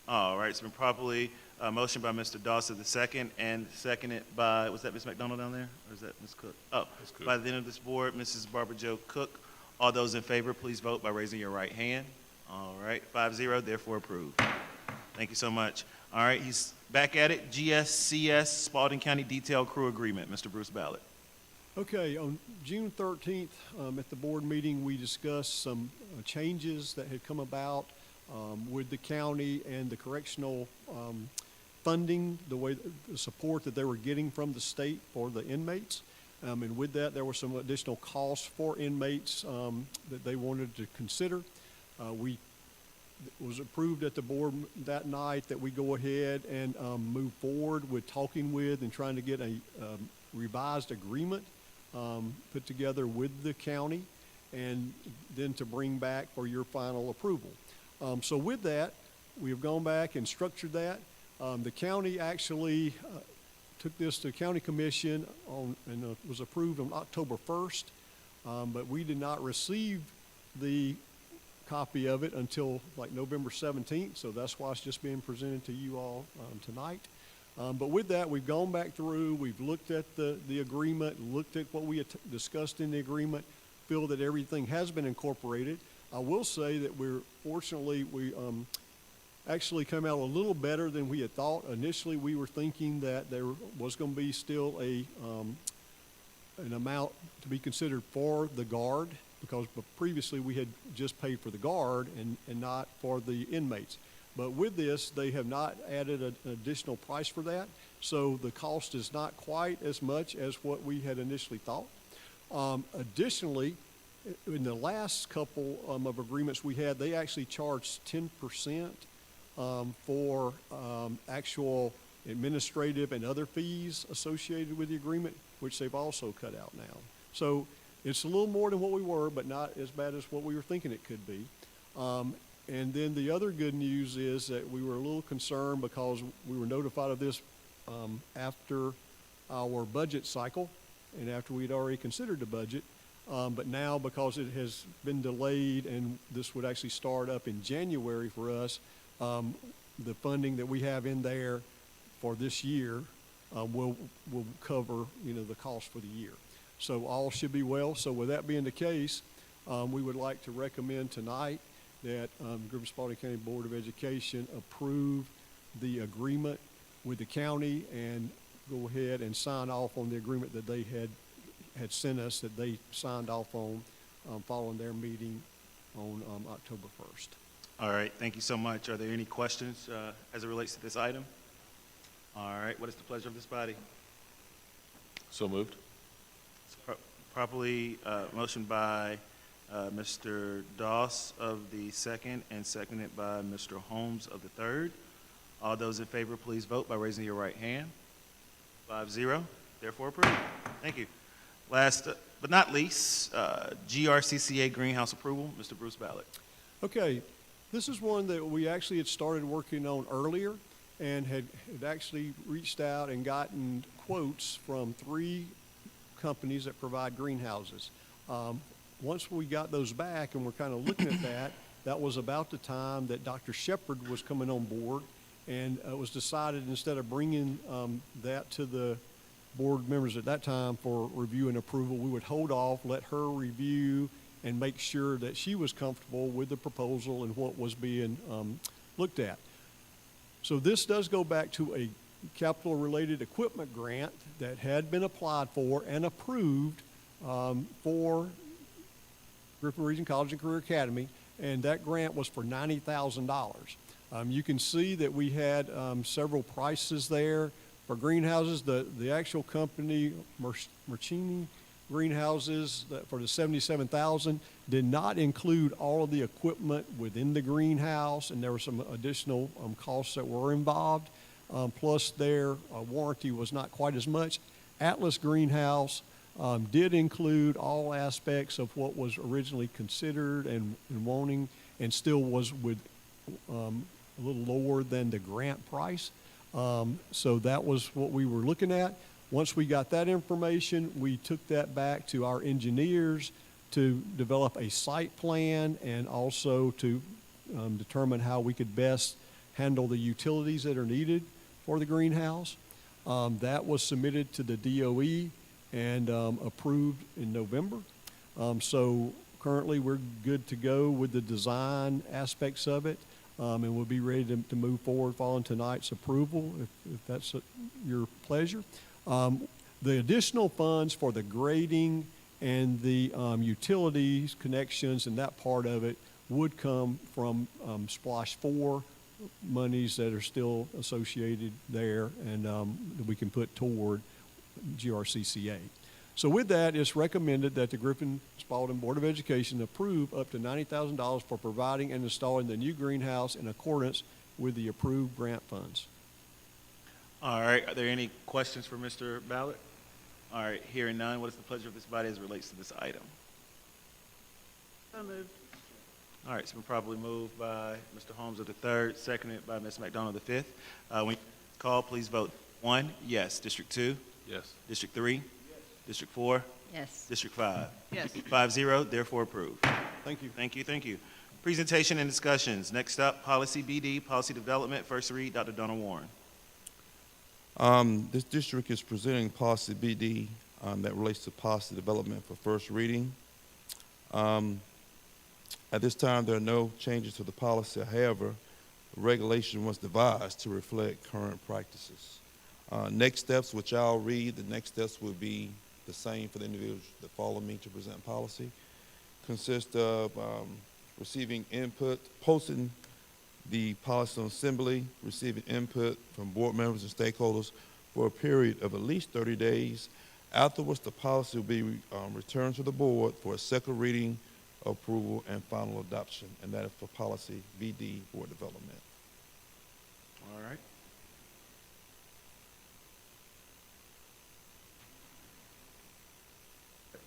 All right, it's been properly motioned by Mr. Dawson II and seconded by, was that Ms. McDonald down there? Or is that Ms. Cook? Oh, Cook. by the end of this board, Mrs. Barbara Jo Cook. All those in favor, please vote by raising your right hand. All right, 5-0, therefore approved. Thank you so much. All right, he's back at it. GSCS Spalding County Detail Crew Agreement, Mr. Bruce Ballard. Okay, on June 13th, at the board meeting, we discussed some changes that had come about with the county and the correctional funding, the support that they were getting from the state for the inmates. And with that, there were some additional costs for inmates that they wanted to consider. It was approved at the board that night that we go ahead and move forward with talking with and trying to get a revised agreement put together with the county and then to bring back for your final approval. So with that, we have gone back and structured that. The county actually took this to county commission and was approved on October 1st, but we did not receive the copy of it until like November 17th, so that's why it's just being presented to you all tonight. But with that, we've gone back through, we've looked at the agreement, looked at what we had discussed in the agreement, feel that everything has been incorporated. I will say that fortunately, we actually come out a little better than we had thought. Initially, we were thinking that there was going to be still an amount to be considered for the guard, because previously we had just paid for the guard and not for the inmates. But with this, they have not added an additional price for that, so the cost is not quite as much as what we had initially thought. Additionally, in the last couple of agreements we had, they actually charged 10% for actual administrative and other fees associated with the agreement, which they've also cut out now. So it's a little more than what we were, but not as bad as what we were thinking it could be. And then the other good news is that we were a little concerned because we were notified of this after our budget cycle and after we'd already considered the budget. But now, because it has been delayed and this would actually start up in January for us, the funding that we have in there for this year will cover, the cost for the year. So all should be well. So with that being the case, we would like to recommend tonight that Griffin Spalding County Board of Education approve the agreement with the county and go ahead and sign off on the agreement that they had sent us, that they signed off on following their meeting on October 1st. All right, thank you so much. Are there any questions as it relates to this item? All right, what is the pleasure of this body? So moved. It's properly motioned by Mr. Doss of the second and seconded by Mr. Holmes of the third. All those in favor, please vote by raising your right hand. 5-0, therefore approved. Thank you. Last but not least, GRCCA greenhouse approval, Mr. Bruce Ballard. Okay, this is one that we actually had started working on earlier and had actually reached out and gotten quotes from 3 companies that provide greenhouses. Once we got those back and we're kind of looking at that was about the time that Dr. Shepard was coming on board, and it was decided instead of bringing that to the board members at that time for review and approval, we would hold off, let her review, and make sure that she was comfortable with the proposal and what was being looked at. So this does go back to a capital-related equipment grant that had been applied for and approved for Griffin Region College and Career Academy, and that grant was for $90,000. You can see that we had several prices there for greenhouses. The actual company, Mercini Greenhouses, for the $77,000 did not include all of the equipment within the greenhouse, and there were some additional costs that were involved. Plus their warranty was not quite as much. Atlas Greenhouse did include all aspects of what was originally considered and wanting, and still was with a little lower than the grant price. So that was what we were looking at. Once we got that information, we took that back to our engineers to develop a site plan and also to determine how we could best handle the utilities that are needed for the greenhouse. That was submitted to the DOE and approved in November. So currently we're good to go with the design aspects of it, and we'll be ready to move forward following tonight's approval if that's your pleasure. The additional funds for the grading and the utilities connections and that part of it would come from Splash 4 monies that are still associated there, and that we can put toward GRCCA. So with that, it's recommended that the Griffin Spalding Board of Education approve up to $90,000 for providing and installing the new greenhouse in accordance with the approved grant funds. All right, are there any questions for Mr. Ballard? All right, hearing none, what is the pleasure of this body as it relates to this item? So moved. All right, it's been properly moved by Mr. Holmes of the third, seconded by Ms. McDonald of the fifth. When you call, please vote. 1, yes. District 2? Yes. District 3? Yes. District 4? Yes. District 5? Yes. 5-0, therefore approved. Thank you. Thank you, thank you. Presentation and discussions. Next up, Policy BD, Policy Development. First read, Dr. Donna Warren. This district is presenting Policy BD that relates to policy development for first reading. At this time, there are no changes to the policy. However, regulation was devised to reflect current practices. Next steps, which I'll read, the next steps will be the same for the individuals that follow me to present policy. Consist of receiving input, posting the policy on assembly, receiving input from board members and stakeholders for a period of at least 30 days. Afterwards, the policy will be returned to the board for a second reading, approval, and final adoption, and that is for Policy BD, Board Development. All right.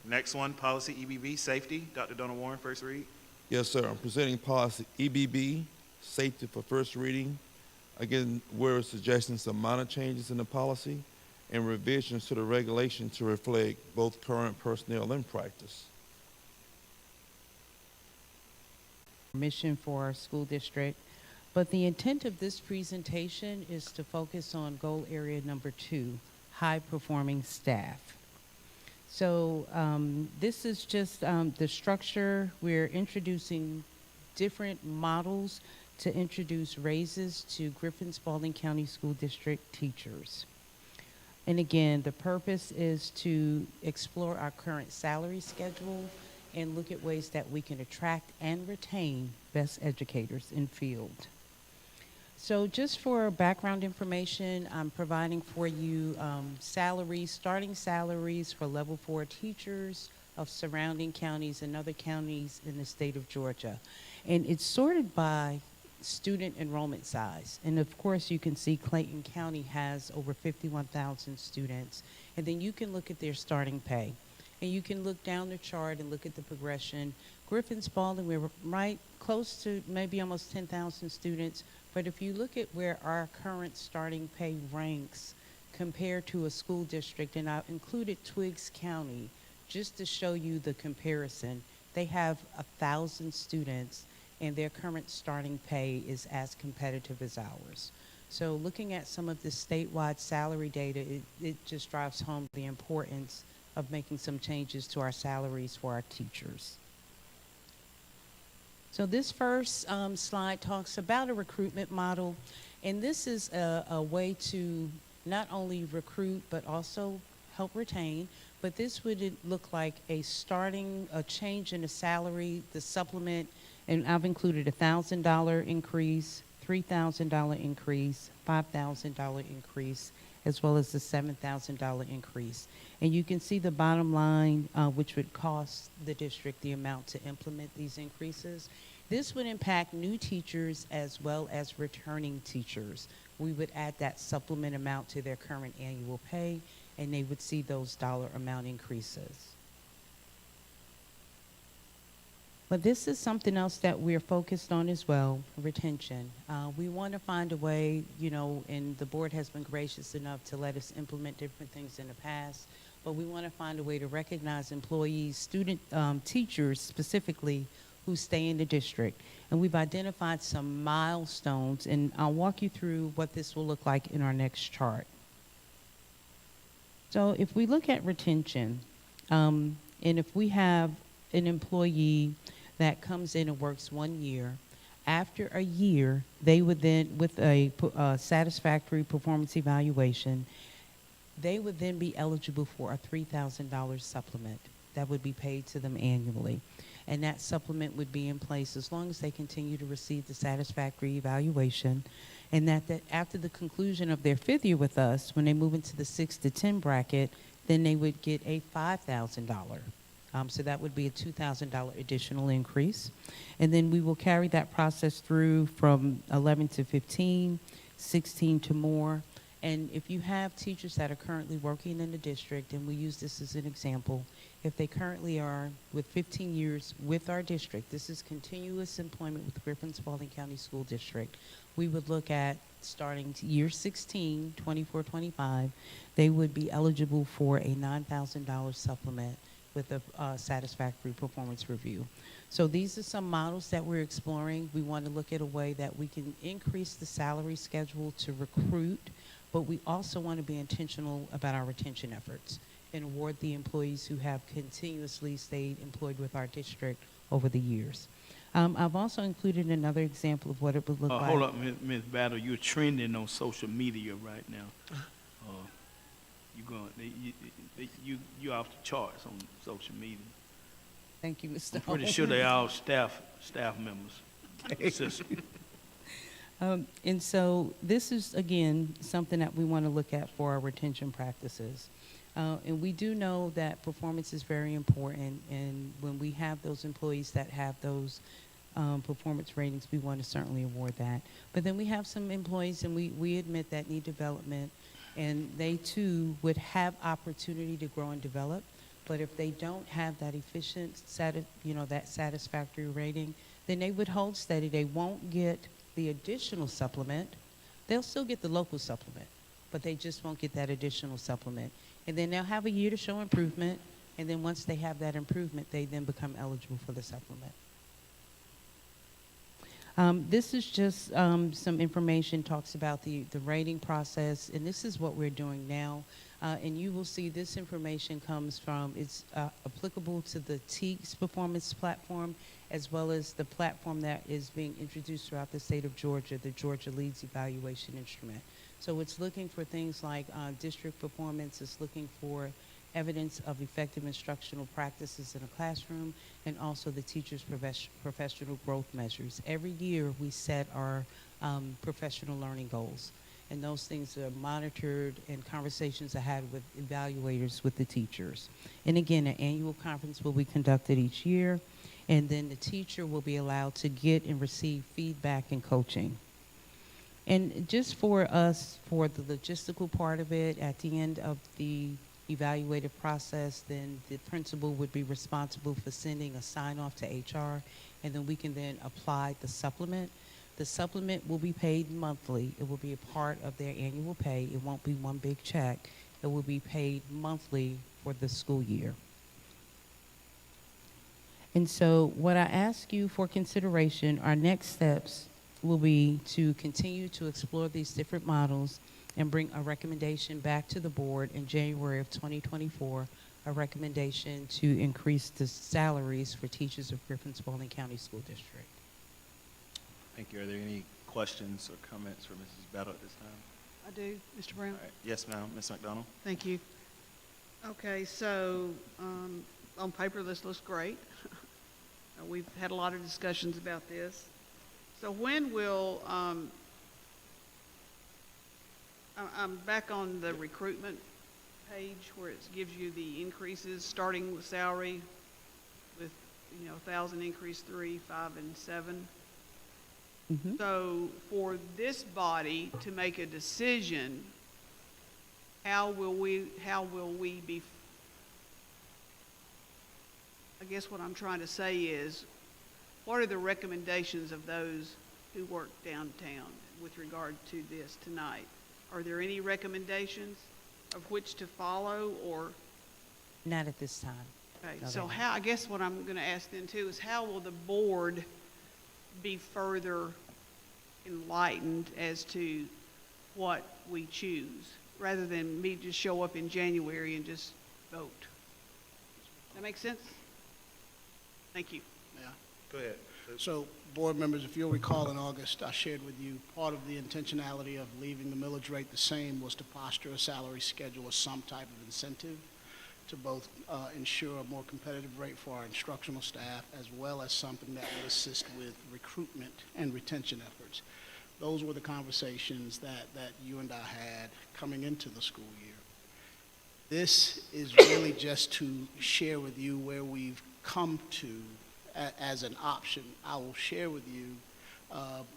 Next one, Policy EBB, Safety. Dr. Donna Warren, first read. Yes, sir. I'm presenting policy EBB, safety for first reading. Again, we're suggesting some minor changes in the policy and revisions to the regulation to reflect both current personnel and practice. Mission for our school district. But the intent of this presentation is to focus on goal area number 2, high-performing staff. So this is just the structure. We're introducing different models to introduce raises to Griffin Spalding County School District teachers. And again, the purpose is to explore our current salary schedule and look at ways that we can attract and retain best educators in field. So just for background information, I'm providing for you salaries, starting salaries for level 4 teachers of surrounding counties and other counties in the state of Georgia. And it's sorted by student enrollment size. And of course, you can see Clayton County has over 51,000 students. And then you can look at their starting pay. And you can look down the chart and look at the progression. Griffin Spalding, we're right close to maybe almost 10,000 students. But if you look at where our current starting pay ranks compared to a school district, and I've included Twiggs County just to show you the comparison, they have 1,000 students and their current starting pay is as competitive as ours. So looking at some of the statewide salary data, it just drives home the importance of making some changes to our salaries for our teachers. So this first slide talks about a recruitment model, and this is a way to not only recruit but also help retain, but this would look like a change in the salary, the supplement, and I've included $1,000 increase, $3,000 increase, $5,000 increase, as well as the $7,000 increase. And you can see the bottom line, which would cost the district the amount to implement these increases. This would impact new teachers as well as returning teachers. We would add that supplement amount to their current annual pay, and they would see those dollar amount increases. But this is something else that we're focused on as well, retention. We want to find a way, and the board has been gracious enough to let us implement different things in the past, but we want to find a way to recognize employees, teachers specifically, who stay in the district. And we've identified some milestones, and I'll walk you through what this will look like in our next chart. So if we look at retention, and if we have an employee that comes in and works 1 year, after a year, they would then, with a satisfactory performance evaluation, they would then be eligible for a $3,000 supplement that would be paid to them annually. And that supplement would be in place as long as they continue to receive the satisfactory evaluation, and that after the conclusion of their 5th year with us, when they move into the 6 to 10 bracket, then they would get a $5,000. So that would be a $2,000 additional increase. And then we will carry that process through from 11 to 15, 16 to more. And if you have teachers that are currently working in the district, and we use this as an example, if they currently are with 15 years with our district, this is continuous employment with the Griffin Spalding County School District, we would look at starting year 16, 24, 25, they would be eligible for a $9,000 supplement with a satisfactory performance review. So these are some models that we're exploring. We want to look at a way that we can increase the salary schedule to recruit, but we also want to be intentional about our retention efforts and award the employees who have continuously stayed employed with our district over the years. I've also included another example of what it would look like. Hold up, Ms. Battle, you're trending on social media right now. You're off the charts on social media. Thank you, Mr. I'm pretty sure they're all staff members. And so this is, again, something that we want to look at for our retention practices. And we do know that performance is very important, and when we have those employees that have those performance ratings, we want to certainly award that. But then we have some employees, and we admit that need development, and they too would have opportunity to grow and develop. But if they don't have that that satisfactory rating, then they would hold steady. They won't get the additional supplement. They'll still get the local supplement, but they just won't get that additional supplement. And then they'll have a year to show improvement, and then once they have that improvement, they then become eligible for the supplement. This is just some information, talks about the rating process, and this is what we're doing now. And you will see this information comes from, it's applicable to the TEACS performance platform, as well as the platform that is being introduced throughout the state of Georgia, the Georgia Leads Evaluation Instrument. So it's looking for things like district performance, it's looking for evidence of effective instructional practices in a classroom, and also the teacher's professional growth measures. Every year we set our professional learning goals, and those things are monitored and conversations are had with evaluators with the teachers. And again, an annual conference will be conducted each year, and then the teacher will be allowed to get and receive feedback and coaching. And just for us, for the logistical part of it, at the end of the evaluative process, then the principal would be responsible for sending a sign-off to HR, and then we can then apply the supplement. The supplement will be paid monthly. It will be a part of their annual pay. It won't be one big check. It will be paid monthly for the school year. And so what I ask you for consideration, our next steps will be to continue to explore these different models and bring a recommendation back to the board in January of 2024, a recommendation to increase the salaries for teachers of Griffin Spalding County School District. Thank you. Are there any questions or comments for Mrs. Battle at this time? I do, Mr. Brown. All right. Yes, ma'am. Ms. McDonald? Thank you. Okay, so on paper, this looks great. We've had a lot of discussions about this. So when will, I'm back on the recruitment page where it gives you the increases, starting with salary with, 1,000 increase 3, 5, and 7. Mm-hmm. So for this body to make a decision, how will we be, I guess what I'm trying to say is, what are the recommendations of those who work downtown with regard to this tonight? Are there any recommendations of which to follow, or? Not at this time. Okay, No, so they how, I guess what I'm going to ask then too is, how will the board be further enlightened as to what we choose, rather than me just show up in January and just vote? That make sense? Thank you. Yeah. Go ahead. So, board members, if you'll recall in August, I shared with you part of the intentionality of leaving the millage rate the same was to posture a salary schedule as some type of incentive to both ensure a more competitive rate for our instructional staff, as well as something that would assist with recruitment and retention efforts. Those were the conversations that you and I had coming into the school year. This is really just to share with you where we've come to as an option. I will share with you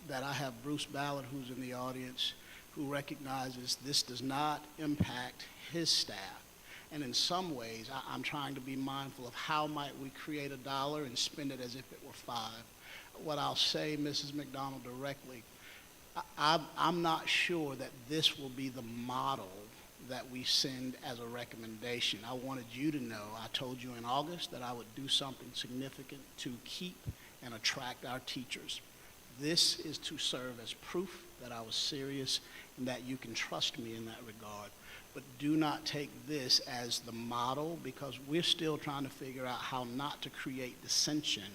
that I have Bruce Ballard, who's in the audience, who recognizes this does not impact his staff. And in some ways, I'm trying to be mindful of how might we create $1 and spend it as if it were $5. What I'll say, Mrs. McDonald, directly, I'm not sure that this will be the model that we send as a recommendation. I wanted you to know, I told you in August that I would do something significant to keep and attract our teachers. This is to serve as proof that I was serious and that you can trust me in that regard. But do not take this as the model, because we're still trying to figure out how not to create dissension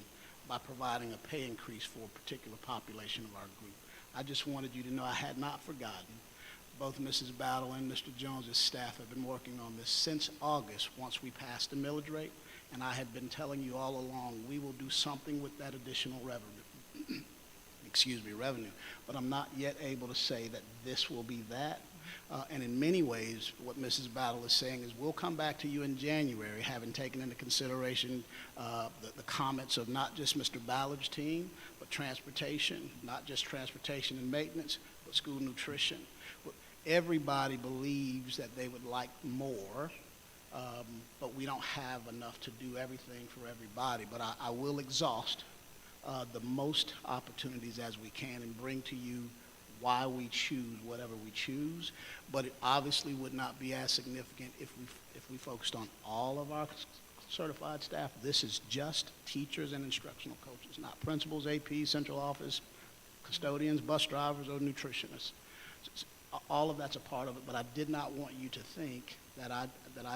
by providing a pay increase for a particular population of our group. I just wanted you to know I had not forgotten. Both Mrs. Battle and Mr. Jones's staff have been working on this since August, once we passed the millage rate, and I had been telling you all along we will do something with that additional revenue. revenue. But I'm not yet able to say that this will be that. And in many ways, what Mrs. Battle is saying is we'll come back to you in January, having taken into consideration the comments of not just Mr. Ballard's team, but transportation, not just transportation and maintenance, but school nutrition. Everybody believes that they would like more, but we don't have enough to do everything for everybody. But I will exhaust the most opportunities as we can and bring to you why we choose whatever we choose. But it obviously would not be as significant if we focused on all of our certified staff. This is just teachers and instructional coaches, not principals, APs, central office, custodians, bus drivers, or nutritionists. All of that's a part of it, but I did not want you to think that I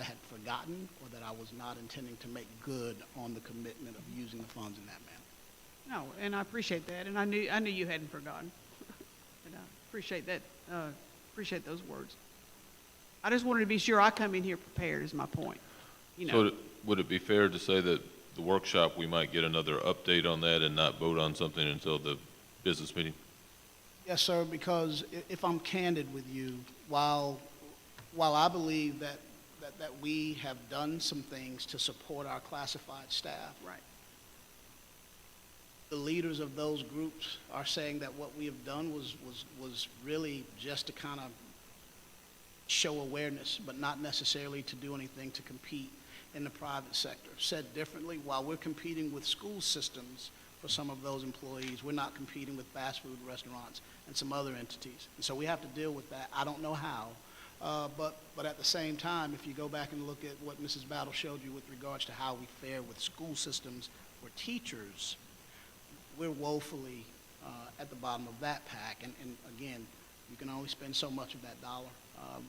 had forgotten or that I was not intending to make good on the commitment of using the funds in that manner. No, and I appreciate that, and I knew you hadn't forgotten. And I appreciate that, appreciate those words. I just wanted to be sure I come in here prepared is my point. You know. So would it be fair to say that the workshop, we might get another update on that and not vote on something until the business meeting? Yes, sir, because if I'm candid with you, while I believe that we have done some things to support our classified staff, right, the leaders of those groups are saying that what we have done was really just to kind of show awareness, but not necessarily to do anything to compete in the private sector. Said differently, while we're competing with school systems for some of those employees, we're not competing with fast food restaurants and some other entities. And so we have to deal with that. I don't know how, but at the same time, if you go back and look at what Mrs. Battle showed you with regards to how we fare with school systems for teachers, we're woefully at the bottom of that pack. And again, you can only spend so much of that dollar.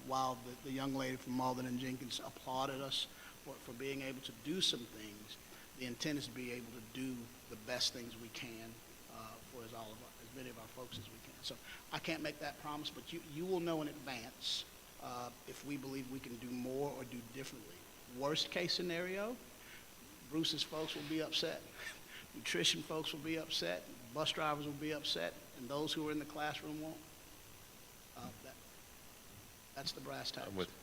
While the young lady from Malden and Jenkins applauded us for being able to do some things, the intent is to be able to do the best things we can for as many of our folks as we can. So I can't make that promise, but you will know in advance if we believe we can do more or do differently. Worst case scenario, Bruce's folks will be upset. Nutrition folks will be upset. Bus drivers will be upset. And those who are in the classroom won't. That's the brass tacks. I'm with you.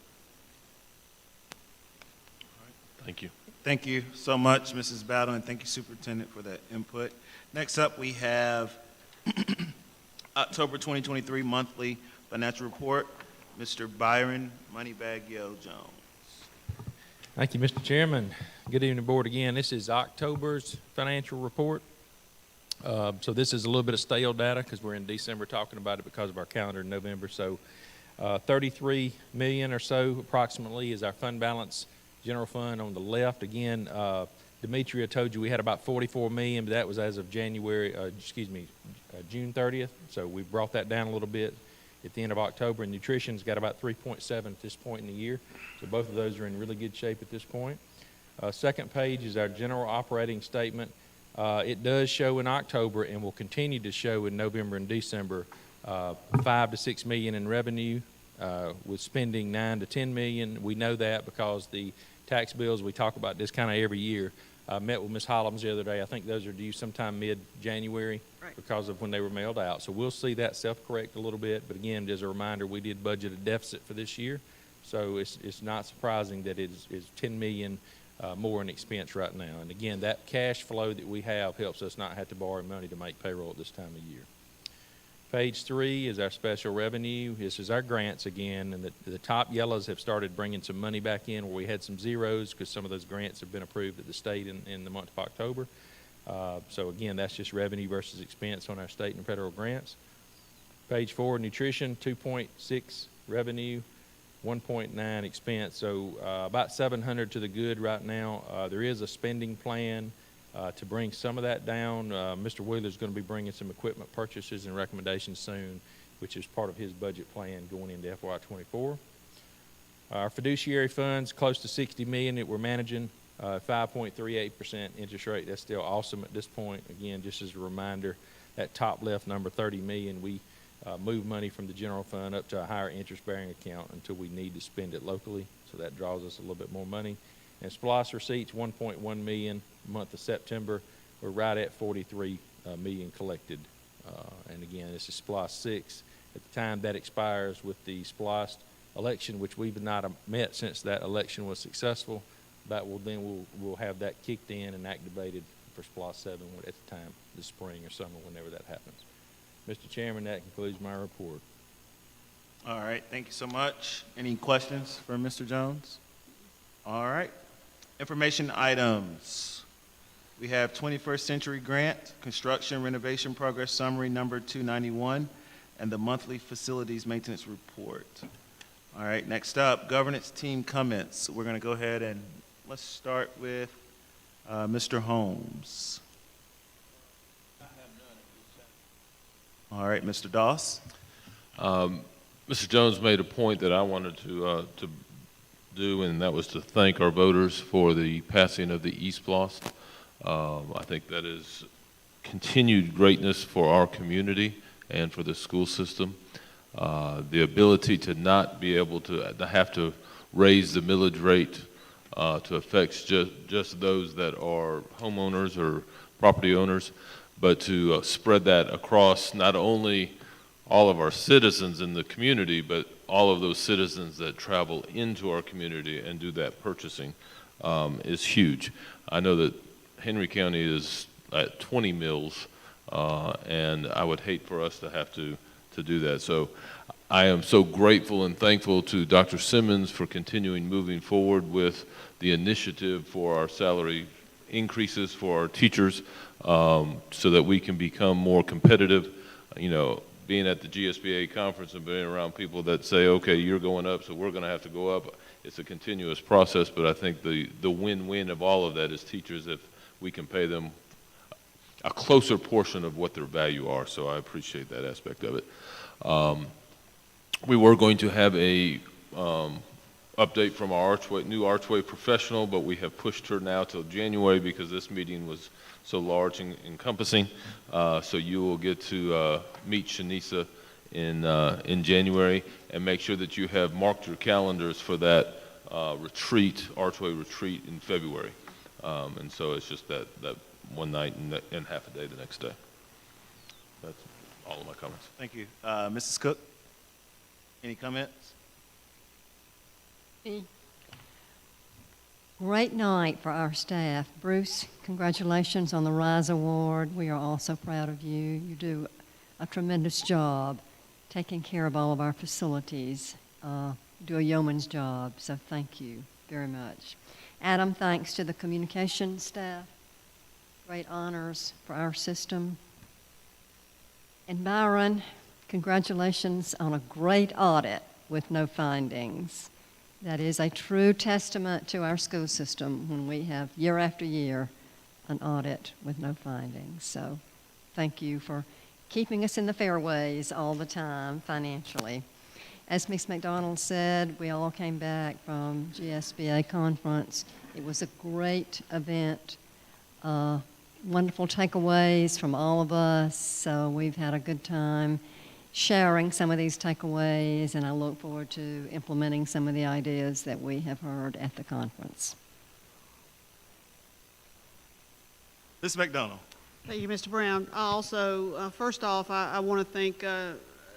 Thank you. Thank you so much, Mrs. Battle, and thank you, Superintendent, for that input. Next up, we have October 2023 monthly financial report. Mr. Byron Moneybag Yo Jones. Thank you, Mr. Chairman. Good evening, Board, again. This is October's financial report. So this is a little bit of stale data because we're in December talking about it because of our calendar in November. So 33 million or so approximately is our fund balance, general fund on the left. Again, Demetria told you we had about 44 million, but that was as of June 30th. So we brought that down a little bit at the end of October. And nutrition's got about 3.7 at this point in the year. So both of those are in really good shape at this point. Second page is our general operating statement. It does show in October and will continue to show in November and December 5 to 6 million in revenue, with spending 9 to 10 million. We know that because the tax bills, we talk about this kind of every year. I met with Ms. Hollums the other day. I think those are due sometime mid-January because of when they were mailed out. So we'll see that self-correct a little bit. But again, as a reminder, we did budget a deficit for this year. So it's not surprising that it's 10 million more in expense right now. And again, that cash flow that we have helps us not have to borrow money to make payroll at this time of year. Page 3 is our special revenue. This is our grants again, and the top yellows have started bringing some money back in where we had some zeros because some of those grants have been approved at the state in the month of October. So again, that's just revenue versus expense on our state and federal grants. Page 4, nutrition, 2.6 revenue, 1.9 expense. So about 700 to the good right now. There is a spending plan to bring some of that down. Mr. Wheeler's going to be bringing some equipment purchases and recommendations soon, which is part of his budget plan going into FY24. Our fiduciary funds, close to 60 million that we're managing, 5.38% interest rate. That's still awesome at this point. Again, just as a reminder, that top left number, 30 million, we move money from the general fund up to a higher interest-bearing account until we need to spend it locally. So that draws us a little bit more money. And SPLOST receipts, 1.1 million month of September. We're right at 43 million collected. And again, this is SPLOST 6. At the time that expires with the SPLOST election, which we've not met since that election was successful, that will then we'll have that kicked in and activated for SPLOST 7 at the time, this spring or summer, whenever that happens. Mr. Chairman, that concludes my report. All right, thank you so much. Any questions for Mr. Jones? All right. Information items. We have 21st Century Grant, Construction Renovation Progress Summary number 291, and the monthly facilities maintenance report. All right, next up, governance team comments. We're going to go ahead and let's start with Mr. Holmes. All right, Mr. Doss. Mr. Jones made a point that I wanted to do, and that was to thank our voters for the passing of the EastBLOST. I think that is continued greatness for our community and for the school system. The ability to not be able to have to raise the millage rate to affect just those that are homeowners or property owners, but to spread that across not only all of our citizens in the community, but all of those citizens that travel into our community and do that purchasing is huge. I know that Henry County is at 20 mills, and I would hate for us to have to do that. So I am so grateful and thankful to Dr. Simmons for continuing moving forward with the initiative for our salary increases for our teachers, so that we can become more competitive. You know, being at the GSBA conference and being around people that say, okay, you're going up, so we're going to have to go up. It's a continuous process, but I think the win-win of all of that is teachers, if we can pay them a closer portion of what their value are. So I appreciate that aspect of it. We were going to have a update from our new Archway professional, but we have pushed her now till January because this meeting was so large and encompassing. So you will get to meet Shanisa in January, and make sure that you have marked your calendars for that retreat, Archway retreat in February. And so it's just that one night and half a day the next day. That's all of my comments. Thank you. Mrs. Cook, any comments? Great night for our staff. Bruce, congratulations on the RISE Award. We are all so proud of you. You do a tremendous job taking care of all of our facilities. You do a yeoman's job, so thank you very much. Adam, thanks to the communication staff. Great honors for our system. And Byron, congratulations on a great audit with no findings. That is a true testament to our school system when we have year after year an audit with no findings. So thank you for keeping us in the fairways all the time financially. As Ms. McDonald said, we all came back from GSBA conference. It was a great event, wonderful takeaways from all of us. So we've had a good time sharing some of these takeaways, and I look forward to implementing some of the ideas that we have heard at the conference. Ms. McDonald. Thank you, Mr. Brown. I also, first off, I want to thank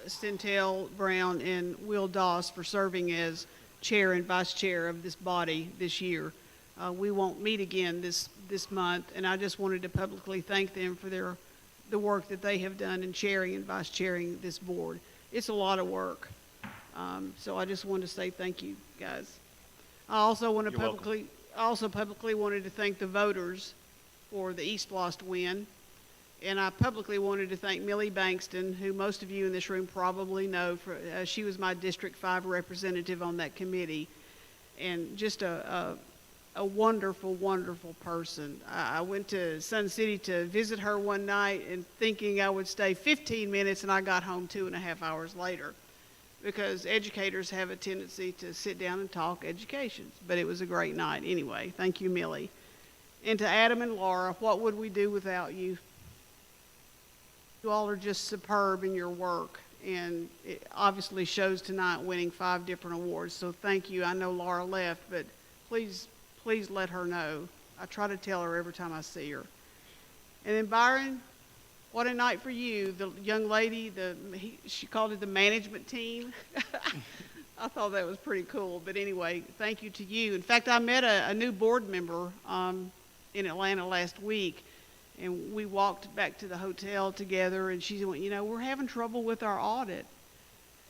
Stentel Brown and Will Doss for serving as chair and vice chair of this body this year. We won't meet again this month, and I just wanted to publicly thank them for the work that they have done in chairing and vice chairing this board. It's a lot of work. So I just wanted to say thank you, guys. I also want to publicly wanted to thank the voters for the EastBLOST win. And I publicly wanted to thank Millie Bankston, who most of you in this room probably know. She was my District 5 representative on that committee, and just a wonderful, wonderful person. I went to Sun City to visit her one night and thinking I would stay 15 minutes, and I got home 2.5 hours later, because educators have a tendency to sit down and talk education. But it was a great night anyway. Thank you, Millie. And to Adam and Laura, what would we do without you? You all are just superb in your work, and it obviously shows tonight winning 5 different awards. So thank you. I know Laura left, but please let her know. I try to tell her every time I see her. And then Byron, what a night for you. The young lady, she called it the management team. I thought that was pretty cool. But anyway, thank you to you. In fact, I met a new board member in Atlanta last week, and we walked back to the hotel together, and she went, you know, we're having trouble with our audit.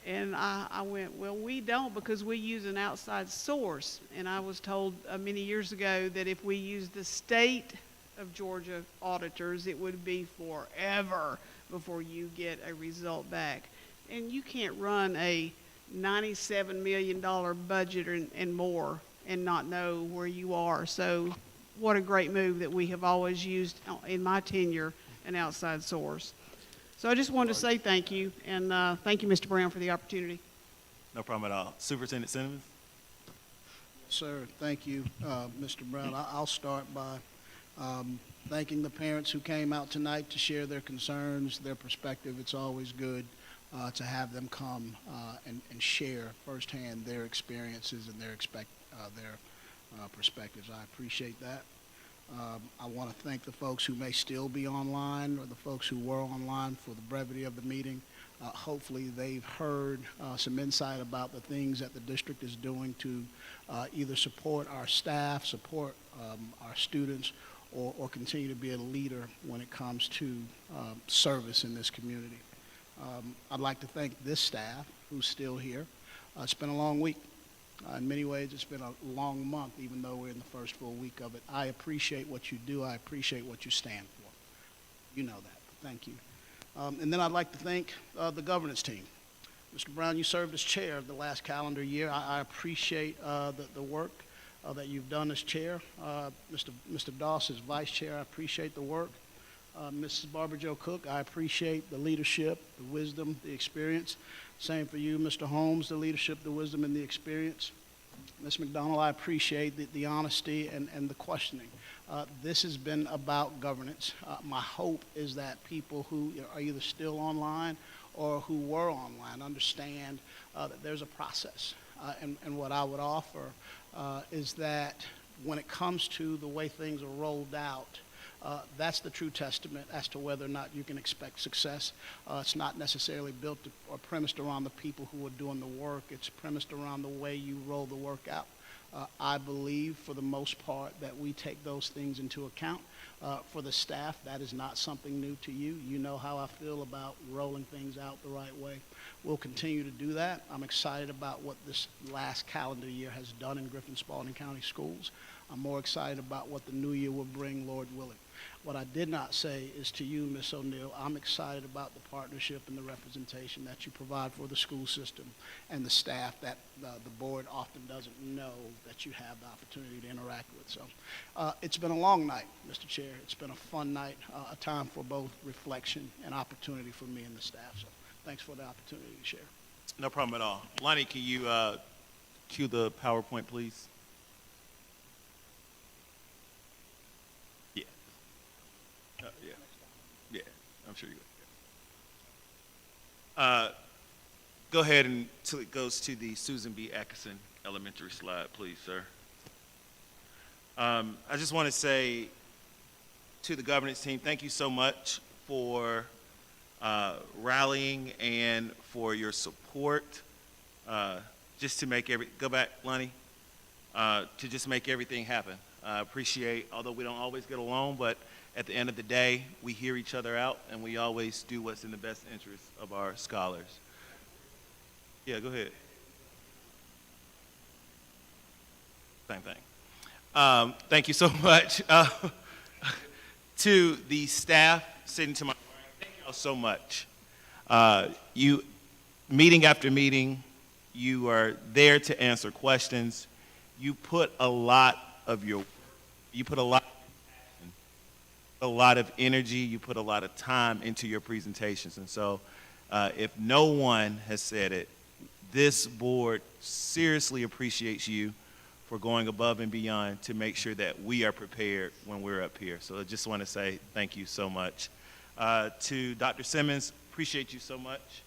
And I went, well, we don't because we use an outside source. And I was told many years ago that if we use the state of Georgia auditors, it would be forever before you get a result back. And you can't run a $97 million budget and more and not know where you are. So what a great move that we have always used in my tenure, an outside source. So I just wanted to say thank you, and thank you, Mr. Brown, for the opportunity. No problem at all. Superintendent Simmons? Sir, thank you, Mr. Brown. I'll start by thanking the parents who came out tonight to share their concerns, their perspective. It's always good to have them come and share firsthand their experiences and their perspectives. I appreciate that. I want to thank the folks who may still be online or the folks who were online for the brevity of the meeting. Hopefully they've heard some insight about the things that the district is doing to either support our staff, support our students, or continue to be a leader when it comes to service in this community. I'd like to thank this staff who's still here. It's been a long week. In many ways, it's been a long month, even though we're in the first full week of it. I appreciate what you do. I appreciate what you stand for. You know that. Thank you. And then I'd like to thank the governance team. Mr. Brown, you served as chair of the last calendar year. I appreciate the work that you've done as chair. Mr. Doss as vice chair, I appreciate the work. Mrs. Barbara Jo Cook, I appreciate the leadership, the wisdom, the experience. Same for you, Mr. Holmes, the leadership, the wisdom, and the experience. Ms. McDonald, I appreciate the honesty and the questioning. This has been about governance. My hope is that people who are either still online or who were online understand that there's a process. And what I would offer is that when it comes to the way things are rolled out, that's the true testament as to whether or not you can expect success. It's not necessarily built or premised around the people who are doing the work. It's premised around the way you roll the work out. I believe, for the most part, that we take those things into account. For the staff, that is not something new to you. You know how I feel about rolling things out the right way. We'll continue to do that. I'm excited about what this last calendar year has done in Griffin Spalding County Schools. I'm more excited about what the new year will bring, Lord willing. What I did not say is to you, Ms. O'Neill, I'm excited about the partnership and the representation that you provide for the school system and the staff that the board often doesn't know that you have the opportunity to interact with. So it's been a long night, Mr. Chair. It's been a fun night, a time for both reflection and opportunity for me and the staff. So thanks for the opportunity to share. No problem at all. Lonnie, can you cue the PowerPoint, please? Yeah, I'm sure you will. Go ahead until it goes to the Susan B. Atkinson Elementary slide, please, sir. I just want to say to the governance team, thank you so much for rallying and for your support just to make go back, Lonnie, to just make everything happen. I appreciate, although we don't always get along, but at the end of the day, we hear each other out, and we always do what's in the best interest of our scholars. Yeah, go ahead. Same thing. Thank you so much. To the staff sitting to my right, thank you all so much. You, meeting after meeting, you are there to answer questions. You put a lot of energy, you put a lot of time into your presentations. And so if no one has said it, this board seriously appreciates you for going above and beyond to make sure that we are prepared when we're up here. So I just want to say thank you so much. To Dr. Simmons, appreciate you so much.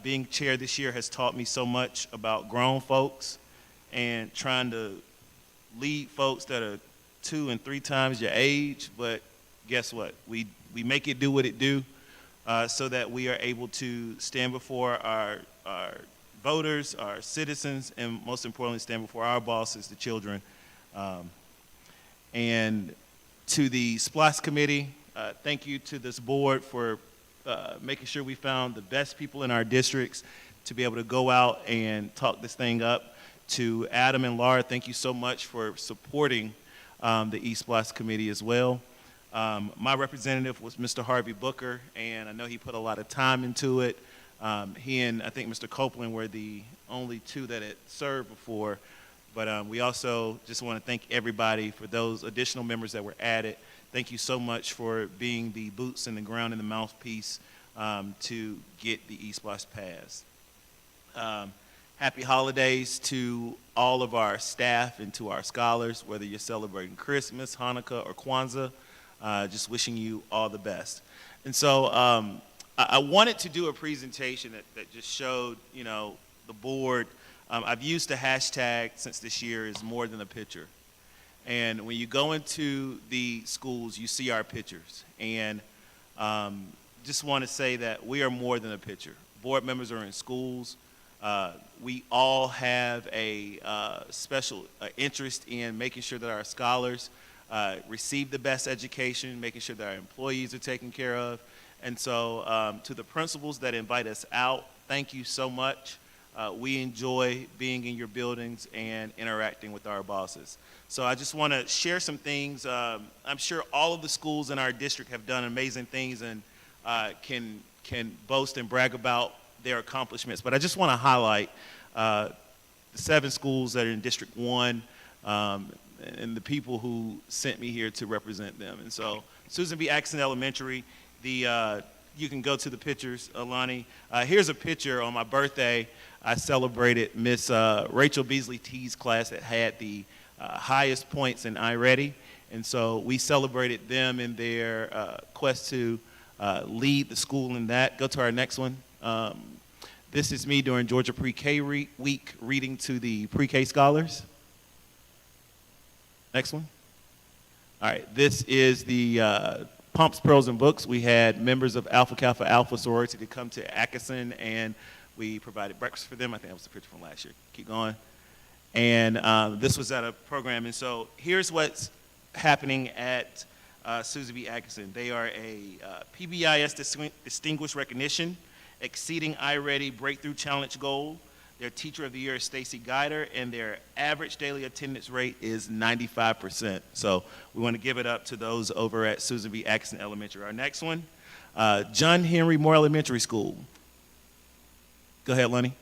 Being chair this year has taught me so much about grown folks and trying to lead folks that are 2 and 3 times your age, but guess what? We make it do what it do so that we are able to stand before our voters, our citizens, and most importantly, stand before our bosses, the children. And to the SPLOST committee, thank you to this board for making sure we found the best people in our districts. to be able to go out and talk this thing up. To Adam and Laura, thank you so much for supporting the East Blast Committee as well. My representative was Mr. Harvey Booker, and I know he put a lot of time into it. He and I think Mr. Copeland were the only two that had served before, but we also just want to thank everybody for those additional members that were added. Thank you so much for being the boots in the ground and the mouthpiece to get the East Blast passed. Happy holidays to all of our staff and to our scholars, whether you're celebrating Christmas, Hanukkah, or Kwanzaa. Just wishing you all the best. And so I wanted to do a presentation that just showed, you know, the board. I've used the hashtag since this year is more than a picture. And when you go into the schools, you see our pictures. And just want to say that we are more than a picture. Board members are in schools. We all have a special interest in making sure that our scholars receive the best education, making sure that our employees are taken care of. And so to the principals that invite us out, thank you so much. We enjoy being in your buildings and interacting with our bosses. So I just want to share some things. I'm sure all of the schools in our district have done amazing things and can boast and brag about their accomplishments. But I just want to highlight the 7 schools that are in District 1 and the people who sent me here to represent them. And so Susan B. Axon Elementary, you can go to the pictures, Alani. Here's a picture on my birthday. I celebrated Miss Rachel Beasley T's class that had the highest points in iReady. And so we celebrated them in their quest to lead the school in that. Go to our next one. This is me during Georgia Pre-K week reading to the pre-K scholars. Next one. All right, this is the Pumps, Pearls, and Books. We had members of Alpha Kappa Alpha sorority to come to Atkinson, and we provided breakfast for them. I think that was the picture from last year. Keep going. And this was at a program. And so here's what's happening at Susan B. Atkinson. They are a PBIS Distinguished Recognition, Exceeding iReady Breakthrough Challenge Goal. Their Teacher of the Year is Stacy Guider, and their average daily attendance rate is 95%. So we want to give it up to those over at Susan B. Atkinson Elementary. Our next one, John Henry Moore Elementary School. Go ahead, Lonnie.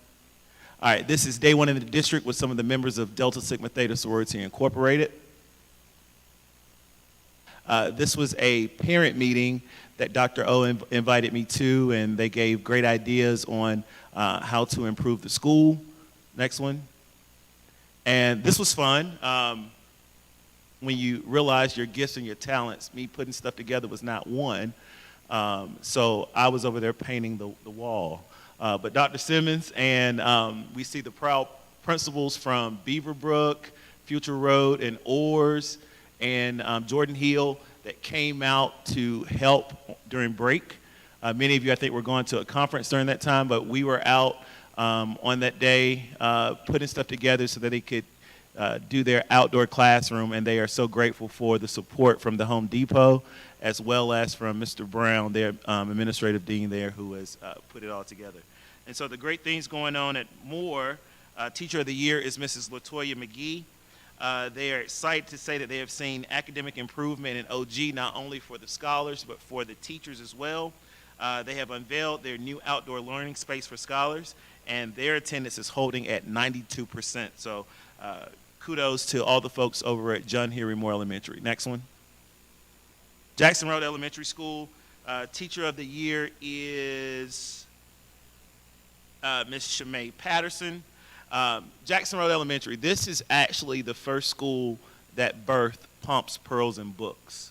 All right, this is day 1 in the district with some of the members of Delta Sigma Theta Sorority Incorporated. This was a parent meeting that Dr. O invited me to, and they gave great ideas on how to improve the school. Next one. And this was fun. When you realize your gifts and your talents, me putting stuff together was not one. So I was over there painting the wall. But Dr. Simmons and we see the proud principals from Beaverbrook, Future Road, and Orrs, and Jordan Hill that came out to help during break. Many of you, I think, were going to a conference during that time, but we were out on that day putting stuff together so that they could do their outdoor classroom, and they are so grateful for the support from the Home Depot as well as from Mr. Brown, their administrative dean there, who has put it all together. And so the great things going on at Moore, Teacher of the Year is Mrs. LaToya McGee. They are excited to say that they have seen academic improvement in OG, not only for the scholars, but for the teachers as well. They have unveiled their new outdoor learning space for scholars, and their attendance is holding at 92%. So kudos to all the folks over at John Henry Moore Elementary. Next one. Jackson Road Elementary School, Teacher of the Year is Ms. Shemay Patterson. Jackson Road Elementary, this is actually the first school that birthed Pumps, Pearls, and Books.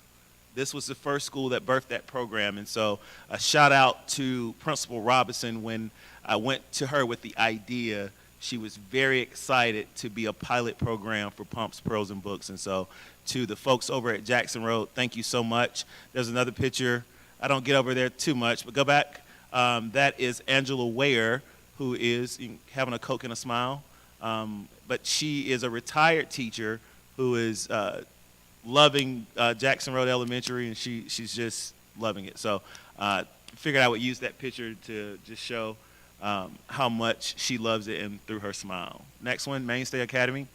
This was the first school that birthed that program, and so a shout out to Principal Robinson. When I went to her with the idea, she was very excited to be a pilot program for Pumps, Pearls, and Books. And so to the folks over at Jackson Road, thank you so much. There's another picture. I don't get over there too much, but go back. That is Angela Ware, who is having a Coke and a smile. But she is a retired teacher who is loving Jackson Road Elementary, and she's just loving it. So figured I would use that picture to just show how much she loves it and through her smile. Next one, Mainstay Academy.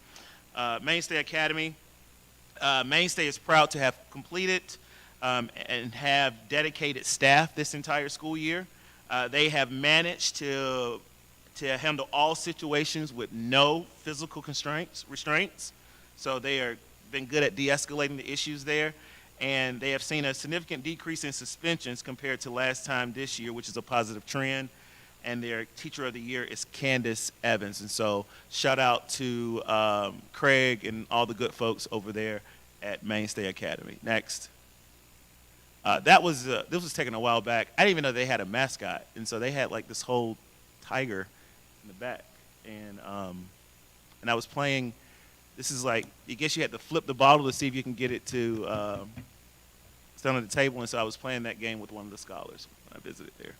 Mainstay Academy. Mainstay is proud to have completed and have dedicated staff this entire school year. They have managed to handle all situations with no physical restraints. So they are been good at de-escalating the issues there. And they have seen a significant decrease in suspensions compared to last time this year, which is a positive trend. And their teacher of the year is Candace Evans. And so shout out to Craig and all the good folks over there at Mainstay Academy. Next. This was taken a while back. I didn't even know they had a mascot. And so they had like this whole tiger in the back. And I was playing, this is like, I guess you had to flip the bottle to see if you can get it to stand on the table. And so I was playing that game with one of the scholars when I visited there.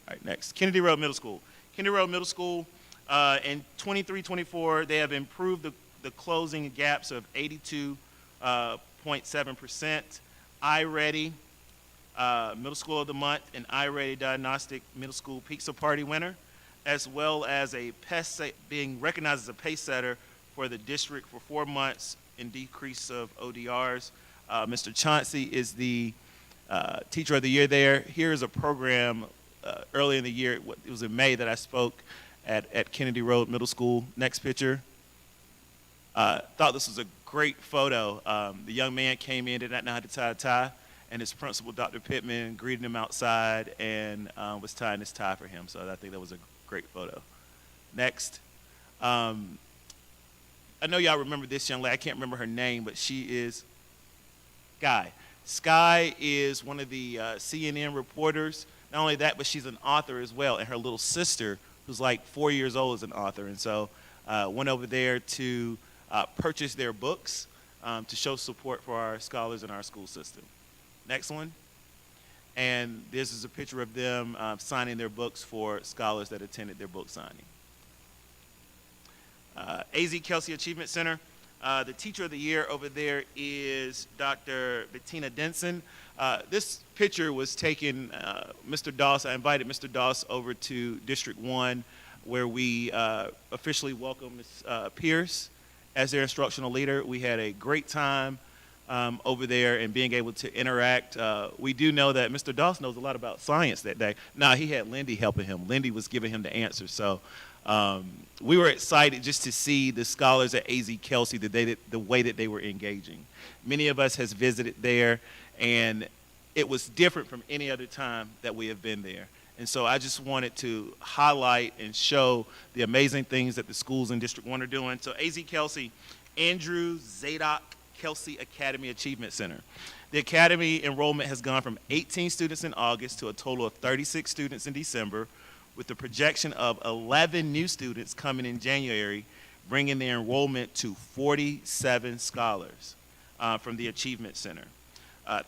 All right, next. Kennedy Road Middle School. Kennedy Road Middle School, in 23-24, they have improved the closing gaps of 82.7%. iReady Middle School of the Month and iReady Diagnostic Middle School Pizza Party winner, as well as being recognized as a pace setter for the district for 4 months in decrease of ODRs. Mr. Chauncey is the teacher of the year there. Here is a program early in the year. It was in May that I spoke at Kennedy Road Middle School. Next picture. Thought this was a great photo. The young man came in, did not know how to tie a tie, and his principal, Dr. Pittman, greeted him outside and was tying his tie for him. So I think that was a great photo. Next. I know y'all remember this young lady. I can't remember her name, but she is Sky. Sky is one of the CNN reporters. Not only that, but she's an author as well. And her little sister, who's like 4 years old, is an author. And so went over there to purchase their books to show support for our scholars in our school system. Next one. And this is a picture of them signing their books for scholars that attended their book signing. AZ Kelsey Achievement Center. The teacher of the year over there is Dr. Bettina Denson. This picture was taken, Mr. Doss, I invited Mr. Doss over to District 1, where we officially welcomed Ms. Pierce as their instructional leader. We had a great time over there and being able to interact. We do know that Mr. Doss knows a lot about science that day. Now, he had Lindy helping him. Lindy was giving him the answers. So we were excited just to see the scholars at AZ Kelsey, the way that they were engaging. Many of us has visited there, and it was different from any other time that we have been there. And so I just wanted to highlight and show the amazing things that the schools in District 1 are doing. So AZ Kelsey, Andrew Zadok Kelsey Academy Achievement Center. The academy enrollment has gone from 18 students in August to a total of 36 students in December, with the projection of 11 new students coming in January, bringing the enrollment to 47 scholars from the Achievement Center.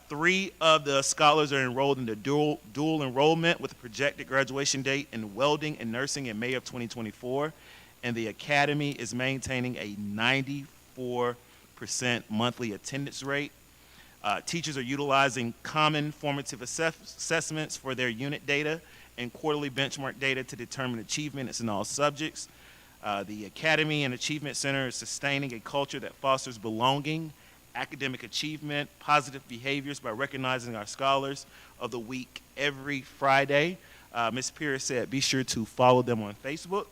3 of the scholars are enrolled in the dual enrollment with a projected graduation date in welding and nursing in May of 2024, and the academy is maintaining a 94% monthly attendance rate. Teachers are utilizing common formative assessments for their unit data and quarterly benchmark data to determine achievements in all subjects. The Academy and Achievement Center is sustaining a culture that fosters belonging, academic achievement, positive behaviors by recognizing our scholars of the week every Friday. Ms. Pierce said be sure to follow them on Facebook.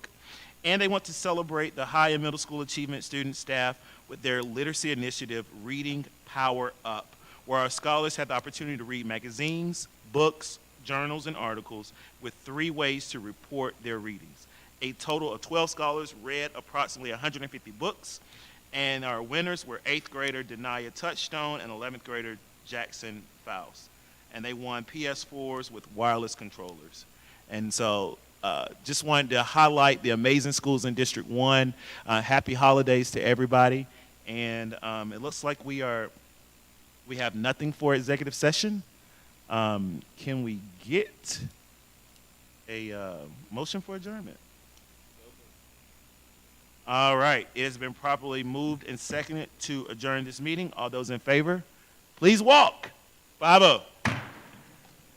And they want to celebrate the high and middle school achievement student staff with their literacy initiative, Reading Power Up, where our scholars have the opportunity to read magazines, books, journals, and articles with 3 ways to report their readings. A total of 12 scholars read approximately 150 books, and our winners were 8th grader Denia Touchstone and 11th grader Jackson Faust. And they won PS4s with wireless controllers. And so just wanted to highlight the amazing schools in District 1. Happy holidays to everybody. And it looks like we have nothing for executive session. Can we get a motion for adjournment? All right, it has been properly moved and seconded to adjourn this meeting. All those in favor, please walk. 5-0.